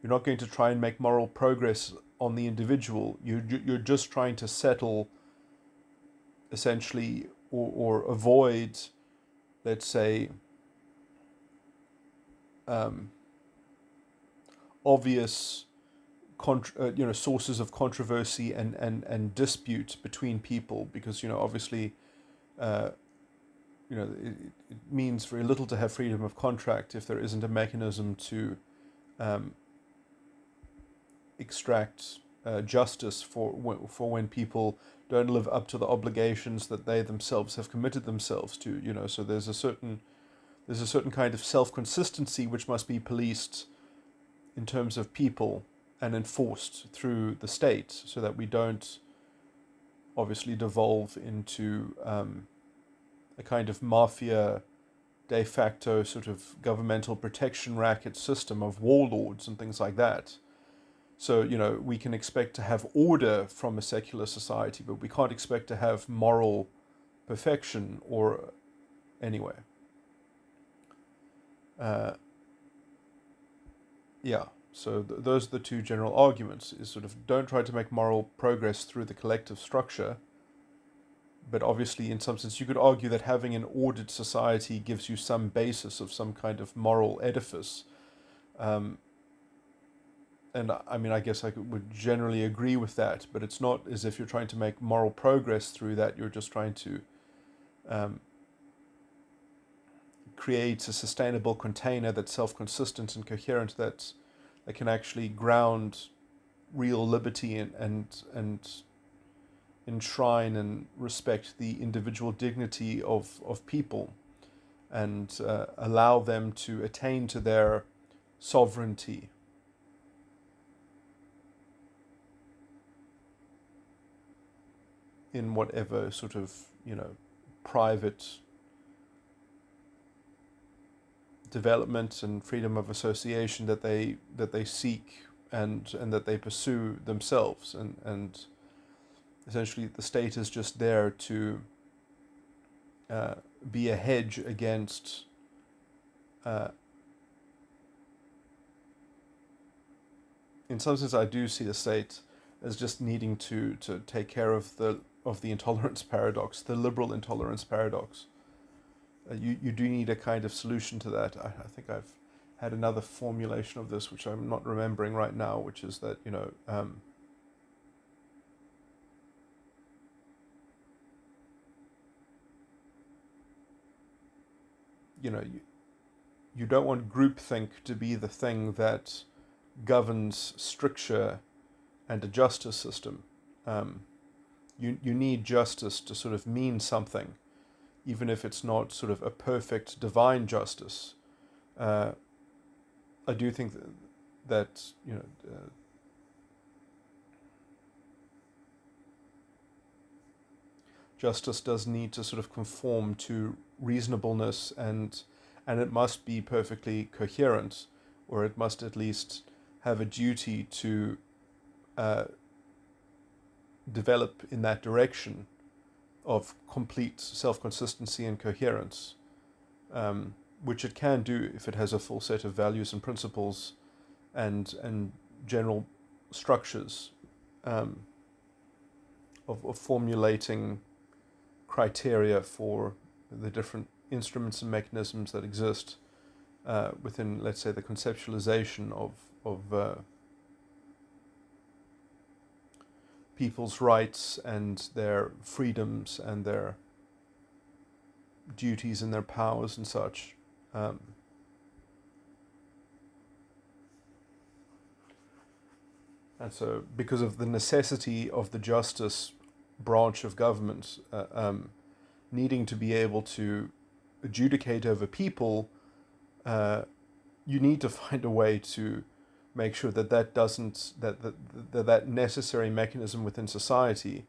You're not going to try and make moral progress on the individual. You're just trying to settle, essentially, or avoid, let's say, obvious sources of controversy and dispute between people, because obviously it means very little to have freedom of contract if there isn't a mechanism to extract justice for when people don't live up to the obligations that they themselves have committed themselves to. So there's a certain kind of self-consistency which must be policed in terms of people and enforced through the state, so that we don't obviously devolve into a kind of mafia de facto sort of governmental protection racket system of warlords and things like that. So, we can expect to have order from a secular society, but we can't expect to have moral perfection, or anyway. So those are the two general arguments, is sort of don't try to make moral progress through the collective structure. But obviously, in some sense, you could argue that having an ordered society gives you some basis of some kind of moral edifice. And I mean, I guess I would generally agree with that, but it's not as if you're trying to make moral progress through that. You're just trying to create a sustainable container that's self-consistent and coherent, that can actually ground real liberty and enshrine and respect the individual dignity of people, and allow them to attain to their sovereignty. In whatever sort of, private development and freedom of association that they seek and that they pursue themselves, and essentially the state is just there to be a hedge against in some sense I do see the state as just needing to take care of the intolerance paradox, the liberal intolerance paradox. You do need a kind of solution to that. I think I've had another formulation of this, which I'm not remembering right now, which is that, you don't want groupthink to be the thing that governs stricture and a justice system. You need justice to sort of mean something, even if it's not sort of a perfect divine justice. I do think that justice does need to sort of conform to reasonableness, and it must be perfectly coherent, or it must at least have a duty to develop in that direction of complete self-consistency and coherence, which it can do if it has a full set of values and principles and general structures of formulating criteria for the different instruments and mechanisms that exist within, let's say, the conceptualization of people's rights and their freedoms and their duties and their powers and such. And so, because of the necessity of the justice branch of government needing to be able to adjudicate over people, you need to find a way to make sure that that necessary mechanism within society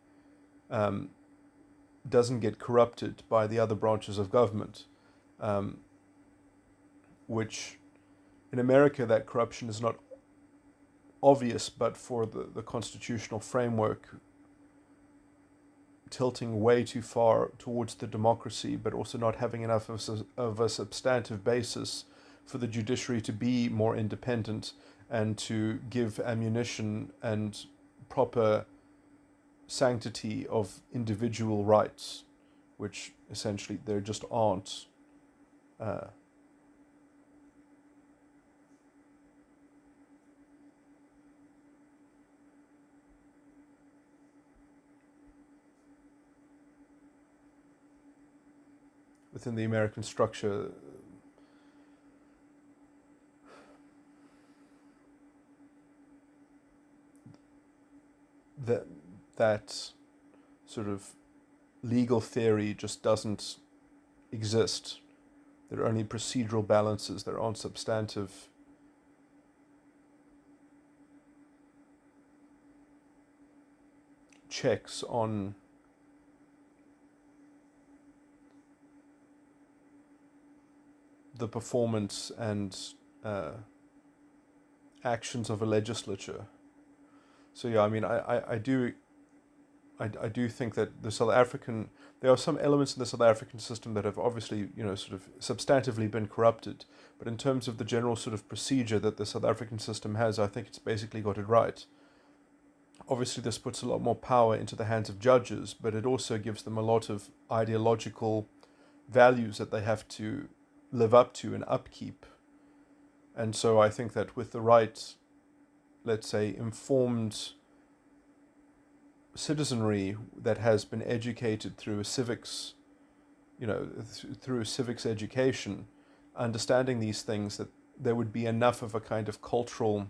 doesn't get corrupted by the other branches of government, which in America that corruption is not obvious, but for the constitutional framework tilting way too far towards the democracy, but also not having enough of a substantive basis for the judiciary to be more independent and to give ammunition and proper sanctity of individual rights, which essentially there just aren't. Within the American structure, that sort of legal theory just doesn't exist. There are only procedural balances. There aren't substantive checks on the performance and actions of a legislature. So yeah, I mean, I do think that there are some elements in the South African system that have obviously, sort of substantively been corrupted. But in terms of the general sort of procedure that the South African system has, I think it's basically got it right. Obviously, this puts a lot more power into the hands of judges, but it also gives them a lot of ideological values that they have to live up to and upkeep. And so I think that with the right, let's say, informed citizenry that has been educated through civics, through civics education, understanding these things, that there would be enough of a kind of cultural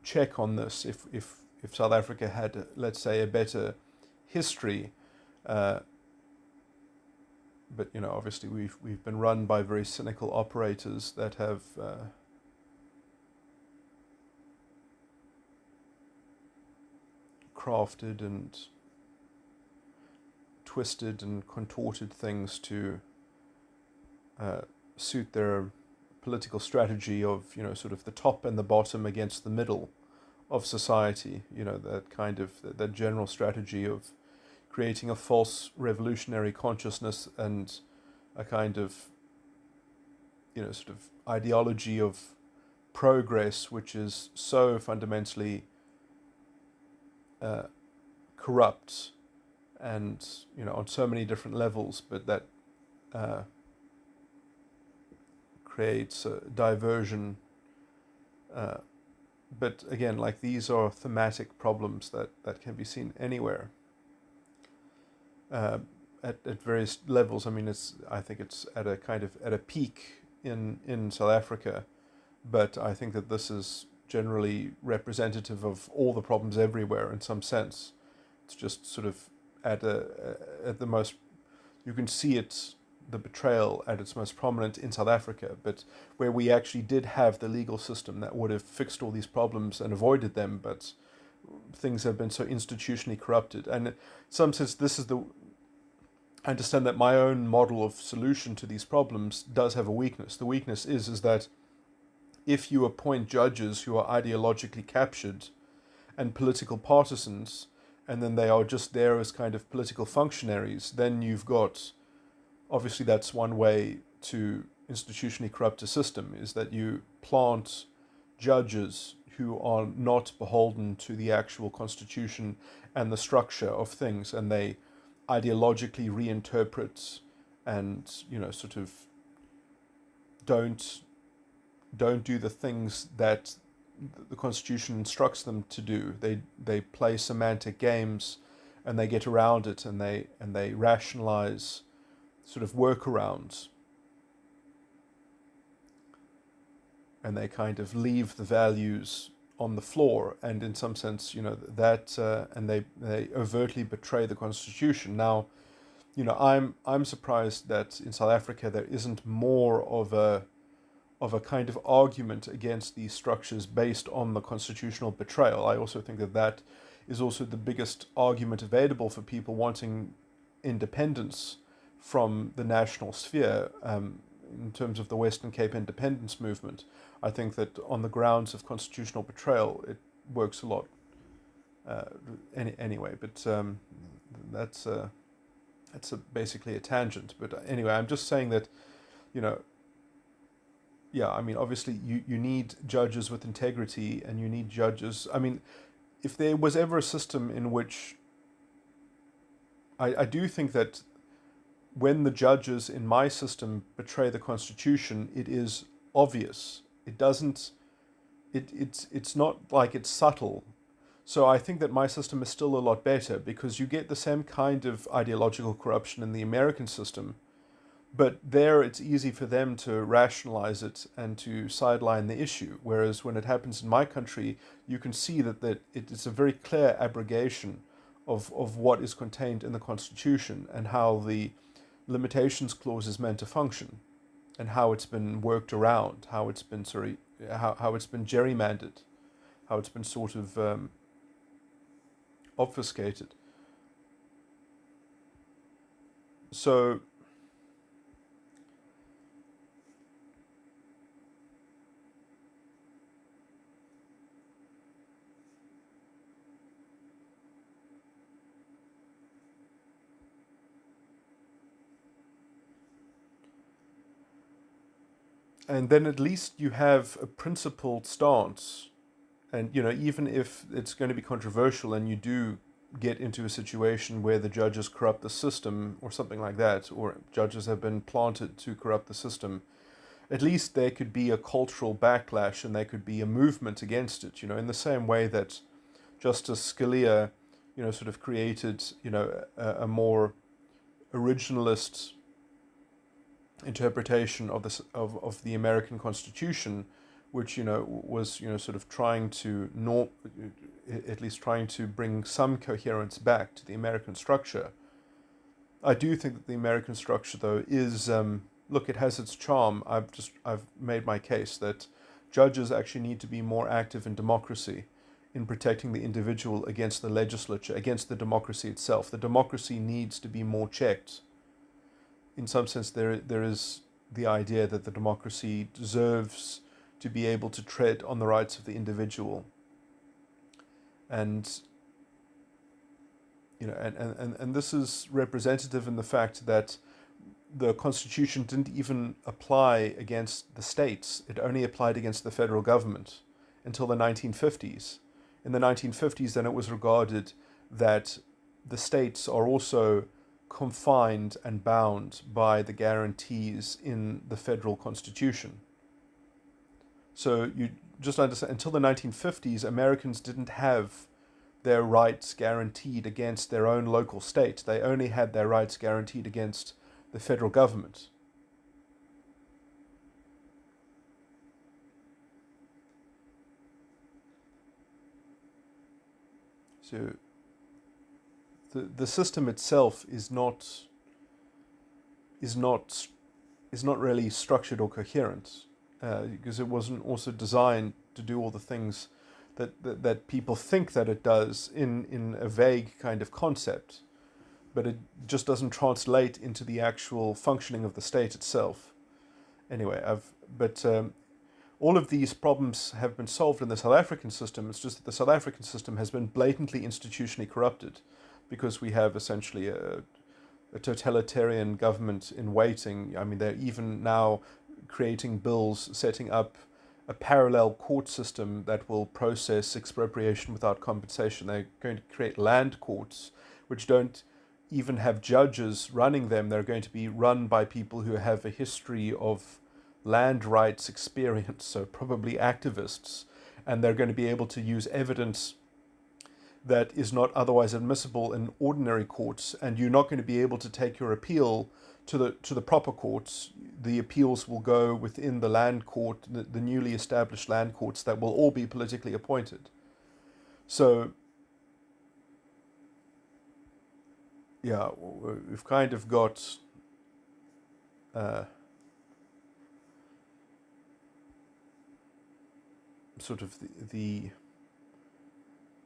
check on this if South Africa had, let's say, a better history. But obviously we've been run by very cynical operators that have crafted and twisted and contorted things to suit their political strategy of sort of the top and the bottom against the middle of society. That kind of that general strategy of creating a false revolutionary consciousness and a kind of sort of ideology of progress, which is so fundamentally corrupt and on so many different levels, but that creates a diversion. But again, like, these are thematic problems that can be seen anywhere. at various levels. I mean, I think it's at a kind of at a peak in South Africa, but I think that this is generally representative of all the problems everywhere in some sense. It's just sort of at the most, you can see it, the betrayal at its most prominent in South Africa, but where we actually did have the legal system that would have fixed all these problems and avoided them, but things have been so institutionally corrupted. And in some sense, I understand that my own model of solution to these problems does have a weakness. The weakness is that if you appoint judges who are ideologically captured and political partisans, and then they are just there as kind of political functionaries, then you've got, obviously that's one way to institutionally corrupt a system, is that you plant judges who are not beholden to the actual constitution and the structure of things, and they ideologically reinterpret and, sort of don't do the things that the Constitution instructs them to do. They play semantic games, and they get around it, and they rationalize sort of workarounds, and they kind of leave the values on the floor, and in some sense, that and they overtly betray the Constitution. Now, I'm surprised that in South Africa there isn't more of a kind of argument against these structures based on the constitutional betrayal. I also think that is also the biggest argument available for people wanting independence from the national sphere, in terms of the Western Cape independence movement. I think that on the grounds of constitutional betrayal, it works a lot. Anyway, but that's basically a tangent. But anyway, I'm just saying that, yeah, I mean, obviously you need judges with integrity, and you need judges. I mean, if there was ever a system in which I do think that when the judges in my system betray the Constitution, it is obvious. It doesn't. It's not like it's subtle. So I think that my system is still a lot better, because you get the same kind of ideological corruption in the American system, but there it's easy for them to rationalize it and to sideline the issue. Whereas when it happens in my country, you can see that it is a very clear abrogation of what is contained in the Constitution, and how the limitations clause is meant to function, and how it's been worked around, how it's been how it's been gerrymandered, how it's been sort of obfuscated. So and then at least you have a principled stance. And, even if it's going to be controversial, and you do get into a situation where the judges corrupt the system or something like that, or judges have been planted to corrupt the system, at least there could be a cultural backlash, and there could be a movement against it, in the same way that Justice Scalia, sort of created, a more originalist interpretation of this of the American Constitution, which was sort of trying to at least trying to bring some coherence back to the American structure. I do think that the American structure, though, is look, it has its charm. I've made my case that judges actually need to be more active in democracy, in protecting the individual against the legislature, against the democracy itself. The democracy needs to be more checked. In some sense, there is the idea that the democracy deserves to be able to tread on the rights of the individual. And and this is representative in the fact that the Constitution didn't even apply against the states. It only applied against the federal government until the 1950s. In the 1950s, then, it was regarded that the states are also confined and bound by the guarantees in the federal Constitution. So you just understand, until the 1950s, Americans didn't have their rights guaranteed against their own local state. They only had their rights guaranteed against the federal government. So the system itself is not really structured or coherent, because it wasn't also designed to do all the things that people think that it does in a vague kind of concept, but it just doesn't translate into the actual functioning of the state itself. Anyway, all of these problems have been solved in the South African system. It's just that the South African system has been blatantly institutionally corrupted, because we have essentially a totalitarian government in waiting. I mean, they're even now creating bills setting up a parallel court system that will process expropriation without compensation. They're going to create land courts, which don't even have judges running them. They're going to be run by people who have a history of land rights experience, so probably activists, and they're going to be able to use evidence that is not otherwise admissible in ordinary courts, and you're not going to be able to take your appeal to the proper courts. The appeals will go within the land court, the newly established land courts that will all be politically appointed. So, yeah, we've kind of got sort of the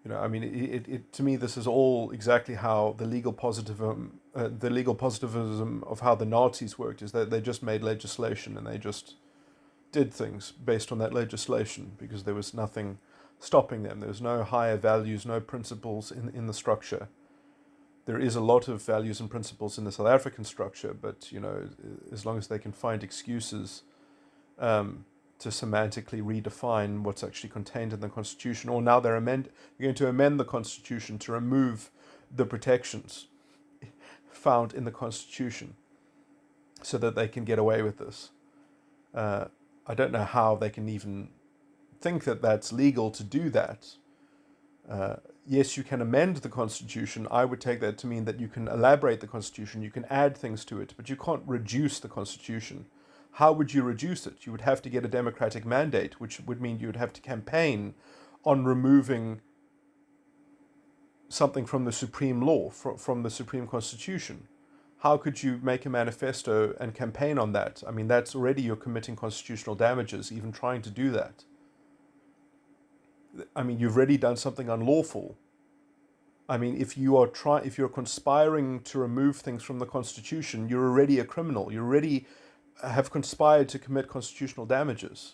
I mean, it to me, this is all exactly how the legal positivism of how the Nazis worked, is that they just made legislation and they just did things based on that legislation, because there was nothing stopping them. There was no higher values, no principles in the structure. There is a lot of values and principles in the South African structure, but, as long as they can find excuses to semantically redefine what's actually contained in the Constitution, or now they're going to amend the Constitution to remove the protections found in the Constitution so that they can get away with this. I don't know how they can even think that that's legal to do that. Yes, you can amend the Constitution. I would take that to mean that you can elaborate the Constitution, you can add things to it, but you can't reduce the Constitution. How would you reduce it? You would have to get a democratic mandate, which would mean you would have to campaign on removing something from the supreme law, from the Supreme Constitution. How could you make a manifesto and campaign on that? I mean, that's already, you're committing constitutional damages, even trying to do that. I mean, you've already done something unlawful. I mean, if you're conspiring to remove things from the Constitution, you're already a criminal. You already have conspired to commit constitutional damages.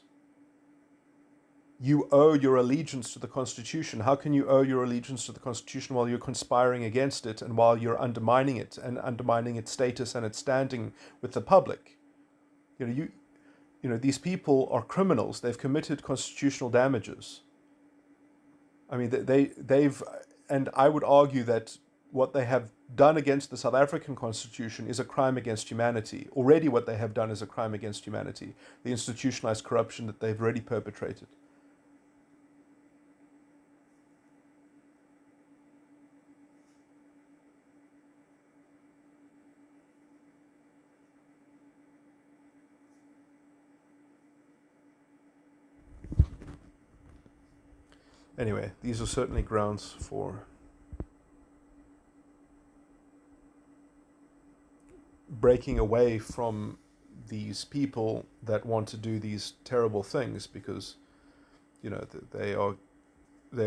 You owe your allegiance to the Constitution. How can you owe your allegiance to the Constitution while you're conspiring against it, and while you're undermining it and undermining its status and its standing with the public? These people are criminals. They've committed constitutional damages. I mean, and I would argue that what they have done against the South African Constitution is a crime against humanity. Already what they have done is a crime against humanity. The institutionalized corruption that they've already perpetrated. Anyway, these are certainly grounds for breaking away from these people that want to do these terrible things, because they are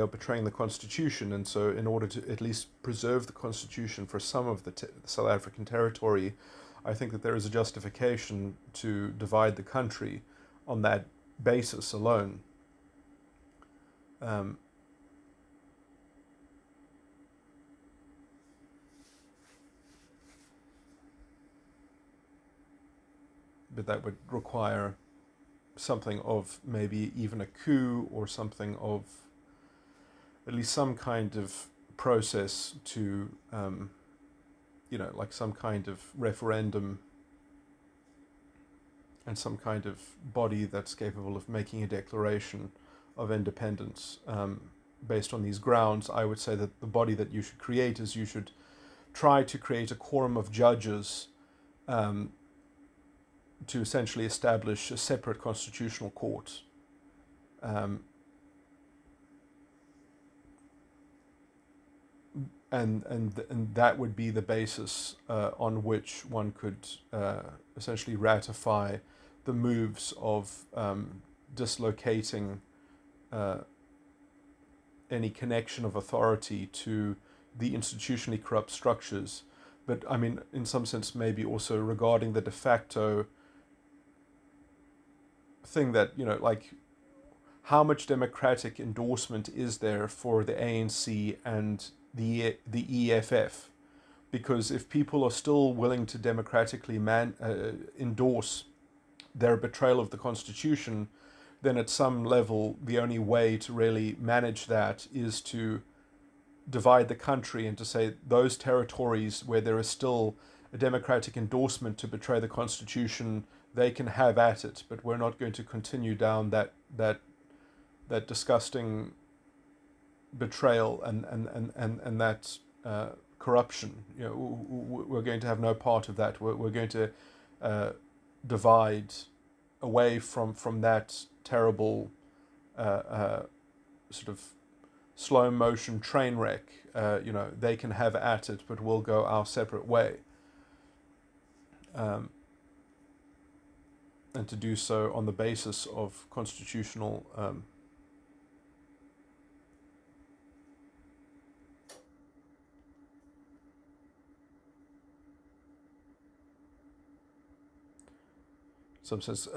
betraying the Constitution. And so in order to at least preserve the Constitution for some of the South African territory, I think that there is a justification to divide the country on that basis alone. But that would require something of maybe even a coup, or something of at least some kind of process to, like some kind of referendum, and some kind of body that's capable of making a declaration of independence. based on these grounds, I would say that the body that you should create is you should try to create a quorum of judges to essentially establish a separate constitutional court. And that would be the basis on which one could essentially ratify the moves of dislocating any connection of authority to the institutionally corrupt structures. But I mean, in some sense, maybe also regarding the de facto thing that, like, how much democratic endorsement is there for the ANC and the EFF? Because if people are still willing to democratically endorse their betrayal of the Constitution, then at some level the only way to really manage that is to divide the country and to say those territories where there is still a democratic endorsement to betray the Constitution, they can have at it, but we're not going to continue down that disgusting betrayal and that corruption. We're going to have no part of that. We're going to divide away from that terrible sort of slow motion train wreck. They can have at it, but we'll go our separate way. And to do so on the basis of constitutional some sense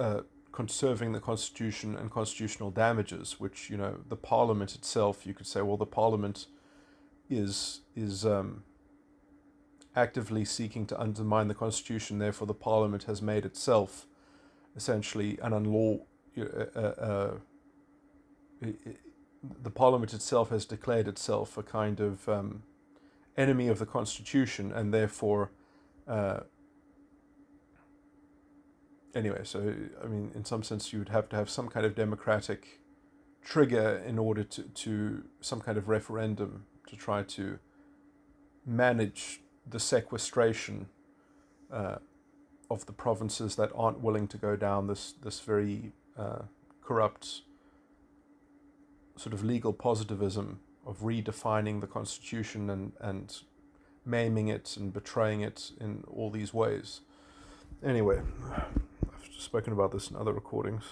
conserving the Constitution and constitutional damages, which, the Parliament itself, you could say, well, the Parliament is actively seeking to undermine the Constitution, therefore the Parliament has made itself essentially an the Parliament itself has declared itself a kind of enemy of the Constitution, and therefore anyway, so I mean, in some sense you would have to have some kind of democratic trigger in order to some kind of referendum to try to manage the sequestration of the provinces that aren't willing to go down this very corrupt sort of legal positivism of redefining the Constitution and maiming it and betraying it in all these ways. Anyway, I've spoken about this in other recordings.